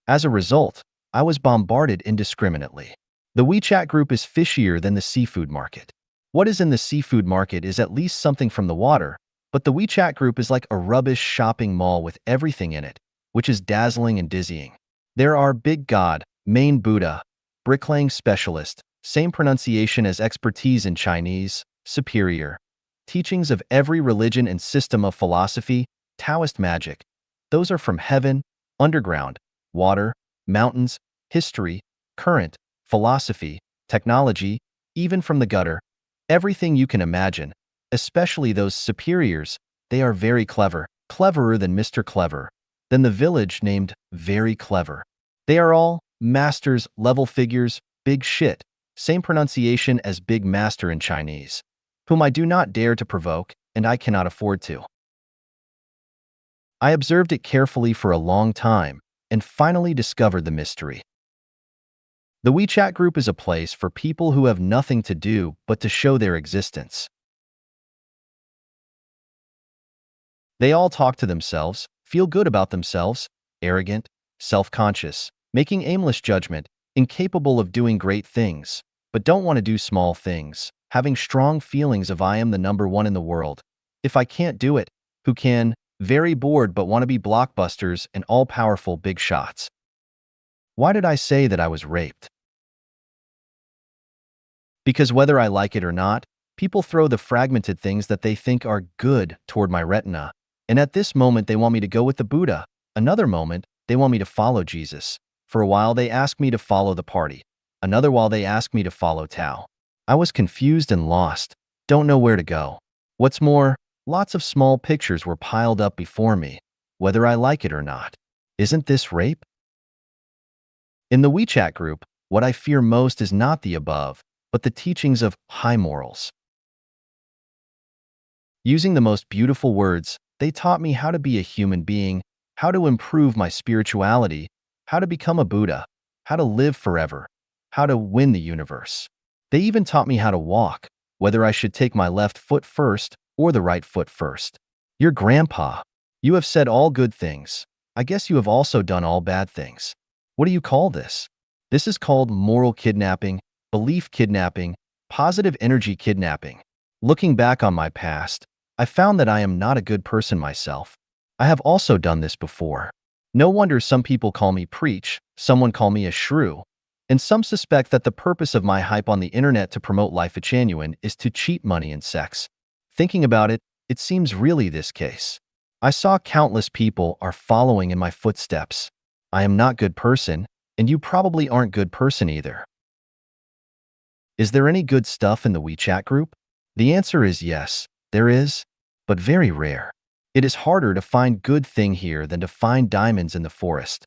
As a result, I was bombarded indiscriminately. The WeChat group is fishier than the seafood market. What is in the seafood market is at least something from the water, but the WeChat group is like a rubbish shopping mall with everything in it, which is dazzling and dizzying. There are Big God, Main Buddha, Bricklaying Specialist, same pronunciation as expertise in Chinese, superior, teachings of every religion and system of philosophy, Taoist magic. Those are from heaven, underground, water, mountains, history, current, philosophy, technology, even from the gutter. Everything you can imagine, especially those superiors, they are very clever, cleverer than Mr. Clever, than the village named Very Clever. They are all masters, level figures, big shit, same pronunciation as Big Master in Chinese, whom I do not dare to provoke, and I cannot afford to. I observed it carefully for a long time, and finally discovered the mystery. The WeChat group is a place for people who have nothing to do but to show their existence. They all talk to themselves, feel good about themselves, arrogant, self-conscious, making aimless judgment, incapable of doing great things, but don't want to do small things, having strong feelings of I am the number one in the world. If I can't do it, who can? Very bored but want to be blockbusters and all-powerful big shots. Why did I say that I was raped? Because whether I like it or not, people throw the fragmented things that they think are good toward my retina, and at this moment they want me to go with the Buddha. Another moment, they want me to follow Jesus. For a while they ask me to follow the party. Another while they ask me to follow Tao. I was confused and lost, don't know where to go. What's more, lots of small pictures were piled up before me, whether I like it or not. Isn't this rape? In the WeChat group, what I fear most is not the above, but the teachings of high morals. Using the most beautiful words, they taught me how to be a human being, how to improve my spirituality, how to become a Buddha, how to live forever, how to win the universe. They even taught me how to walk, whether I should take my left foot first or the right foot first. Your grandpa. You have said all good things. I guess you have also done all bad things. What do you call this? This is called moral kidnapping, belief kidnapping, positive energy kidnapping. Looking back on my past, I found that I am not a good person myself. I have also done this before. No wonder some people call me preach, someone call me a shrew, and some suspect that the purpose of my hype on the internet to promote life genuine is to cheat money and sex. Thinking about it, it seems really this case. I saw countless people are following in my footsteps. I am not good person, and you probably aren't good person either. Is there any good stuff in the WeChat group? The answer is yes, there is, but very rare. It is harder to find good thing here than to find diamonds in the forest.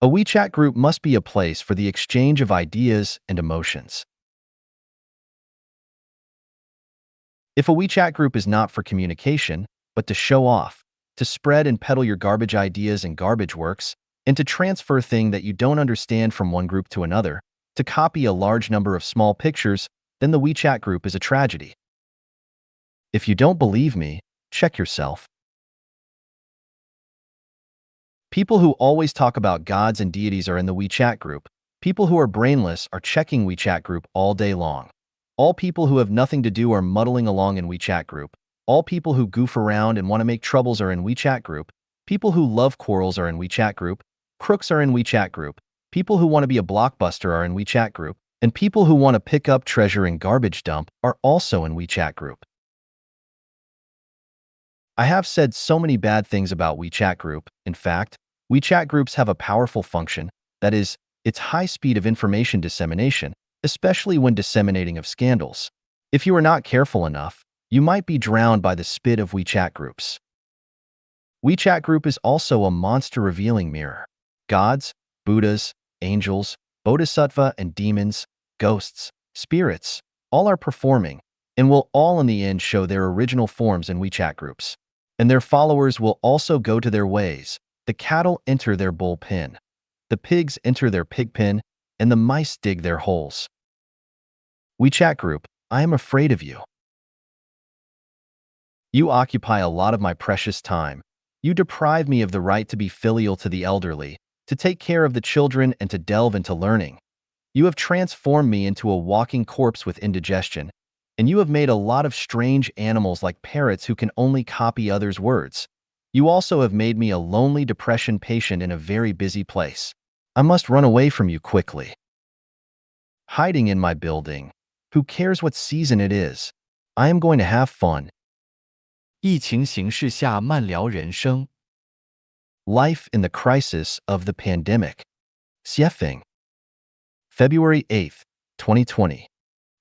A WeChat group must be a place for the exchange of ideas and emotions. If a WeChat group is not for communication, but to show off, to spread and peddle your garbage ideas and garbage works, and to transfer things that you don't understand from one group to another, to copy a large number of small pictures, then the WeChat group is a tragedy. If you don't believe me, check yourself. People who always talk about gods and deities are in the WeChat group. People who are brainless are checking WeChat group all day long. All people who have nothing to do are muddling along in WeChat group. All people who goof around and want to make troubles are in WeChat group. People who love quarrels are in WeChat group. Crooks are in WeChat group. People who want to be a blockbuster are in WeChat group. And people who want to pick up treasure in garbage dump are also in WeChat group. I have said so many bad things about WeChat group. In fact, WeChat groups have a powerful function, that is, its high speed of information dissemination, especially when disseminating of scandals. If you are not careful enough, you might be drowned by the spit of WeChat groups. WeChat group is also a monster-revealing mirror. Gods, Buddhas, angels, bodhisattva and demons, ghosts, spirits, all are performing and will all in the end show their original forms in WeChat groups. And their followers will also go to their ways. The cattle enter their bull pen, the pigs enter their pig pen, and the mice dig their holes. WeChat group, I am afraid of you. You occupy a lot of my precious time. You deprive me of the right to be filial to the elderly, to take care of the children and to delve into learning. You have transformed me into a walking corpse with indigestion, and you have made a lot of strange animals like parrots who can only copy others' words. You also have made me a lonely depression patient in a very busy place. I must run away from you quickly. Hiding in my building. Who cares what season it is? I am going to have fun. 疫情形势下慢聊人生。 Life in the crisis of the pandemic. Xiefeng. February 8th, 2020.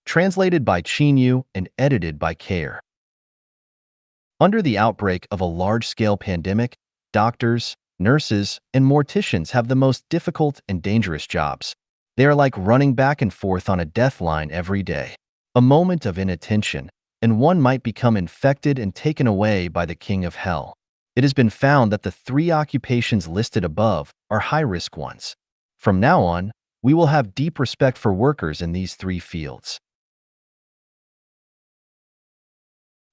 Translated by Qin Yu and edited by Care. Under the outbreak of a large-scale pandemic, doctors, nurses, and morticians have the most difficult and dangerous jobs. They are like running back and forth on a death line every day. A moment of inattention, and one might become infected and taken away by the king of hell. It has been found that the 3 occupations listed above are high-risk ones. From now on, we will have deep respect for workers in these 3 fields.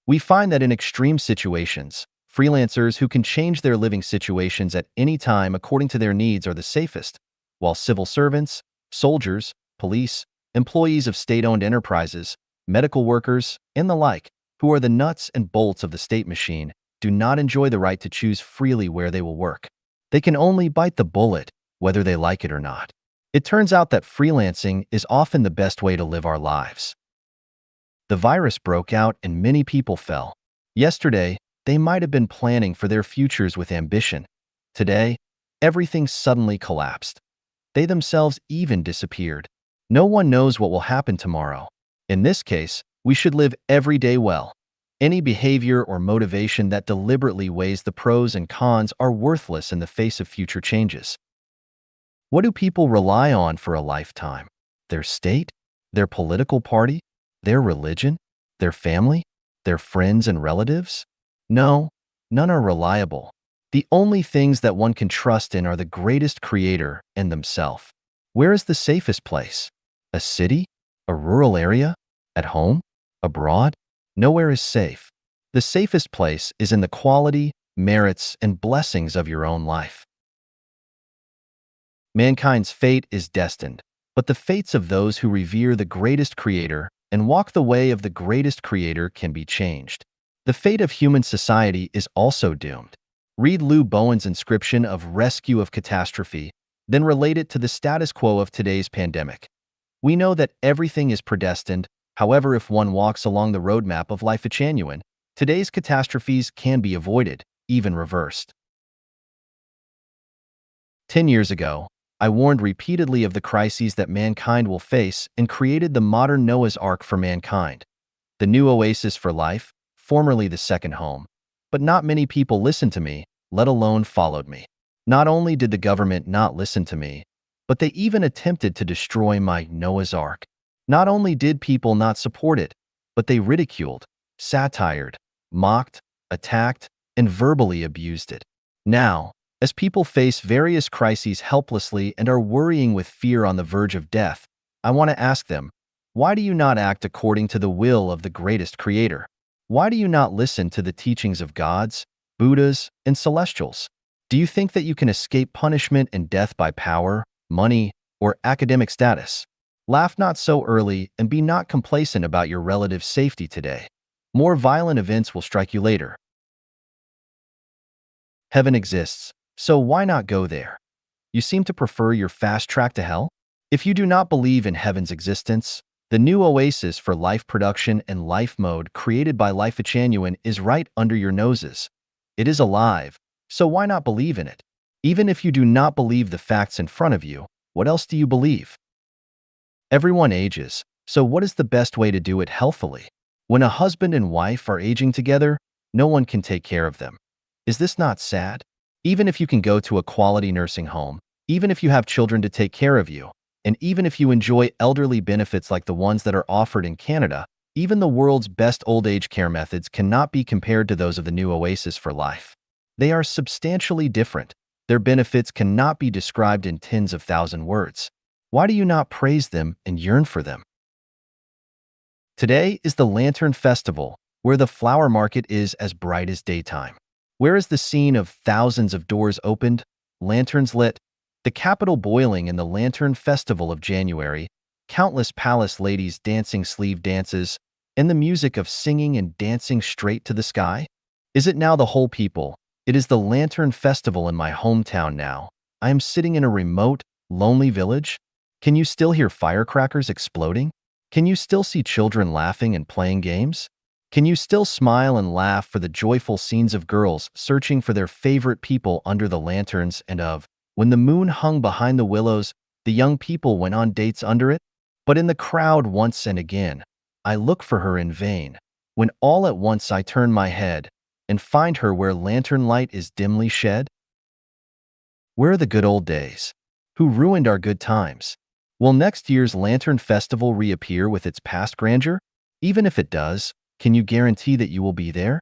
We find that in extreme situations, freelancers who can change their living situations at any time according to their needs are the safest, while civil servants, soldiers, police, employees of state-owned enterprises, medical workers, and the like, who are the nuts and bolts of the state machine, do not enjoy the right to choose freely where they will work. They can only bite the bullet, whether they like it or not. It turns out that freelancing is often the best way to live our lives. The virus broke out and many people fell. Yesterday, they might have been planning for their futures with ambition. Today, everything suddenly collapsed. They themselves even disappeared. No one knows what will happen tomorrow. In this case, we should live every day well. Any behavior or motivation that deliberately weighs the pros and cons are worthless in the face of future changes. What do people rely on for a lifetime? Their state? Their political party? Their religion? Their family? Their friends and relatives? No, none are reliable. The only things that one can trust in are the greatest creator and themselves. Where is the safest place? A city? A rural area? At home? Abroad? Nowhere is safe. The safest place is in the quality, merits, and blessings of your own life. Mankind's fate is destined, but the fates of those who revere the greatest creator and walk the way of the greatest creator can be changed. The fate of human society is also doomed. Read Lou Bowen's inscription of Rescue of Catastrophe, then relate it to the status quo of today's pandemic. We know that everything is predestined. However, if one walks along the roadmap of life genuine, today's catastrophes can be avoided, even reversed. 10 years ago, I warned repeatedly of the crises that mankind will face and created the modern Noah's Ark for mankind, the new oasis for life, formerly the second home. But not many people listened to me, let alone followed me. Not only did the government not listen to me, but they even attempted to destroy my Noah's Ark. Not only did people not support it, but they ridiculed, satired, mocked, attacked, and verbally abused it. Now, as people face various crises helplessly and are worrying with fear on the verge of death, I want to ask them, why do you not act according to the will of the greatest creator? Why do you not listen to the teachings of gods, Buddhas, and celestials? Do you think that you can escape punishment and death by power, money, or academic status? Laugh not so early and be not complacent about your relative safety today. More violent events will strike you later. Heaven exists, so why not go there? You seem to prefer your fast track to hell? If you do not believe in heaven's existence, the new oasis for life production and life mode created by Life Genuine is right under your noses. It is alive, so why not believe in it? Even if you do not believe the facts in front of you, what else do you believe? Everyone ages, so what is the best way to do it healthily? When a husband and wife are aging together, no one can take care of them. Is this not sad? Even if you can go to a quality nursing home, even if you have children to take care of you, and even if you enjoy elderly benefits like the ones that are offered in Canada, even the world's best old age care methods cannot be compared to those of the new Oasis for Life. They are substantially different. Their benefits cannot be described in tens of thousand words. Why do you not praise them and yearn for them? Today is the Lantern Festival, where the flower market is as bright as daytime. Where is the scene of thousands of doors opened, lanterns lit, the capital boiling in the Lantern Festival of January, countless palace ladies dancing sleeve dances, and the music of singing and dancing straight to the sky? Is it now the whole people? It is the Lantern Festival in my hometown now. I am sitting in a remote, lonely village. Can you still hear firecrackers exploding? Can you still see children laughing and playing games? Can you still smile and laugh for the joyful scenes of girls searching for their favorite people under the lanterns and of, when the moon hung behind the willows, the young people went on dates under it? But in the crowd once and again, I look for her in vain, when all at once I turn my head and find her where lantern light is dimly shed? Where are the good old days? Who ruined our good times? Will next year's Lantern Festival reappear with its past grandeur? Even if it does, can you guarantee that you will be there?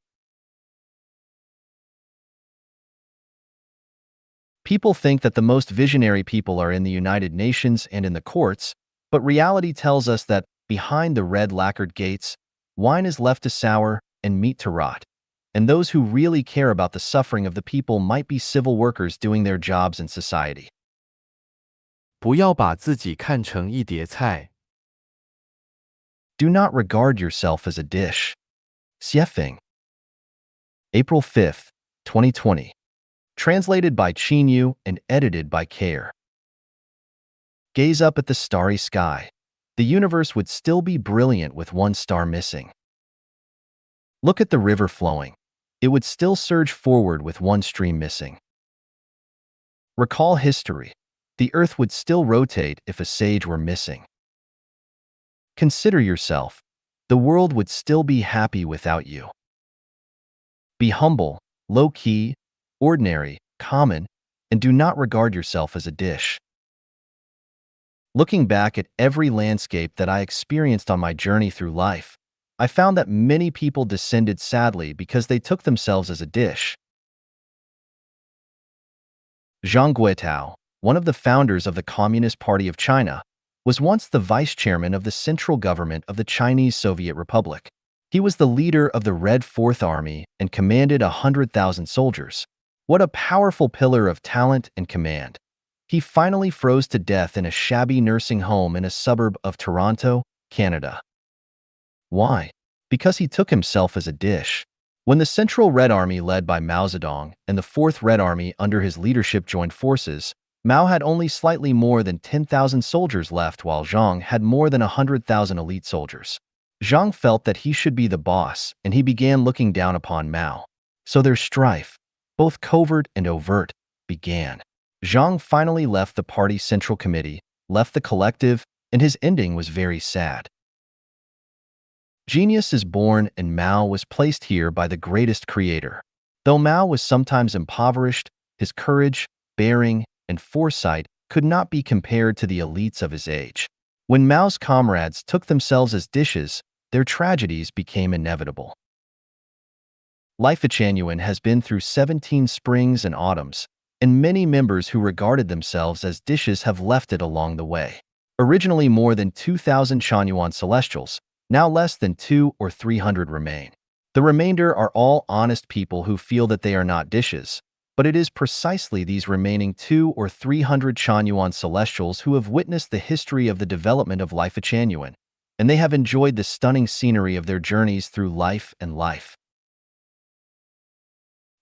People think that the most visionary people are in the United Nations and in the courts, but reality tells us that behind the red lacquered gates, wine is left to sour and meat to rot, and those who really care about the suffering of the people might be civil workers doing their jobs in society. 不要把自己看成一碟菜。Do not regard yourself as a dish. Xiefeng. April 5th, 2020. Translated by Qin Yu and edited by Care. Gaze up at the starry sky. The universe would still be brilliant with one star missing. Look at the river flowing. It would still surge forward with one stream missing. Recall history. The earth would still rotate if a sage were missing. Consider yourself. The world would still be happy without you. Be humble, low-key, ordinary, common, and do not regard yourself as a dish. Looking back at every landscape that I experienced on my journey through life, I found that many people descended sadly because they took themselves as a dish. Zhang Guitao, one of the founders of the Communist Party of China, was once the vice chairman of the central government of the Chinese Soviet Republic. He was the leader of the Red Fourth Army and commanded 100,000 soldiers. What a powerful pillar of talent and command. He finally froze to death in a shabby nursing home in a suburb of Toronto, Canada. Why? Because he took himself as a dish. When the Central Red Army led by Mao Zedong and the Fourth Red Army under his leadership joined forces, Mao had only slightly more than 10,000 soldiers left while Zhang had more than 100,000 elite soldiers. Zhang felt that he should be the boss and he began looking down upon Mao. So their strife, both covert and overt, began. Zhang finally left the party's central committee, left the collective, and his ending was very sad. Genius is born and Mao was placed here by the greatest creator. Though Mao was sometimes impoverished, his courage, bearing, and foresight could not be compared to the elites of his age. When Mao's comrades took themselves as dishes, their tragedies became inevitable. Life Achanuan has been through 17 springs and autumns, and many members who regarded themselves as dishes have left it along the way. Originally more than 2,000 Chanyuan Celestials, now less than 200 or 300 remain. The remainder are all honest people who feel that they are not dishes, but it is precisely these remaining 200 or 300 Chanyuan Celestials who have witnessed the history of the development of Life Achanuan, and they have enjoyed the stunning scenery of their journeys through life and life.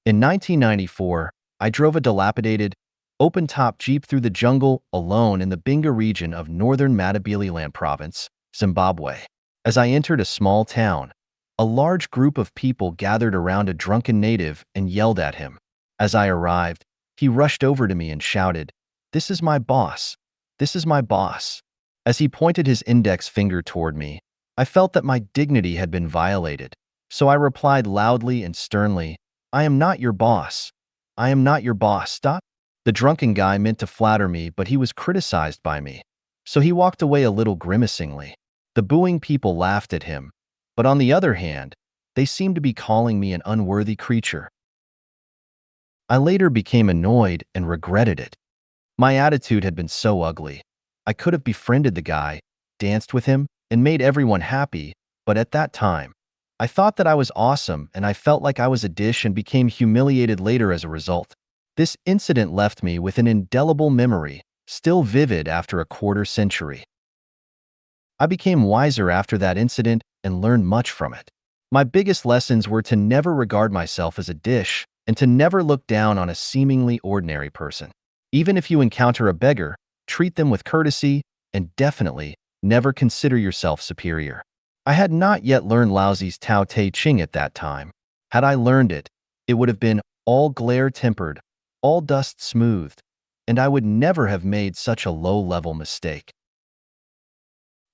In 1994, I drove a dilapidated, open-top Jeep through the jungle alone in the Binga region of northern Matabeleland province, Zimbabwe. As I entered a small town, a large group of people gathered around a drunken native and yelled at him. As I arrived, he rushed over to me and shouted, "This is my boss! This is my boss!" As he pointed his index finger toward me, I felt that my dignity had been violated, so I replied loudly and sternly, "I am not your boss. I am not your boss, stop." The drunken guy meant to flatter me, but he was criticized by me, so he walked away a little grimacingly. The booing people laughed at him, but on the other hand, they seemed to be calling me an unworthy creature. I later became annoyed and regretted it. My attitude had been so ugly. I could have befriended the guy, danced with him, and made everyone happy, but at that time, I thought that I was awesome and I felt like I was a dish and became humiliated later as a result. This incident left me with an indelible memory, still vivid after a quarter century. I became wiser after that incident and learned much from it. My biggest lessons were to never regard myself as a dish and to never look down on a seemingly ordinary person. Even if you encounter a beggar, treat them with courtesy and definitely never consider yourself superior. I had not yet learned Laozi's Tao Te Ching at that time. Had I learned it, it would have been all glare tempered, all dust smoothed, and I would never have made such a low-level mistake.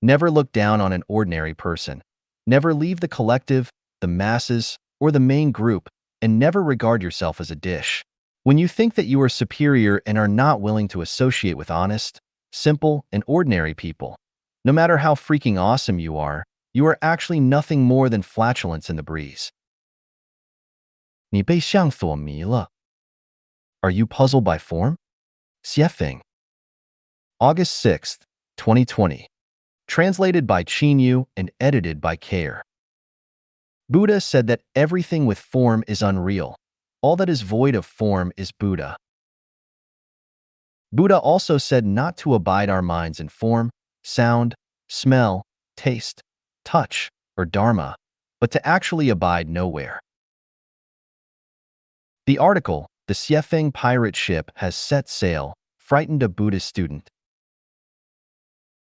Never look down on an ordinary person. Never leave the collective, the masses, or the main group, and never regard yourself as a dish. When you think that you are superior and are not willing to associate with honest, simple, and ordinary people, no matter how freaking awesome you are actually nothing more than flatulence in the breeze. 你被相所迷了. Are you puzzled by form? Xiefeng. August 6th, 2020. Translated by Qin Yu and edited by Care. Buddha said that everything with form is unreal. All that is void of form is Buddha. Buddha also said not to abide our minds in form, sound, smell, taste, touch, or dharma, but to actually abide nowhere. The article, "The Xiefeng Pirate Ship Has Set Sail," frightened a Buddhist student.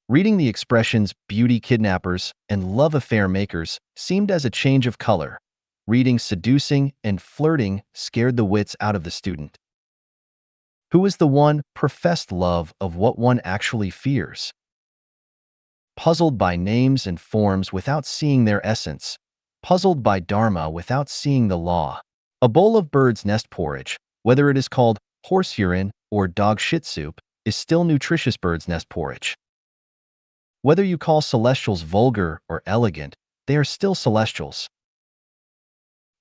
Reading the expressions beauty kidnappers and love affair makers seemed as a change of color. Reading seducing and flirting scared the wits out of the student. Who is the one professed love of what one actually fears? Puzzled by names and forms without seeing their essence, puzzled by dharma without seeing the law. A bowl of bird's nest porridge, whether it is called horse urine or dog shit soup, is still nutritious bird's nest porridge. Whether you call celestials vulgar or elegant, they are still celestials.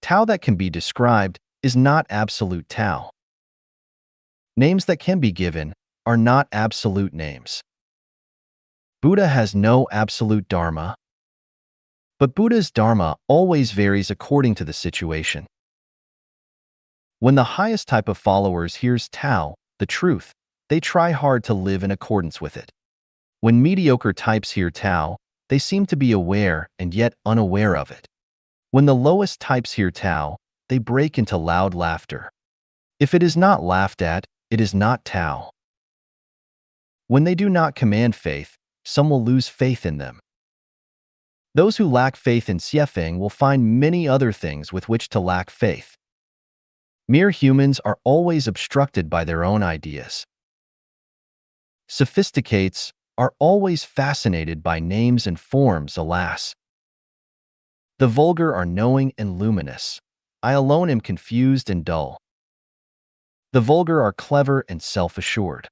Tao that can be described is not absolute Tao. Names that can be given are not absolute names. Buddha has no absolute dharma, but Buddha's dharma always varies according to the situation. When the highest type of followers hears Tao, the truth, they try hard to live in accordance with it. When mediocre types hear Tao, they seem to be aware and yet unaware of it. When the lowest types hear Tao, they break into loud laughter. If it is not laughed at, it is not Tao. When they do not command faith, some will lose faith in them. Those who lack faith in Xiefeng will find many other things with which to lack faith. Mere humans are always obstructed by their own ideas. Sophisticates are always fascinated by names and forms, alas. The vulgar are knowing and luminous. I alone am confused and dull. The vulgar are clever and self-assured.